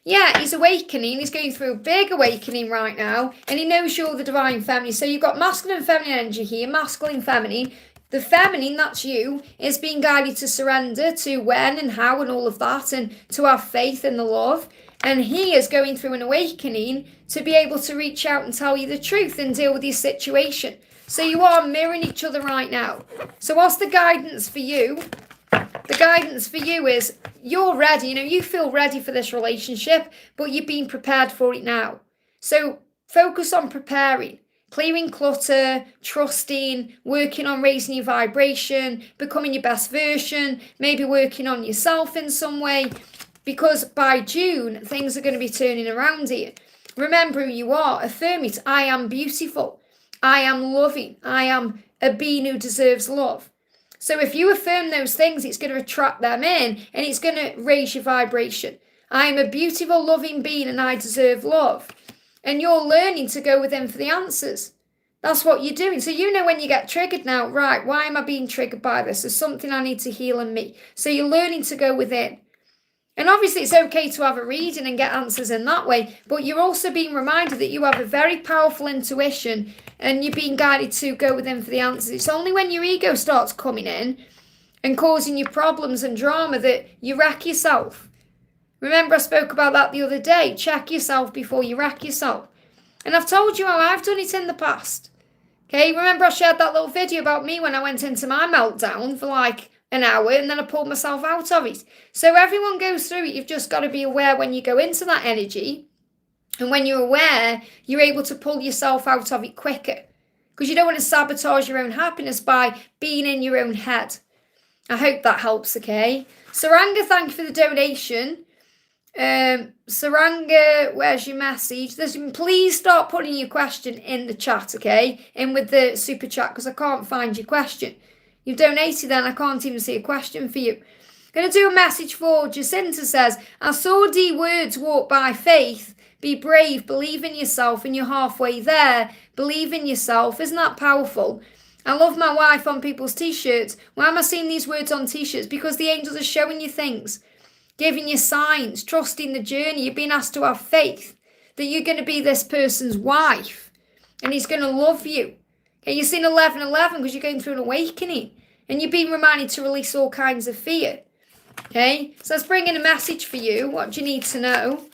Yeah, he's awakening. He's going through a big awakening right now, and he knows you're the divine feminine. So you've got masculine and feminine energy here, masculine, feminine. The feminine, that's you, is being guided to surrender to when and how and all of that, and to have faith in the love. And he is going through an awakening to be able to reach out and tell you the truth and deal with your situation. So you are mirroring each other right now. So what's the guidance for you? The guidance for you is you're ready. You know, you feel ready for this relationship, but you're being prepared for it now. So focus on preparing. Clearing clutter, trusting, working on raising your vibration, becoming your best version, maybe working on yourself in some way, because by June, things are going to be turning around here. Remember who you are. Affirm it. I am beautiful. I am loving. I am a being who deserves love. So if you affirm those things, it's going to attract them in, and it's going to raise your vibration. I am a beautiful, loving being, and I deserve love. And you're learning to go within for the answers. That's what you're doing. So you know when you get triggered now, right, why am I being triggered by this? There's something I need to heal in me. So you're learning to go within. And obviously it's okay to have a reading and get answers in that way, but you're also being reminded that you have a very powerful intuition and you're being guided to go within for the answers. It's only when your ego starts coming in and causing you problems and drama that you wreck yourself. Remember, I spoke about that the other day. Check yourself before you wreck yourself. And I've told you how I've done it in the past. Okay, remember I shared that little video about me when I went into my meltdown for like an hour and then I pulled myself out of it. So everyone goes through it. You've just got to be aware when you go into that energy. And when you're aware, you're able to pull yourself out of it quicker. Because you don't want to sabotage your own happiness by being in your own head. I hope that helps, okay? Saranga, thank you for the donation. Saranga, where's your message? Please start putting your question in the chat, okay? In with the super chat, because I can't find your question. You've donated then, I can't even see a question for you. Going to do a message for Jacinta. Says, I saw D words, walk by faith, be brave, believe in yourself, and you're halfway there. Believe in yourself. Isn't that powerful? I love my wife on people's t-shirts. Why am I seeing these words on t-shirts? Because the angels are showing you things, giving you signs, trusting the journey. You're being asked to have faith that you're going to be this person's wife and he's going to love you. Okay, you're seeing 11:11 because you're going through an awakening and you're being reminded to release all kinds of fear. Okay, so let's bring in a message for you. What do you need to know?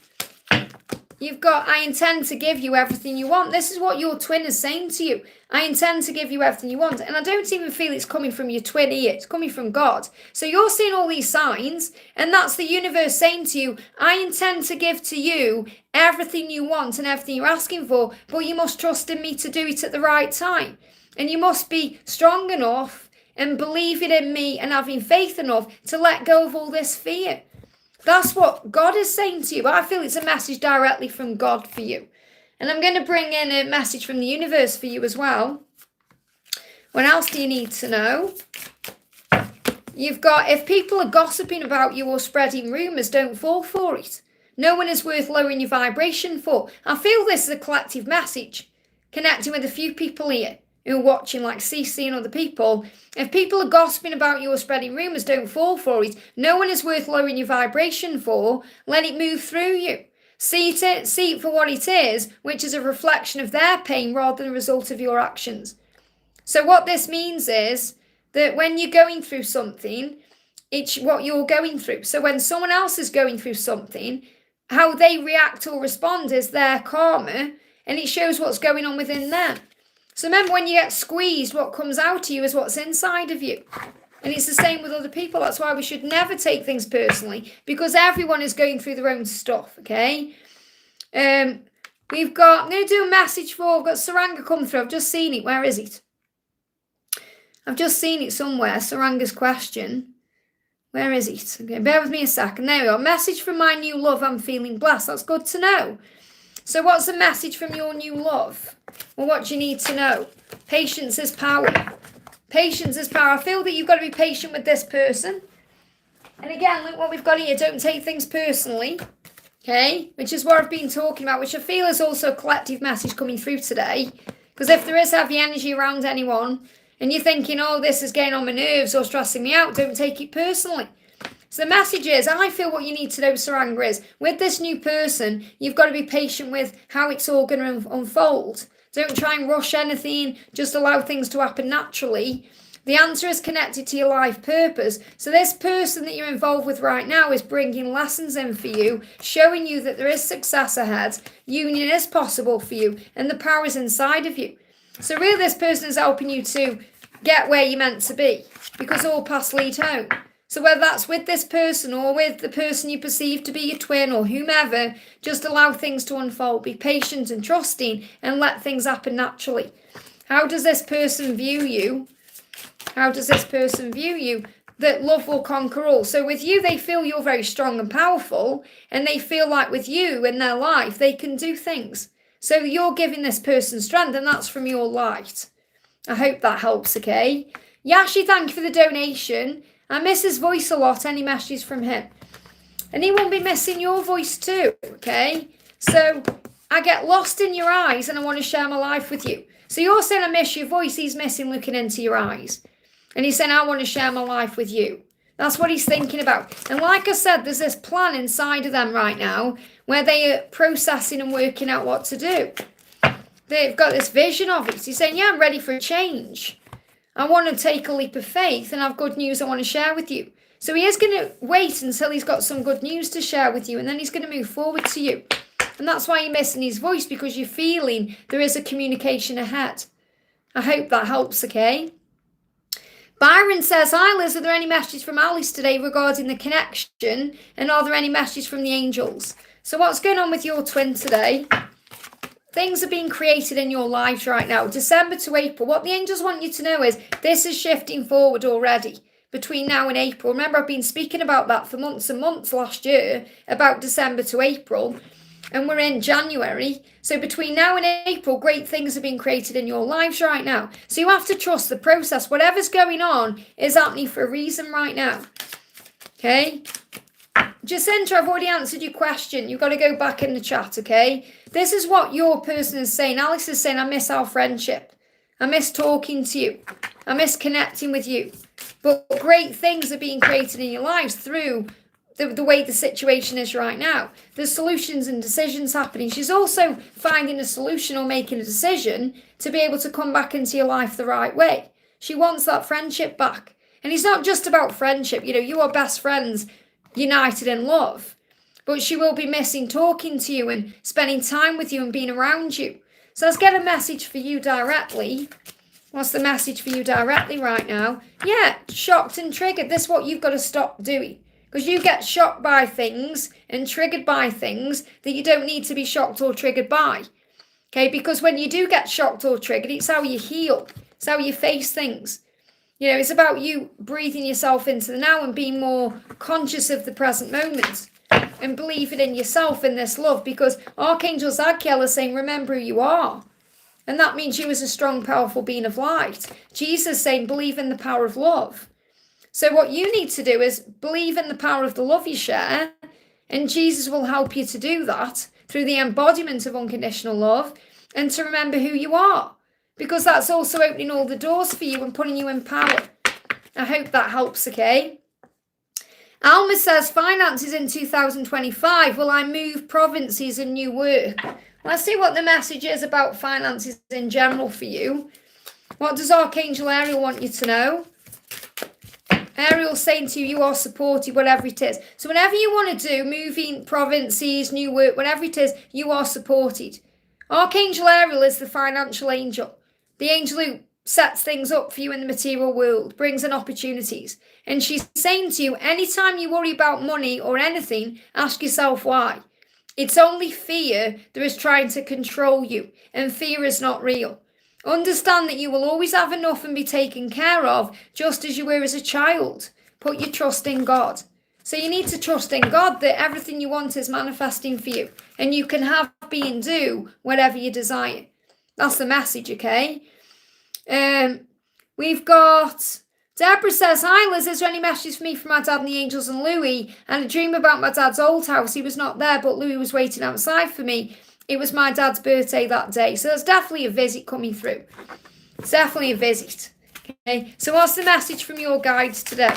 You've got, I intend to give you everything you want. This is what your twin is saying to you. I intend to give you everything you want. And I don't even feel it's coming from your twin here. It's coming from God. So you're seeing all these signs, and that's the universe saying to you, I intend to give to you everything you want and everything you're asking for, but you must trust in me to do it at the right time. And you must be strong enough and believing in me and having faith enough to let go of all this fear. That's what God is saying to you. I feel it's a message directly from God for you. And I'm going to bring in a message from the universe for you as well. What else do you need to know? You've got, if people are gossiping about you or spreading rumours, don't fall for it. No one is worth lowering your vibration for. I feel this is a collective message, connecting with a few people here who are watching, like CeCe and other people. If people are gossiping about you or spreading rumours, don't fall for it. No one is worth lowering your vibration for. Let it move through you. See it for what it is, which is a reflection of their pain rather than a result of your actions. So what this means is that when you're going through something, it's what you're going through. So when someone else is going through something, how they react or respond is their karma, and it shows what's going on within them. So remember, when you get squeezed, what comes out of you is what's inside of you. And it's the same with other people. That's why we should never take things personally, because everyone is going through their own stuff, okay? I'm going to do a message for, I've got Saranga come through. I've just seen it. Where is it? I've just seen it somewhere. Saranga's question. Where is it? Okay, bear with me a second. There we go. Message from my new love. I'm feeling blessed. That's good to know. So what's the message from your new love? Well, what do you need to know? Patience is power. Patience is power. I feel that you've got to be patient with this person. And again, look what we've got here. Don't take things personally. Okay? Which is what I've been talking about, which I feel is also a collective message coming through today. Because if there is heavy energy around anyone, and you're thinking, oh, this is getting on my nerves or stressing me out, don't take it personally. So the message is, I feel what you need to know, Saranga, is with this new person, you've got to be patient with how it's all going to unfold. Don't try and rush anything. Just allow things to happen naturally. The answer is connected to your life purpose. So this person that you're involved with right now is bringing lessons in for you, showing you that there is success ahead. Union is possible for you, and the power is inside of you. So really, this person is helping you to get where you're meant to be, because all paths lead home. So whether that's with this person or with the person you perceive to be your twin or whomever, just allow things to unfold. Be patient and trusting and let things happen naturally. How does this person view you? How does this person view you? That love will conquer all. So with you, they feel you're very strong and powerful, and they feel like with you in their life, they can do things. So you're giving this person strength, and that's from your light. I hope that helps, okay? Yashi, thank you for the donation. I miss his voice a lot. Any messages from him? And he won't be missing your voice too, okay? So I get lost in your eyes and I want to share my life with you. So you're saying I miss your voice. He's missing looking into your eyes. And he's saying, I want to share my life with you. That's what he's thinking about. And like I said, there's this plan inside of them right now where they are processing and working out what to do. They've got this vision of it. He's saying, yeah, I'm ready for a change. I want to take a leap of faith and have good news I want to share with you. So he is going to wait until he's got some good news to share with you, and then he's going to move forward to you. And that's why you're missing his voice, because you're feeling there is a communication ahead. I hope that helps, okay? Byron says, hi Liz, are there any messages from Alice today regarding the connection? And are there any messages from the angels? So what's going on with your twin today? Things are being created in your lives right now. December to April. What the angels want you to know is this is shifting forward already between now and April. Remember, I've been speaking about that for months and months last year, about December to April. And we're in January. So between now and April, great things are being created in your lives right now. So you have to trust the process. Whatever's going on is happening for a reason right now. Okay? Jacinta, I've already answered your question. You've got to go back in the chat, okay? This is what your person is saying. Alice is saying, I miss our friendship. I miss talking to you. I miss connecting with you. But great things are being created in your lives through the way the situation is right now. There's solutions and decisions happening. She's also finding a solution or making a decision to be able to come back into your life the right way. She wants that friendship back. And it's not just about friendship. You know, you are best friends united in love. But she will be missing talking to you and spending time with you and being around you. So let's get a message for you directly. What's the message for you directly right now? Yeah, shocked and triggered. This is what you've got to stop doing. Because you get shocked by things and triggered by things that you don't need to be shocked or triggered by. Okay, because when you do get shocked or triggered, it's how you heal. It's how you face things. You know, it's about you breathing yourself into the now and being more conscious of the present moment. And believing in yourself in this love. Because Archangel Zadkiel is saying, remember who you are. And that means you as a strong, powerful being of light. Jesus saying, believe in the power of love. So what you need to do is believe in the power of the love you share, and Jesus will help you to do that through the embodiment of unconditional love, and to remember who you are, because that's also opening all the doors for you and putting you in power. I hope that helps, okay? Alma says, finances in 2025, will I move provinces and new work? Let's see what the message is about finances in general for you. What does Archangel Ariel want you to know? Ariel's saying to you, you are supported, whatever it is. So whatever you want to do, moving provinces, new work, whatever it is, you are supported. Archangel Ariel is the financial angel. The angel who sets things up for you in the material world, brings in opportunities. And she's saying to you, anytime you worry about money or anything, ask yourself why. It's only fear that is trying to control you, and fear is not real. Understand that you will always have enough and be taken care of, just as you were as a child. Put your trust in God. So you need to trust in God that everything you want is manifesting for you. And you can have, be and do whatever you desire. That's the message, okay? We've got... Deborah says, hi Liz, is there any messages for me from my dad and the angels and Louis? And a dream about my dad's old house. He was not there, but Louis was waiting outside for me. It was my dad's birthday that day. So there's definitely a visit coming through. It's definitely a visit. Okay. So what's the message from your guides today?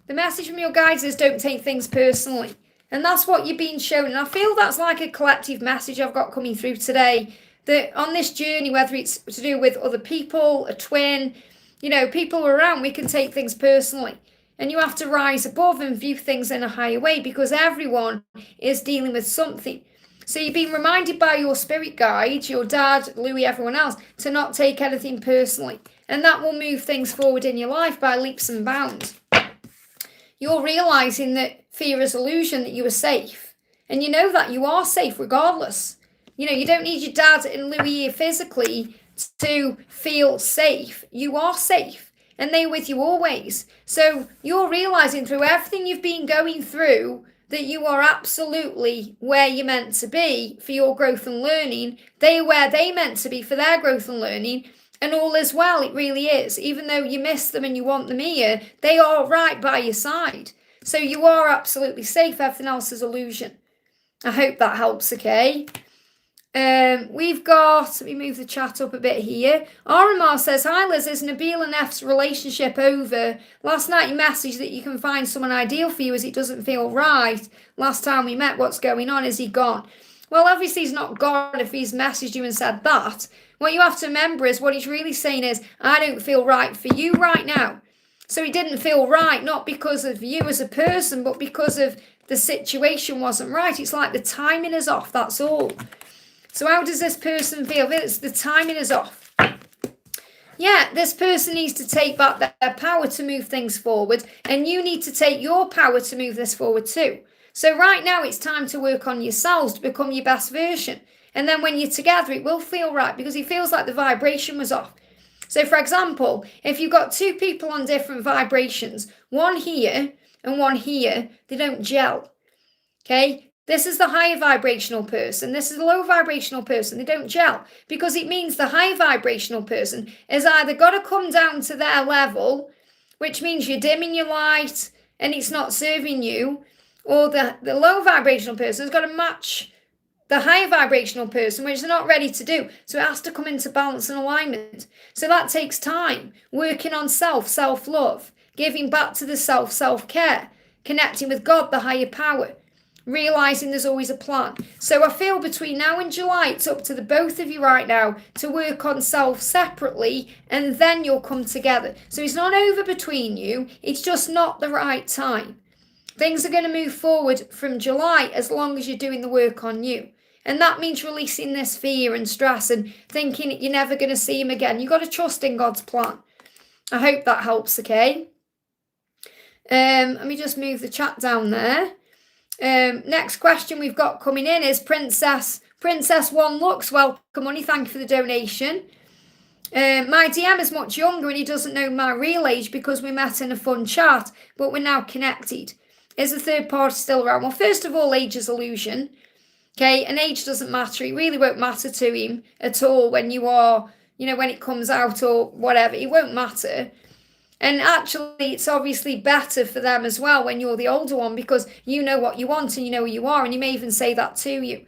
The message from your guides is don't take things personally. And that's what you're being shown. And I feel that's like a collective message I've got coming through today. That on this journey, whether it's to do with other people, a twin, you know, people around, we can take things personally. And you have to rise above and view things in a higher way, because everyone is dealing with something. So you're being reminded by your spirit guide, your dad, Louis, everyone else, to not take anything personally. And that will move things forward in your life by leaps and bounds. You're realizing that fear is illusion, that you are safe. And you know that you are safe regardless. You know, you don't need your dad and Louis here physically to feel safe. You are safe. And they're with you always. So you're realizing through everything you've been going through that you are absolutely where you're meant to be for your growth and learning. They are where they're meant to be for their growth and learning. And all is well, it really is. Even though you miss them and you want them here, they are right by your side. So you are absolutely safe. Everything else is illusion. I hope that helps, okay? We've got, let me move the chat up a bit here. Aramar says, hi Liz, is Nabil and F's relationship over? Last night you messaged that you can find someone ideal for you as it doesn't feel right. Last time we met, what's going on? Is he gone? Well, obviously he's not gone if he's messaged you and said that. What you have to remember is what he's really saying is, I don't feel right for you right now. So he didn't feel right, not because of you as a person, but because of the situation wasn't right. It's like the timing is off, that's all. So how does this person feel? It's the timing is off. Yeah, this person needs to take back their power to move things forward, and you need to take your power to move this forward too. So right now it's time to work on yourselves to become your best version. And then when you're together, it will feel right because it feels like the vibration was off. So for example, if you've got two people on different vibrations, one here and one here, they don't gel. Okay? This is the higher vibrational person. This is the low vibrational person. They don't gel because it means the high vibrational person has either got to come down to their level, which means you're dimming your light and it's not serving you, or the low vibrational person has got to match the higher vibrational person, which they're not ready to do. So it has to come into balance and alignment. So that takes time, working on self-love, giving back to the self-care, connecting with God, the higher power, realizing there's always a plan. So I feel between now and July, it's up to the both of you right now to work on self separately, and then you'll come together. So it's not over between you. It's just not the right time. Things are going to move forward from July as long as you're doing the work on you. And that means releasing this fear and stress and thinking you're never going to see him again. You've got to trust in God's plan. I hope that helps, okay? Let me just move the chat down there. Next question we've got coming in is Princess One Looks. Welcome, honey. Thank you for the donation. My DM is much younger and he doesn't know my real age because we met in a fun chat, but we're now connected. Is the third party still around? Well, first of all, age is illusion. Okay, and age doesn't matter. It really won't matter to him at all when you are, when it comes out or whatever. It won't matter. And actually, it's obviously better for them as well when you're the older one, because you know what you want and you know who you are, and he may even say that to you.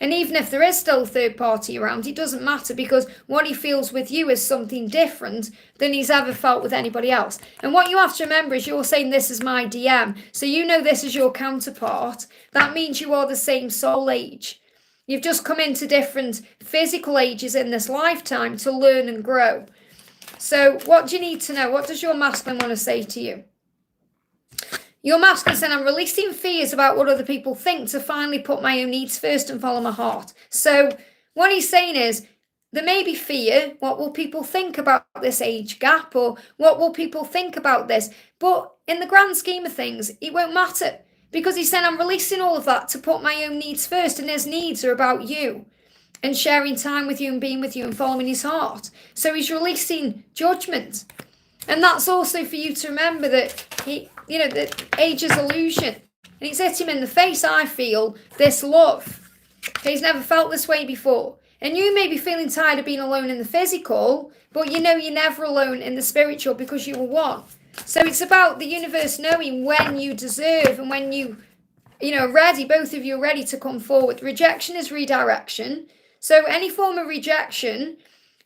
And even if there is still a third party around, it doesn't matter, because what he feels with you is something different than he's ever felt with anybody else. And what you have to remember is you're saying this is my DM, so you know this is your counterpart. That means you are the same soul age. You've just come into different physical ages in this lifetime to learn and grow. So what do you need to know? What does your masculine want to say to you? Your masculine said, I'm releasing fears about what other people think to finally put my own needs first and follow my heart. So what he's saying is, there may be fear. What will people think about this age gap? Or what will people think about this? But in the grand scheme of things, it won't matter. Because he said, I'm releasing all of that to put my own needs first. And his needs are about you. And sharing time with you and being with you and following his heart. So he's releasing judgment. And that's also for you to remember that that age is illusion. And it's hit him in the face, I feel, this love. He's never felt this way before. And you may be feeling tired of being alone in the physical, but you know you're never alone in the spiritual because you were one. So it's about the universe knowing when you deserve and when you are ready, both of you are ready to come forward. Rejection is redirection. So any form of rejection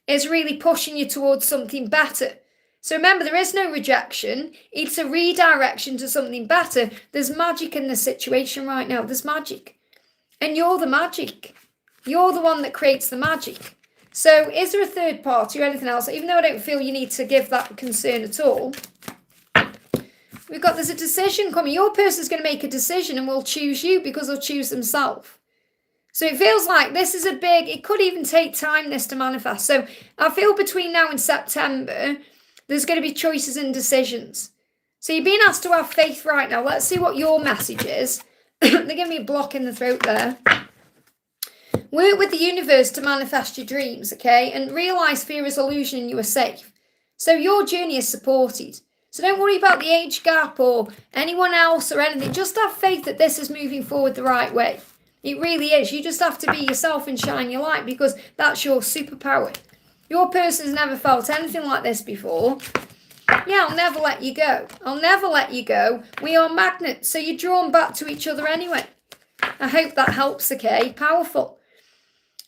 is really pushing you towards something better. So remember, there is no rejection. It's a redirection to something better. There's magic in this situation right now. There's magic. And you're the magic. You're the one that creates the magic. So is there a third party or anything else? Even though I don't feel you need to give that concern at all. There's a decision coming. Your person's going to make a decision and will choose you because they'll choose themselves. So it feels like this is it could even take time this to manifest. So I feel between now and September, there's going to be choices and decisions. So you're being asked to have faith right now. Let's see what your message is. They're giving me a block in the throat there. Work with the universe to manifest your dreams, okay? And realise fear is illusion and you are safe. So your journey is supported. So don't worry about the age gap or anyone else or anything. Just have faith that this is moving forward the right way. It really is. You just have to be yourself and shine your light because that's your superpower. Your person's never felt anything like this before. Yeah, I'll never let you go. I'll never let you go. We are magnets, so you're drawn back to each other anyway. I hope that helps, okay? Powerful.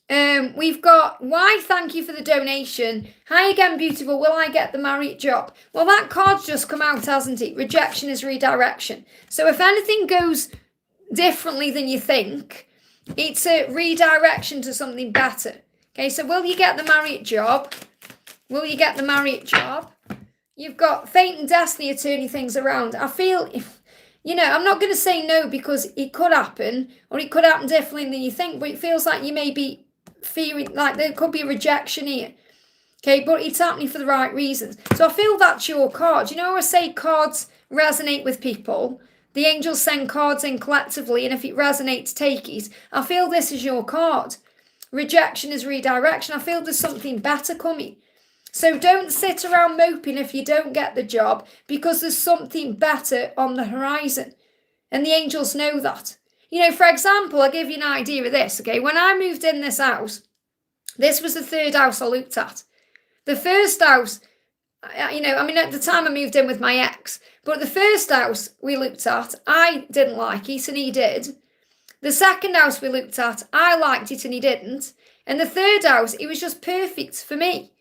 We've got, why thank you for the donation. Hi again, beautiful. Will I get the married job? Well, that card's just come out, hasn't it? Rejection is redirection. So if anything goes differently than you think, it's a redirection to something better. Okay, so will you get the married job? Will you get the married job? You've got fate and destiny are turning things around. I feel, I'm not going to say no because it could happen or it could happen differently than you think, but it feels like you may be feeling like there could be a rejection here. Okay, but it's happening for the right reasons. So I feel that's your card. I say cards resonate with people. The angels send cards in collectively, and if it resonates, take it. I feel this is your card. Rejection is redirection. I feel there's something better coming. So don't sit around moping if you don't get the job because there's something better on the horizon. And the angels know that. For example, I'll give you an idea of this, okay? When I moved in this house, this was the third house I looked at. The first house, at the time I moved in with my ex, but the first house we looked at, I didn't like it and he did. The second house we looked at, I liked it and he didn't. And the third house, it was just perfect for me.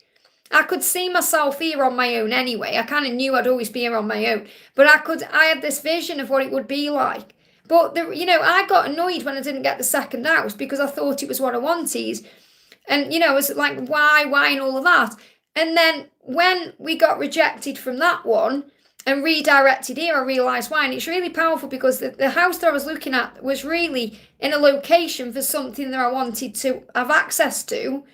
I could see myself here on my own anyway. I kind of knew I'd always be here on my own. But I had this vision of what it would be like. But, I got annoyed when I didn't get the second house because I thought it was what I wanted. And, it was like, why, and all of that. And then when we got rejected from that one and redirected here, I realised why. And it's really powerful because the house that I was looking at was really in a location for something that I wanted to have access to.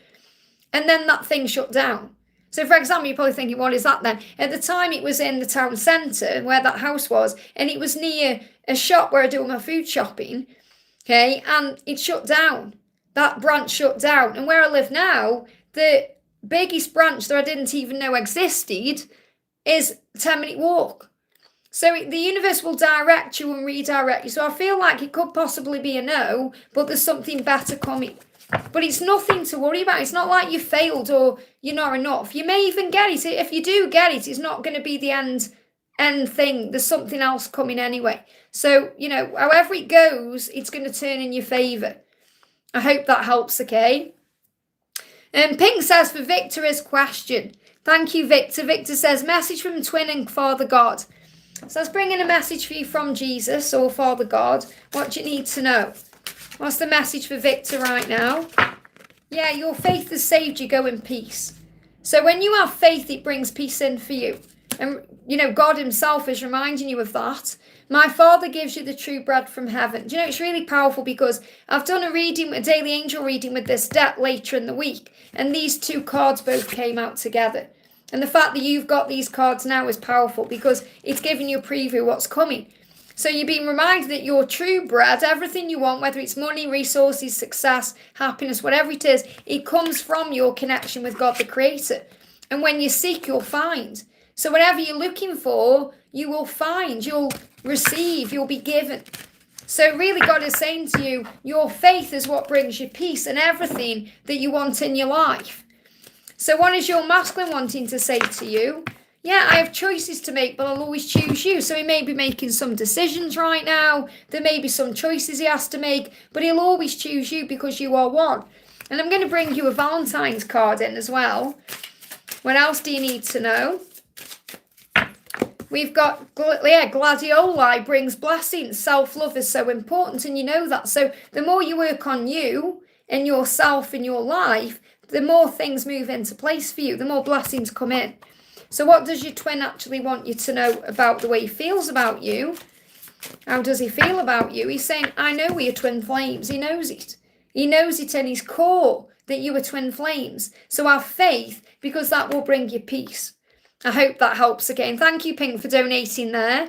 And then that thing shut down. So, for example, you're probably thinking, what is that then? At the time, it was in the town centre where that house was. And it was near a shop where I do my food shopping. Okay, and it shut down. That branch shut down. And where I live now, the biggest branch that I didn't even know existed is a 10-minute walk. So the universe will direct you and redirect you. So I feel like it could possibly be a no, but there's something better coming. But it's nothing to worry about. It's not like you failed or you're not enough. You may even get it. If you do get it, it's not going to be the end thing. There's something else coming anyway. So, however it goes, it's going to turn in your favour. I hope that helps, okay? And Pink says for Victor's question. Thank you, Victor. Victor says, message from Twin and Father God. So let's bring in a message for you from Jesus or Father God. What do you need to know? What's the message for Victor right now? Yeah, your faith has saved you. Go in peace. So when you have faith, it brings peace in for you. And, God himself is reminding you of that. My Father gives you the true bread from heaven. Do you know, it's really powerful because I've done a daily angel reading with this deck later in the week. And these two cards both came out together. And the fact that you've got these cards now is powerful because it's giving you a preview of what's coming. So you're being reminded that your true bread, everything you want, whether it's money, resources, success, happiness, whatever it is, it comes from your connection with God the Creator. And when you seek, you'll find. So whatever you're looking for, you will find, you'll receive, you'll be given. So really God is saying to you, your faith is what brings you peace and everything that you want in your life. So what is your masculine wanting to say to you? Yeah, I have choices to make, but I'll always choose you. So he may be making some decisions right now. There may be some choices he has to make, but he'll always choose you because you are one. And I'm going to bring you a Valentine's card in as well. What else do you need to know? We've got, gladioli brings blessings. Self-love is so important, and you know that. So the more you work on you and yourself and your life, the more things move into place for you, the more blessings come in. So what does your twin actually want you to know about the way he feels about you? How does he feel about you? He's saying, I know we are twin flames. He knows it. He knows it in his core that you are twin flames. So have faith because that will bring you peace. I hope that helps again. Thank you, Pink, for donating there.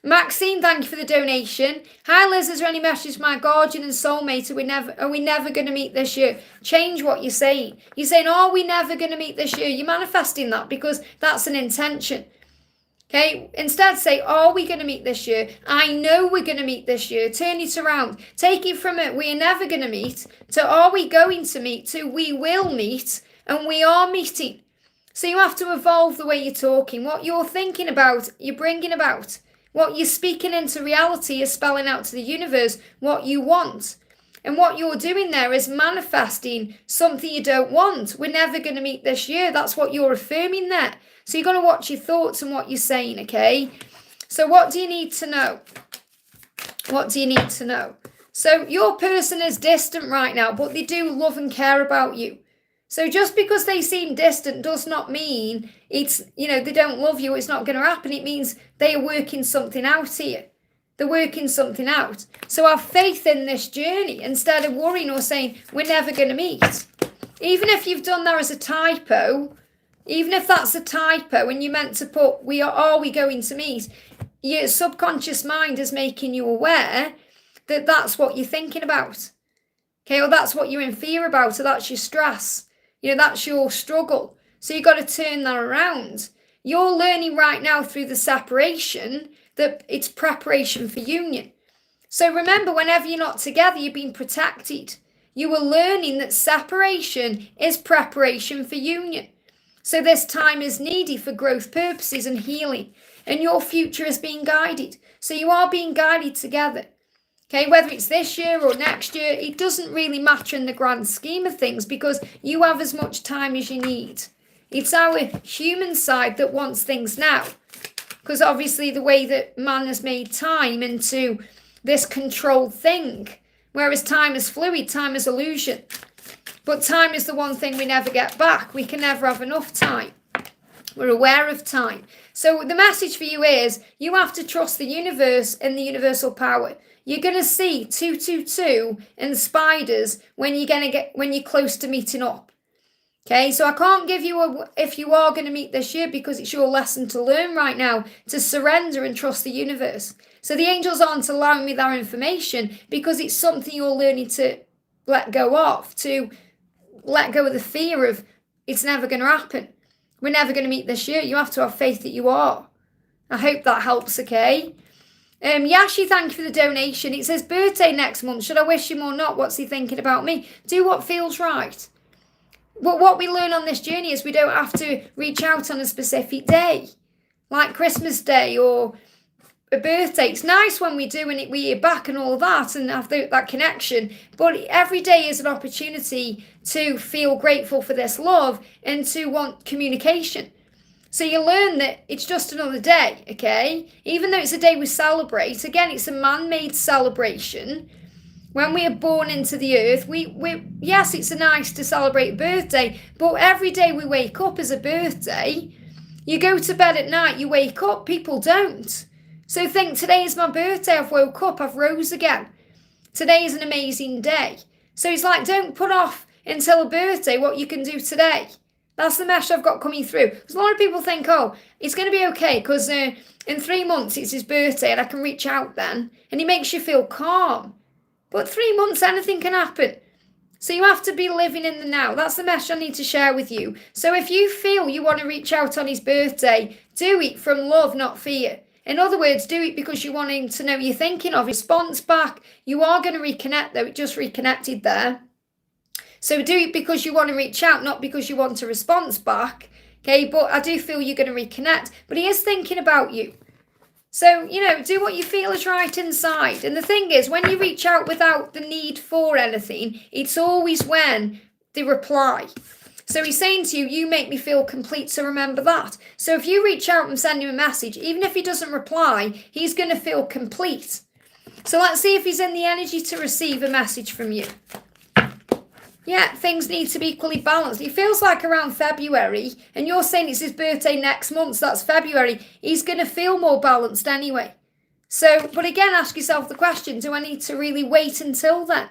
Maxine, thank you for the donation. Hi, Liz. Is there any message for my guardian and soulmate? Are we never going to meet this year? Change what you're saying. You're saying, are we never going to meet this year? You're manifesting that because that's an intention. Okay? Instead, say, are we going to meet this year? I know we're going to meet this year. Turn it around. Take it from it, we're never going to meet, to are we going to meet, to we will meet, and we are meeting. So you have to evolve the way you're talking. What you're thinking about, you're bringing about. What you're speaking into reality is spelling out to the universe what you want. And what you're doing there is manifesting something you don't want. We're never going to meet this year. That's what you're affirming there. So you've got to watch your thoughts and what you're saying, okay? So what do you need to know? What do you need to know? So your person is distant right now, but they do love and care about you. So just because they seem distant does not mean it's, they don't love you, it's not going to happen. It means they are working something out here. They're working something out. So have faith in this journey instead of worrying or saying, we're never going to meet. Even if you've done that as a typo, even if that's a typo and you meant to put, are we going to meet? Your subconscious mind is making you aware that that's what you're thinking about. Okay, or that's what you're in fear about, or that's your stress. That's your struggle. So you've got to turn that around. You're learning right now through the separation that it's preparation for union. So remember, whenever you're not together, you're being protected. You are learning that separation is preparation for union. So this time is needed for growth purposes and healing. And your future is being guided. So you are being guided together. Okay, whether it's this year or next year, it doesn't really matter in the grand scheme of things because you have as much time as you need. It's our human side that wants things now. Because obviously the way that man has made time into this controlled thing, whereas time is fluid, time is illusion. But time is the one thing we never get back. We can never have enough time. We're aware of time. So the message for you is you have to trust the universe and the universal power. You're going to see 222 and spiders when you're close to meeting up. Okay, so I can't give you if you are going to meet this year because it's your lesson to learn right now to surrender and trust the universe. So the angels aren't allowing me that information because it's something you're learning to let go of, to let go of the fear of it's never going to happen. We're never going to meet this year. You have to have faith that you are. I hope that helps, okay? Yashi, thank you for the donation. It says, birthday next month. Should I wish him or not? What's he thinking about me? Do what feels right. But what we learn on this journey is we don't have to reach out on a specific day, like Christmas Day or a birthday. It's nice when we do and we hear back and all that and have that connection. But every day is an opportunity to feel grateful for this love and to want communication. So you learn that it's just another day, okay? Even though it's a day we celebrate, again, it's a man-made celebration. When we are born into the earth, yes, it's nice to celebrate a birthday, but every day we wake up is a birthday. You go to bed at night, you wake up, people don't. So think, today is my birthday, I've woke up, I've rose again. Today is an amazing day. So it's like, don't put off until a birthday what you can do today. That's the message I've got coming through. Because a lot of people think, oh, it's going to be okay because in 3 months it's his birthday and I can reach out then. And he makes you feel calm. But 3 months, anything can happen. So you have to be living in the now. That's the message I need to share with you. So if you feel you want to reach out on his birthday, do it from love, not fear. In other words, do it because you want him to know you're thinking of. Response back. You are going to reconnect though. It just reconnected there. So do it because you want to reach out, not because you want a response back. Okay, but I do feel you're going to reconnect. But he is thinking about you. So, do what you feel is right inside. And the thing is, when you reach out without the need for anything, it's always when they reply. So he's saying to you, you make me feel complete, so remember that. So if you reach out and send him a message, even if he doesn't reply, he's going to feel complete. So let's see if he's in the energy to receive a message from you. Yeah, things need to be equally balanced. He feels like around February, and you're saying it's his birthday next month, so that's February. He's going to feel more balanced anyway. So, but again, ask yourself the question, do I need to really wait until then?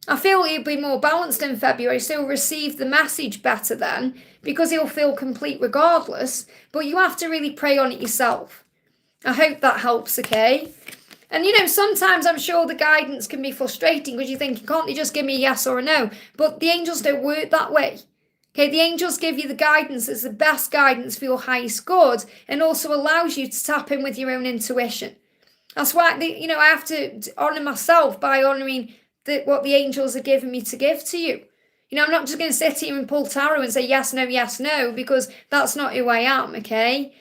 I feel he'll be more balanced in February, so he'll receive the message better then, because he'll feel complete regardless, but you have to really pray on it yourself. I hope that helps, okay? And, sometimes I'm sure the guidance can be frustrating because you think, can't they just give me a yes or a no? But the angels don't work that way. Okay, the angels give you the guidance that's the best guidance for your highest good and also allows you to tap in with your own intuition. That's why, I have to honour myself by honouring what the angels are giving me to give to you. I'm not just going to sit here and pull tarot and say yes, no, because that's not who I am, okay?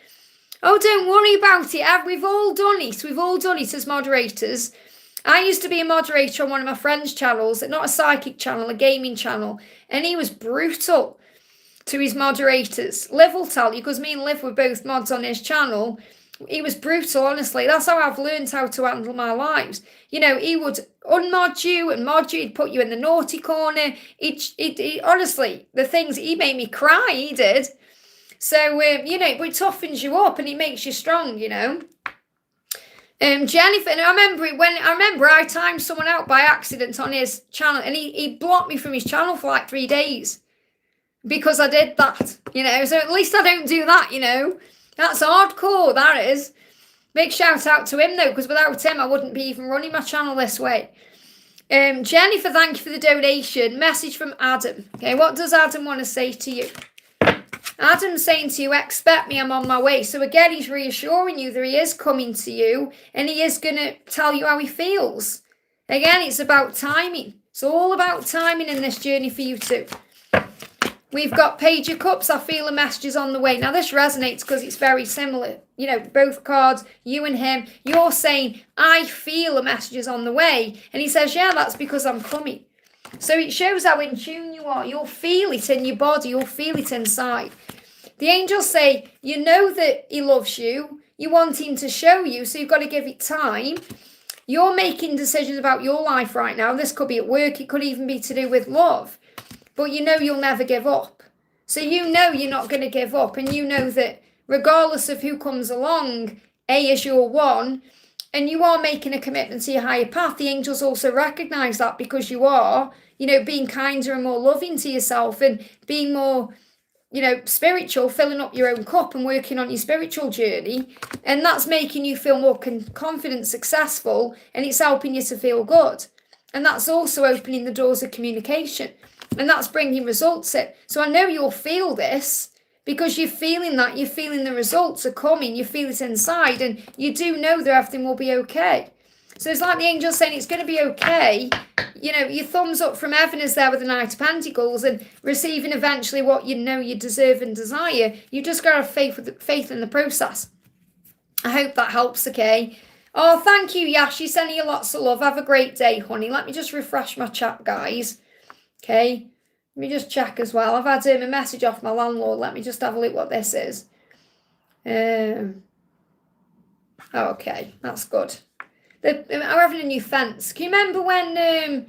Oh, don't worry about it. We've all done it. We've all done it as moderators. I used to be a moderator on one of my friend's channels, not a psychic channel, a gaming channel, and he was brutal to his moderators. Liv will tell you, because me and Liv were both mods on his channel. He was brutal, honestly. That's how I've learned how to handle my lives. He would unmod you and mod you. He'd put you in the naughty corner. He honestly, the things, he made me cry, he did. So, but it toughens you up and it makes you strong, Jennifer, and I remember I timed someone out by accident on his channel and he blocked me from his channel for like 3 days because I did that, so at least I don't do that, That's hardcore, that is. Big shout out to him though, because without him I wouldn't be even running my channel this way. Jennifer, thank you for the donation. Message from Adam. Okay, what does Adam want to say to you? Adam's saying to you, expect me, I'm on my way. So again, he's reassuring you that he is coming to you and he is going to tell you how he feels. Again, it's about timing. It's all about timing in this journey for you too. We've got Page of Cups. I feel a message is on the way. Now, this resonates because it's very similar. You know, both cards, you and him. You're saying, I feel a message is on the way. And he says, yeah, that's because I'm coming. So it shows how in tune you are. You'll feel it in your body. You'll feel it inside. The angels say, you know that he loves you. You want him to show you, so you've got to give it time. You're making decisions about your life right now. This could be at work. It could even be to do with love. But you know you'll never give up. So you know you're not going to give up. And you know that regardless of who comes along, A is your one. And you are making a commitment to your higher path. The angels also recognize that because you are, you know, being kinder and more loving to yourself and being more, you know, spiritual, filling up your own cup and working on your spiritual journey. And that's making you feel more confident, successful, and it's helping you to feel good. And that's also opening the doors of communication. And that's bringing results in. So I know you'll feel this because you're feeling that. You're feeling the results are coming. You feel it inside. And you do know that everything will be okay. So it's like the angel saying it's going to be okay. You know, your thumbs up from heaven is there with the Knight of Pentacles and receiving eventually what you know you deserve and desire. You just got to have faith in the process. I hope that helps, okay? Oh, thank you, Yashi. Sending you lots of love. Have a great day, honey. Let me just refresh my chat, guys. Okay, let me just check as well. I've had a message off my landlord. Let me just have a look what this is. Okay, that's good. They're having a new fence. Can you remember when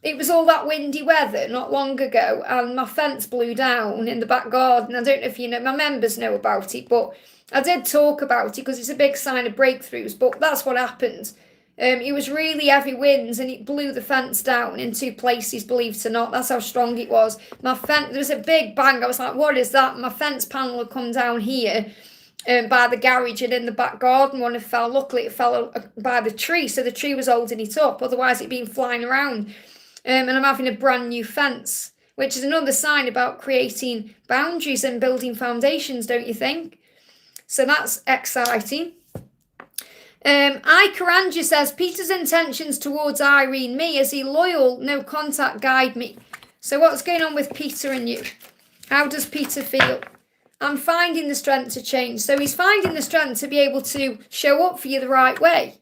it was all that windy weather not long ago and my fence blew down in the back garden? I don't know if you know, my members know about it, but I did talk about it because it's a big sign of breakthroughs, but that's what happened. It was really heavy winds and it blew the fence down in 2 places, believe it or not. That's how strong it was. My fence, there was a big bang. I was like, what is that? My fence panel had come down here by the garage and in the back garden when it fell. Luckily, it fell by the tree, so the tree was holding it up. Otherwise, it'd been flying around. And I'm having a brand new fence, which is another sign about creating boundaries and building foundations, don't you think? So that's exciting. Karanja says, Peter's intentions towards Irene, me, is he loyal? No contact, guide me. So what's going on with Peter and you? How does Peter feel? I'm finding the strength to change. So he's finding the strength to be able to show up for you the right way.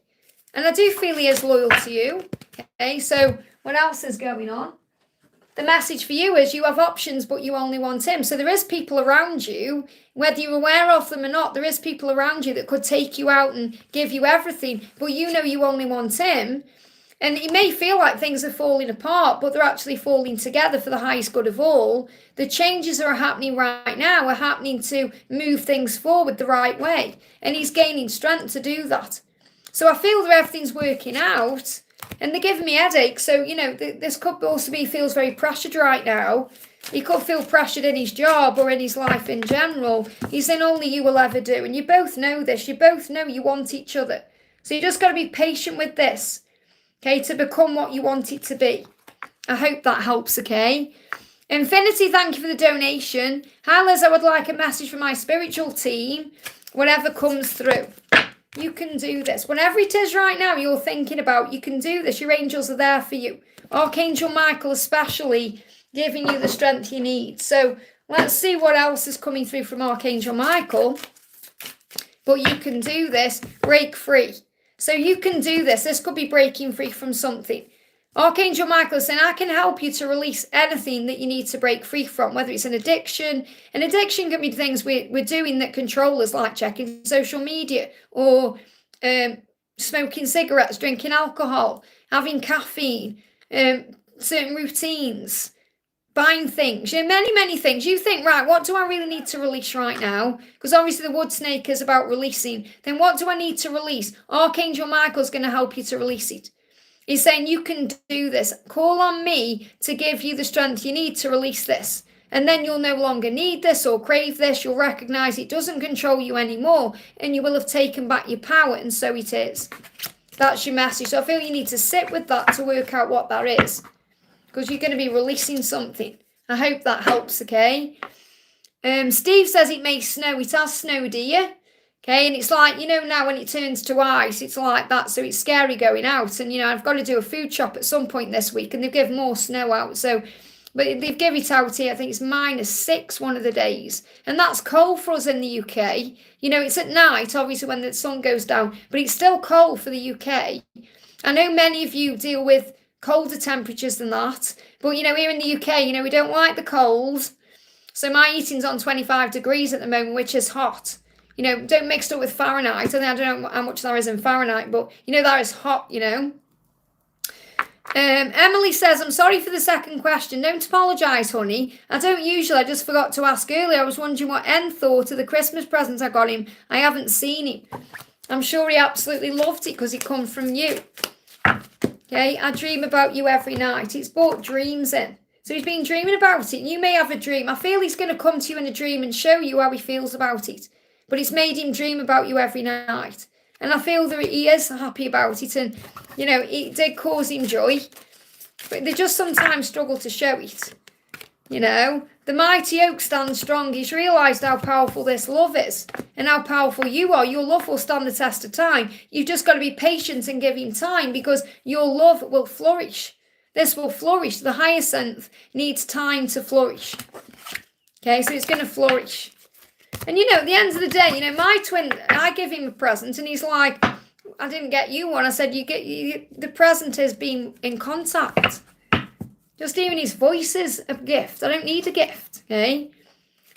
And I do feel he is loyal to you. Okay, so what else is going on? The message for you is you have options, but you only want him. So there is people around you, whether you're aware of them or not, there is people around you that could take you out and give you everything, but you know you only want him. And it may feel like things are falling apart, but they're actually falling together for the highest good of all. The changes that are happening right now are happening to move things forward the right way. And he's gaining strength to do that. So I feel that everything's working out. And they're giving me headaches. So, you know, this could also be feels very pressured right now. He could feel pressured in his job or in his life in general. He's saying only you will ever do. And you both know this. You both know you want each other. So you just got to be patient with this. Okay, to become what you want it to be. I hope that helps, okay? Infinity, thank you for the donation. Hi, Liz, I would like a message from my spiritual team. Whatever comes through. You can do this. Whatever it is right now you're thinking about, you can do this. Your angels are there for you. Archangel Michael especially giving you the strength you need. So let's see what else is coming through from Archangel Michael. But you can do this. Break free. So you can do this. This could be breaking free from something. Archangel Michael is saying, I can help you to release anything that you need to break free from, whether it's an addiction. An addiction can be things we're doing that control us, like checking social media or smoking cigarettes, drinking alcohol, having caffeine, certain routines, buying things, you know, many things. You think, right, what do I really need to release right now? Because obviously the wood snake is about releasing. Then what do I need to release? Archangel Michael's going to help you to release it. He's saying you can do this. Call on me to give you the strength you need to release this. And then you'll no longer need this or crave this. You'll recognize it doesn't control you anymore. And you will have taken back your power. And so it is. That's your message. So I feel you need to sit with that to work out what that is. Because you're going to be releasing something. I hope that helps, okay? Steve says it may snow. It has snowed here. Okay, and it's like, you know, now when it turns to ice, it's like that. So it's scary going out. And, you know, I've got to do a food shop at some point this week. And they've given more snow out. So But they've given it out here, I think it's -6 one of the days. And that's cold for us in the UK. It's at night, obviously, when the sun goes down, but it's still cold for the UK. I know many of you deal with colder temperatures than that. But, here in the UK, we don't like the cold. So my heating's on 25 degrees at the moment, which is hot. Don't mix it up with Fahrenheit. I don't know how much there is in Fahrenheit, but, that is hot, Emily says, I'm sorry for the second question. Don't apologise, honey. I don't usually. I just forgot to ask earlier. I was wondering what N thought of the Christmas present I got him. I haven't seen it. I'm sure he absolutely loved it because it come from you. Okay, I dream about you every night. It's brought dreams in. So he's been dreaming about it. And you may have a dream. I feel he's going to come to you in a dream and show you how he feels about it. But it's made him dream about you every night. And I feel that he is happy about it. And, it did cause him joy. But they just sometimes struggle to show it. The mighty oak stands strong. He's realised how powerful this love is. And how powerful you are. Your love will stand the test of time. You've just got to be patient and give him time. Because your love will flourish. This will flourish. The hyacinth needs time to flourish. Okay, so it's going to flourish. And, at the end of the day, my twin, I give him a present and he's like, I didn't get you one. I said, the present is being in contact. Just even his voice is a gift. I don't need a gift, okay?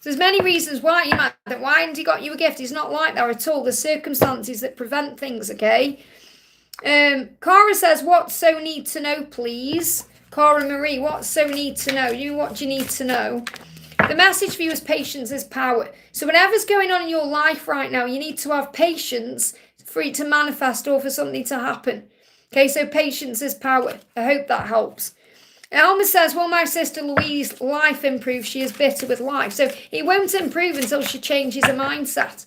So there's many reasons why you might think, why hasn't he got you a gift? He's not like that at all. There's circumstances that prevent things, okay? Cara says, what so need to know, please? Cara Marie, what so need to know? What do you need to know? The message for you is patience is power. So whatever's going on in your life right now, you need to have patience for it to manifest or for something to happen. Okay, so patience is power. I hope that helps. Alma says, will my sister Louise's life improve? She is bitter with life. So it won't improve until she changes her mindset.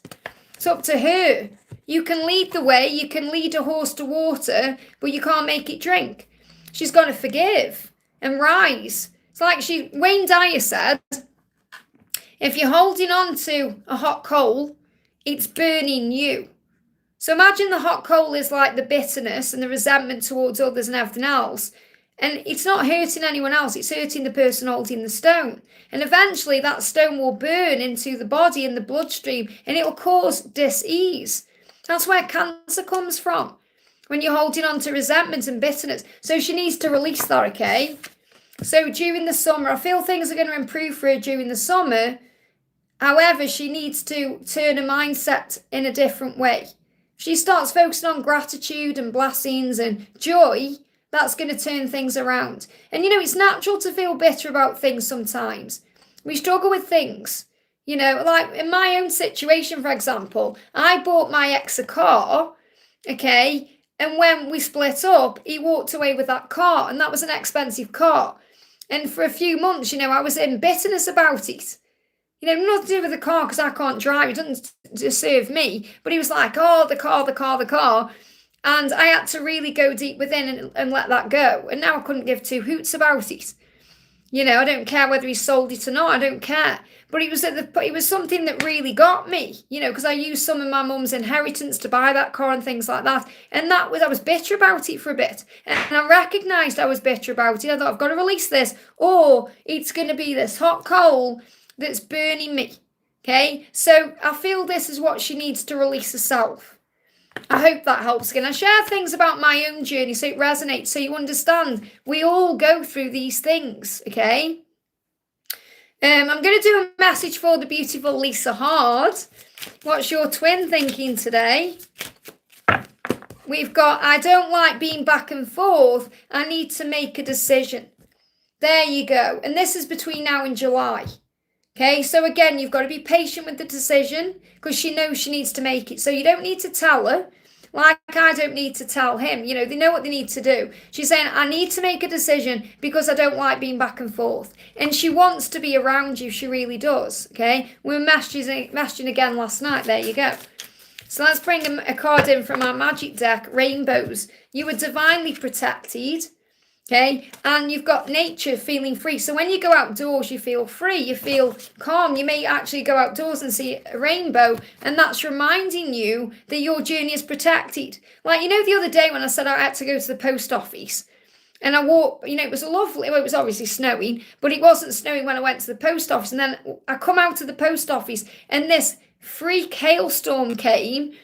It's up to her. You can lead the way. You can lead a horse to water, but you can't make it drink. She's got to forgive and rise. It's like Wayne Dyer said, if you're holding on to a hot coal, it's burning you. So imagine the hot coal is like the bitterness and the resentment towards others and everything else. And it's not hurting anyone else. It's hurting the person holding the stone. And eventually that stone will burn into the body and the bloodstream and it will cause dis-ease. That's where cancer comes from. When you're holding on to resentment and bitterness. So she needs to release that, okay? So during the summer, I feel things are going to improve for her during the summer. However, she needs to turn her mindset in a different way. If she starts focusing on gratitude and blessings and joy, that's going to turn things around. And, it's natural to feel bitter about things sometimes. We struggle with things. Like in my own situation, for example, I bought my ex a car, okay? And when we split up, he walked away with that car. And that was an expensive car. And for a few months, I was in bitterness about it. Nothing to do with the car because I can't drive. It doesn't serve me. But he was like, oh, the car. And I had to really go deep within and let that go. And now I couldn't give two hoots about it. I don't care whether he sold it or not. I don't care. But it was something that really got me, because I used some of my mum's inheritance to buy that car and things like that. And I was bitter about it for a bit. And I recognised I was bitter about it. I thought, I've got to release this or it's going to be this hot coal that's burning me. Okay, so I feel this is what she needs to release herself. I hope that helps again. I share things about my own journey so it resonates, so you understand we all go through these things, okay? I'm going to do a message for the beautiful Lisa Hard. What's your twin thinking today? We've got, I don't like being back and forth. I need to make a decision. There you go. And this is between now and July. Okay, so again, you've got to be patient with the decision because she knows she needs to make it. So you don't need to tell her, like I don't need to tell him. They know what they need to do. She's saying, I need to make a decision because I don't like being back and forth. And she wants to be around you. She really does, okay? We were messaging again last night. There you go. So let's bring a card in from our magic deck, Rainbows. You are divinely protected. Okay, and you've got nature feeling free. So when you go outdoors, you feel free, you feel calm. You may actually go outdoors and see a rainbow, and that's reminding you that your journey is protected. Like, the other day when I said I had to go to the post office, And I walked, it was lovely. Well, it was obviously snowing, but it wasn't snowing when I went to the post office. And then I come out of the post office and this freak hailstorm came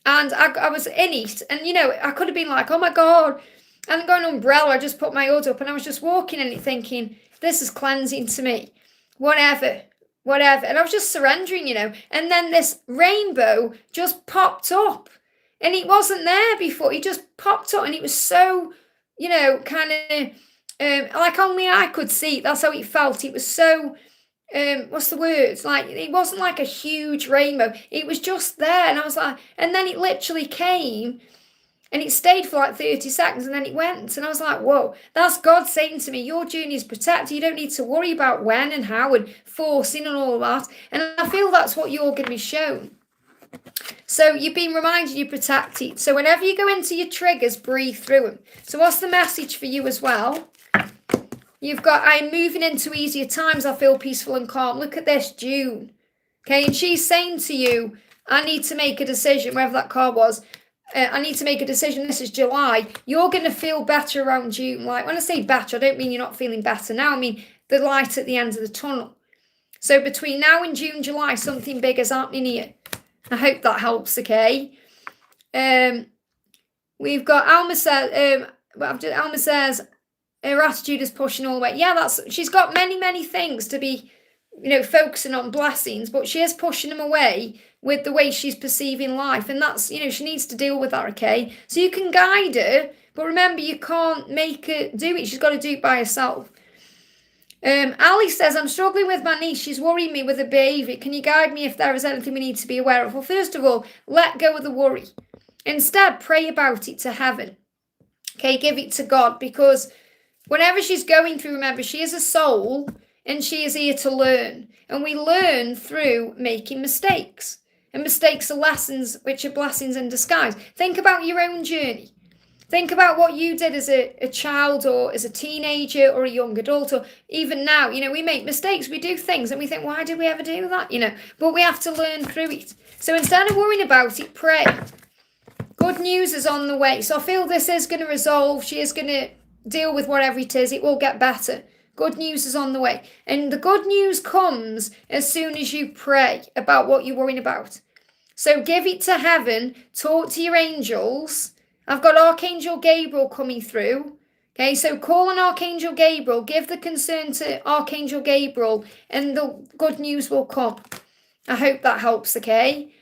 and I was in it. And, I could have been like, oh my God, I haven't got an umbrella. I just put my hood up and I was just walking in it thinking, this is cleansing to me. Whatever. And I was just surrendering, And then this rainbow just popped up. And it wasn't there before. It just popped up and it was so... kind of like only I could see. That's how it felt. It was so, what's the words? Like, it wasn't like a huge rainbow. It was just there. And I was like, and then it literally came and it stayed for like 30 seconds and then it went. And I was like, whoa, that's God saying to me, your journey is protected. You don't need to worry about when and how and forcing and all that. And I feel that's what you're going to be shown. So you've been reminded you're protected. So whenever you go into your triggers, breathe through them. So what's the message for you as well? You've got, I'm moving into easier times. I feel peaceful and calm. Look at this, June. Okay, and she's saying to you, I need to make a decision, wherever that card was. I need to make a decision. This is July. You're going to feel better around June. Like, when I say better, I don't mean you're not feeling better now. I mean the light at the end of the tunnel. So between now and June, July, something big is happening here. I hope that helps, okay? We've got Alma says, her attitude is pushing all the way. Yeah, she's got many things to be, focusing on blessings, but she is pushing them away with the way she's perceiving life. And that's, she needs to deal with that, okay? So you can guide her, but remember, you can't make her do it. She's got to do it by herself. Ali says, I'm struggling with my niece. She's worrying me with her behaviour. Can you guide me if there is anything we need to be aware of? Well, first of all, let go of the worry. Instead, pray about it to heaven. Okay, give it to God, because whenever she's going through, remember, she is a soul and she is here to learn. And we learn through making mistakes. And mistakes are lessons, which are blessings in disguise. Think about your own journey. Think about what you did as a child or as a teenager or a young adult, or even now, we make mistakes. We do things and we think, why did we ever do that? But we have to learn through it. So instead of worrying about it, pray. Good news is on the way. So I feel this is going to resolve. She is going to deal with whatever it is. It will get better. Good news is on the way. And the good news comes as soon as you pray about what you're worrying about. So give it to heaven. Talk to your angels. I've got Archangel Gabriel coming through. Okay, so call on Archangel Gabriel. Give the concern to Archangel Gabriel and the good news will come. I hope that helps, okay?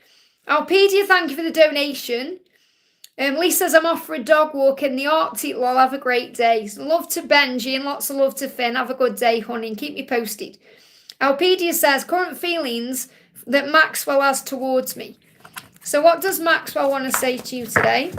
Alpedia, thank you for the donation. Lee says, I'm off for a dog walk in the Arctic. Lol, have a great day. Love to Benji and lots of love to Finn. Have a good day, honey, and keep me posted. Alpedia says, current feelings that Maxwell has towards me. So what does Maxwell want to say to you today?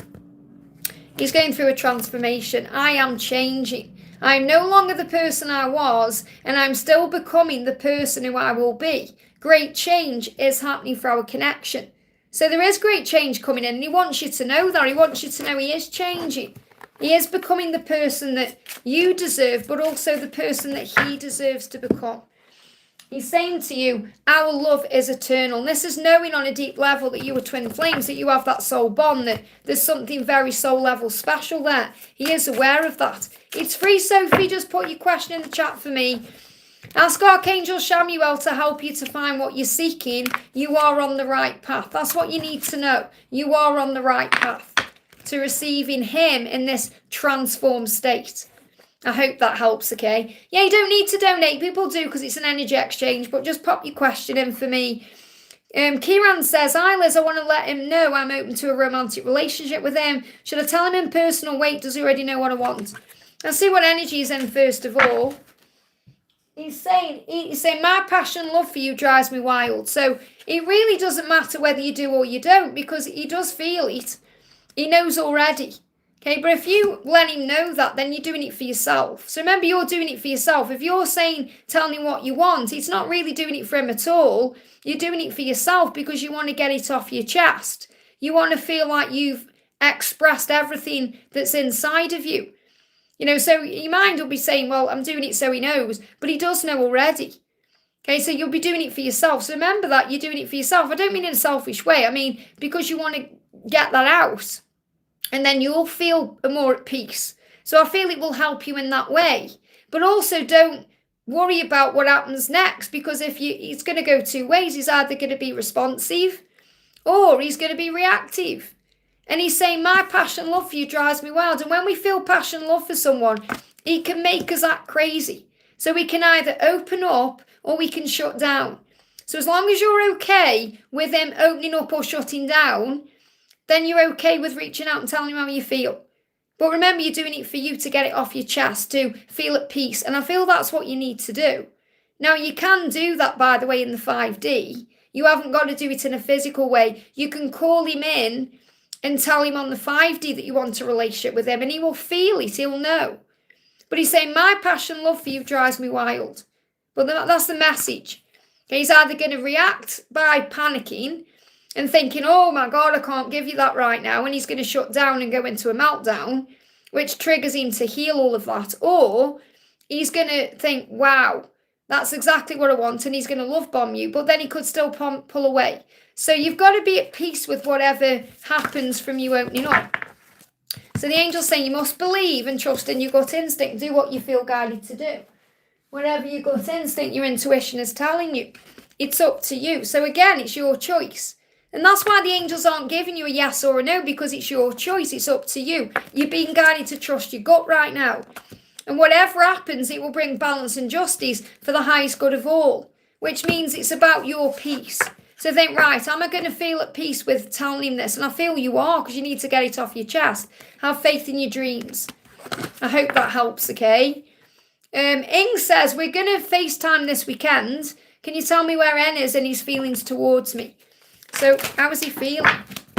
He's going through a transformation. I am changing. I'm no longer the person I was, and I'm still becoming the person who I will be. Great change is happening for our connection. So there is great change coming in, and he wants you to know that. He wants you to know he is changing. He is becoming the person that you deserve, but also the person that he deserves to become. He's saying to you, our love is eternal. And this is knowing on a deep level that you are twin flames, that you have that soul bond, that there's something very soul level special there. He is aware of that. It's free, Sophie. Just put your question in the chat for me. Ask Archangel Shamuel to help you to find what you're seeking. You are on the right path. That's what you need to know. You are on the right path to receiving him in this transformed state. I hope that helps, okay? Yeah, you don't need to donate. People do because it's an energy exchange, but just pop your question in for me. Kiran says, hi Liz, I want to let him know I'm open to a romantic relationship with him. Should I tell him in person or wait? Does he already know what I want? Let's see what energy he's in first of all. He's saying, my passion and love for you drives me wild. So it really doesn't matter whether you do or you don't, because he does feel it. He knows already. Okay, but if you let him know that, then you're doing it for yourself. So remember, you're doing it for yourself. If you're saying, tell me what you want, it's not really doing it for him at all. You're doing it for yourself because you want to get it off your chest. You want to feel like you've expressed everything that's inside of you. So your mind will be saying, well, I'm doing it so he knows, but he does know already. Okay, so you'll be doing it for yourself. So remember that you're doing it for yourself. I don't mean in a selfish way. I mean, because you want to get that out. And then you'll feel more at peace. So I feel it will help you in that way. But also don't worry about what happens next, because it's going to go two ways. He's either going to be responsive or he's going to be reactive. And he's saying, my passion and love for you drives me wild. And when we feel passion and love for someone, it can make us act crazy. So we can either open up or we can shut down. So as long as you're okay with him opening up or shutting down, then you're okay with reaching out and telling him how you feel. But remember, you're doing it for you to get it off your chest, to feel at peace. And I feel that's what you need to do. Now, you can do that, by the way, in the 5D. You haven't got to do it in a physical way. You can call him in and tell him on the 5D that you want a relationship with him, and he will feel it, he'll know. But he's saying, my passion and love for you drives me wild. But that's the message. He's either going to react by panicking and thinking, oh my God, I can't give you that right now, and he's going to shut down and go into a meltdown, which triggers him to heal all of that. Or he's going to think, wow, that's exactly what I want, and he's going to love bomb you, but then he could still pull away. So you've got to be at peace with whatever happens from you opening up. So the angel's saying you must believe and trust in your gut instinct. Do what you feel guided to do. Whatever your gut instinct, your intuition is telling you, it's up to you. So again, it's your choice. And that's why the angels aren't giving you a yes or a no, because it's your choice. It's up to you. You're being guided to trust your gut right now. And whatever happens, it will bring balance and justice for the highest good of all, which means it's about your peace. So think, right, am I going to feel at peace with telling him this? And I feel you are, because you need to get it off your chest. Have faith in your dreams. I hope that helps, okay? Ing says, we're going to FaceTime this weekend. Can you tell me where N is and his feelings towards me? So how is he feeling?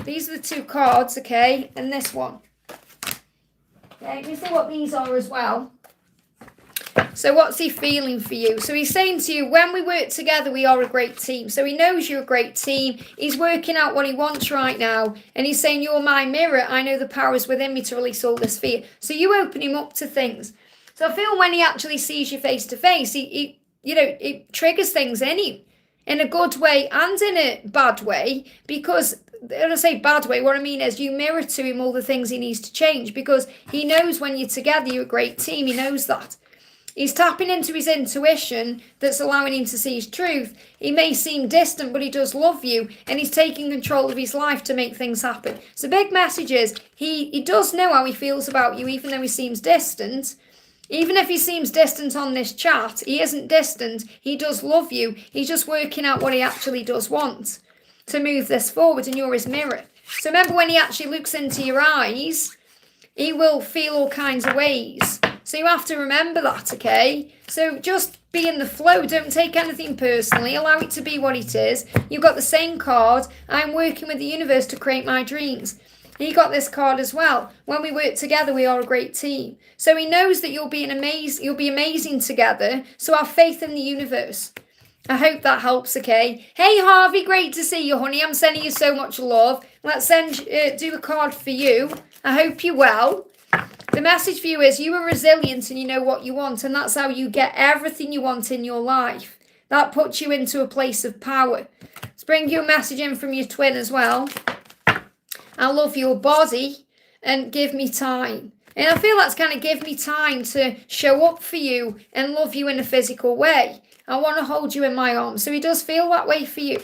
These are the two cards, okay? And this one. Okay, let me see what these are as well. So what's he feeling for you? So he's saying to you, when we work together, we are a great team. So he knows you're a great team. He's working out what he wants right now. And he's saying, you're my mirror. I know the power is within me to release all this fear. So you open him up to things. So I feel when he actually sees you face to face, it triggers things in him in a good way and in a bad way. Because when I say bad way, what I mean is you mirror to him all the things he needs to change, because he knows when you're together, you're a great team. He knows that. He's tapping into his intuition that's allowing him to see his truth. He may seem distant, but he does love you, and he's taking control of his life to make things happen. So big message is he does know how he feels about you, even though he seems distant. Even if he seems distant on this chat, he isn't distant. He does love you. He's just working out what he actually does want to move this forward, and you're his mirror. So remember, when he actually looks into your eyes, he will feel all kinds of ways. So you have to remember that, okay? So just be in the flow. Don't take anything personally. Allow it to be what it is. You've got the same card. I'm working with the universe to create my dreams. He got this card as well. When we work together, we are a great team. So he knows that you'll be amazing together. So have faith in the universe. I hope that helps, okay? Hey, Harvey, great to see you, honey. I'm sending you so much love. Let's do a card for you. I hope you're well. The message for you is you are resilient and you know what you want, and that's how you get everything you want in your life. That puts you into a place of power. Let's bring you a message in from your twin as well. I love your body and give me time. And I feel that's kind of give me time to show up for you and love you in a physical way. I want to hold you in my arms. So he does feel that way for you.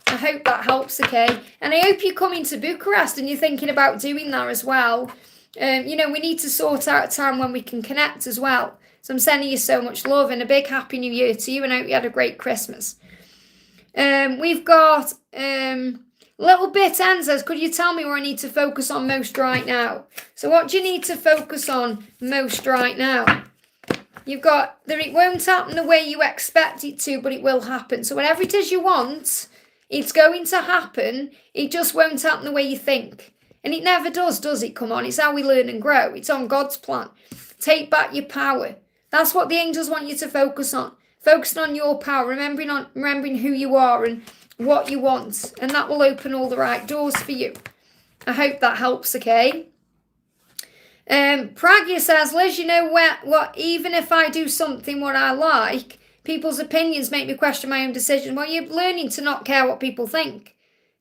I hope that helps, okay? And I hope you're coming to Bucharest and you're thinking about doing that as well. We need to sort out a time when we can connect as well. So I'm sending you so much love and a big happy new year to you, and I hope you had a great Christmas. We've got Little Bit N says, could you tell me where I need to focus on most right now? So what do you need to focus on most right now? You've got that it won't happen the way you expect it to, but it will happen. So whatever it is you want, it's going to happen. It just won't happen the way you think. And it never does it? Come on, it's how we learn and grow. It's on God's plan. Take back your power. That's what the angels want you to focus on. Focusing on your power, remembering who you are and what you want. And that will open all the right doors for you. I hope that helps, okay? Pragia says, Liz, you know what? Even if I do something what I like, people's opinions make me question my own decision. Well, you're learning to not care what people think.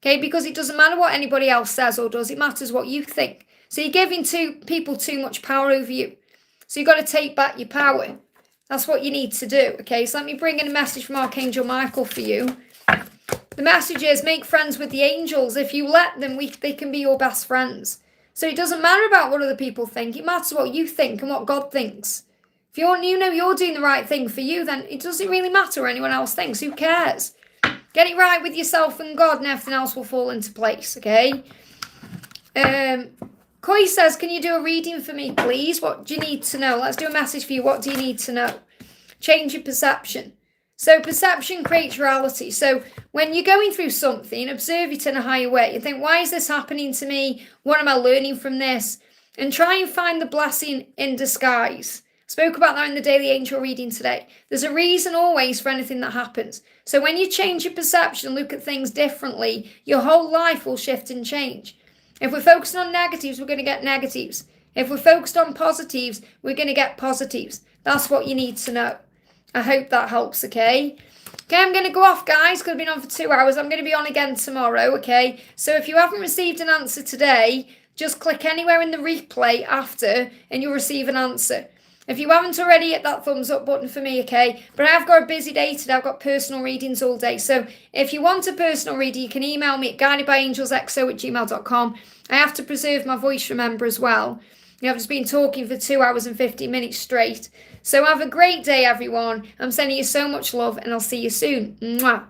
Okay, because it doesn't matter what anybody else says or does. It matters what you think. So you're giving people too much power over you. So you've got to take back your power. That's what you need to do, okay? So let me bring in a message from Archangel Michael for you. The message is, make friends with the angels. If you let them, they can be your best friends. So it doesn't matter about what other people think. It matters what you think and what God thinks. If you know you're doing the right thing for you, then it doesn't really matter what anyone else thinks. Who cares? Get it right with yourself and God, and everything else will fall into place, okay? Koi says, can you do a reading for me, please? What do you need to know? Let's do a message for you. What do you need to know? Change your perception. So perception creates reality. So when you're going through something, observe it in a higher way. You think, why is this happening to me? What am I learning from this? And try and find the blessing in disguise. I spoke about that in the daily angel reading today. There's a reason always for anything that happens. So when you change your perception and look at things differently, your whole life will shift and change. If we're focusing on negatives, we're going to get negatives. If we're focused on positives, we're going to get positives. That's what you need to know. I hope that helps, okay? Okay, I'm going to go off, guys, because I've been on for 2 hours. I'm going to be on again tomorrow, okay? So if you haven't received an answer today, just click anywhere in the replay after and you'll receive an answer. If you haven't already, hit that thumbs up button for me, okay? But I've got a busy day today. I've got personal readings all day. So if you want a personal reading, you can email me at guidedbyangelsxo@gmail.com. I have to preserve my voice, remember, as well. I've just been talking for 2 hours and 50 minutes straight. So have a great day, everyone. I'm sending you so much love, and I'll see you soon. Mwah.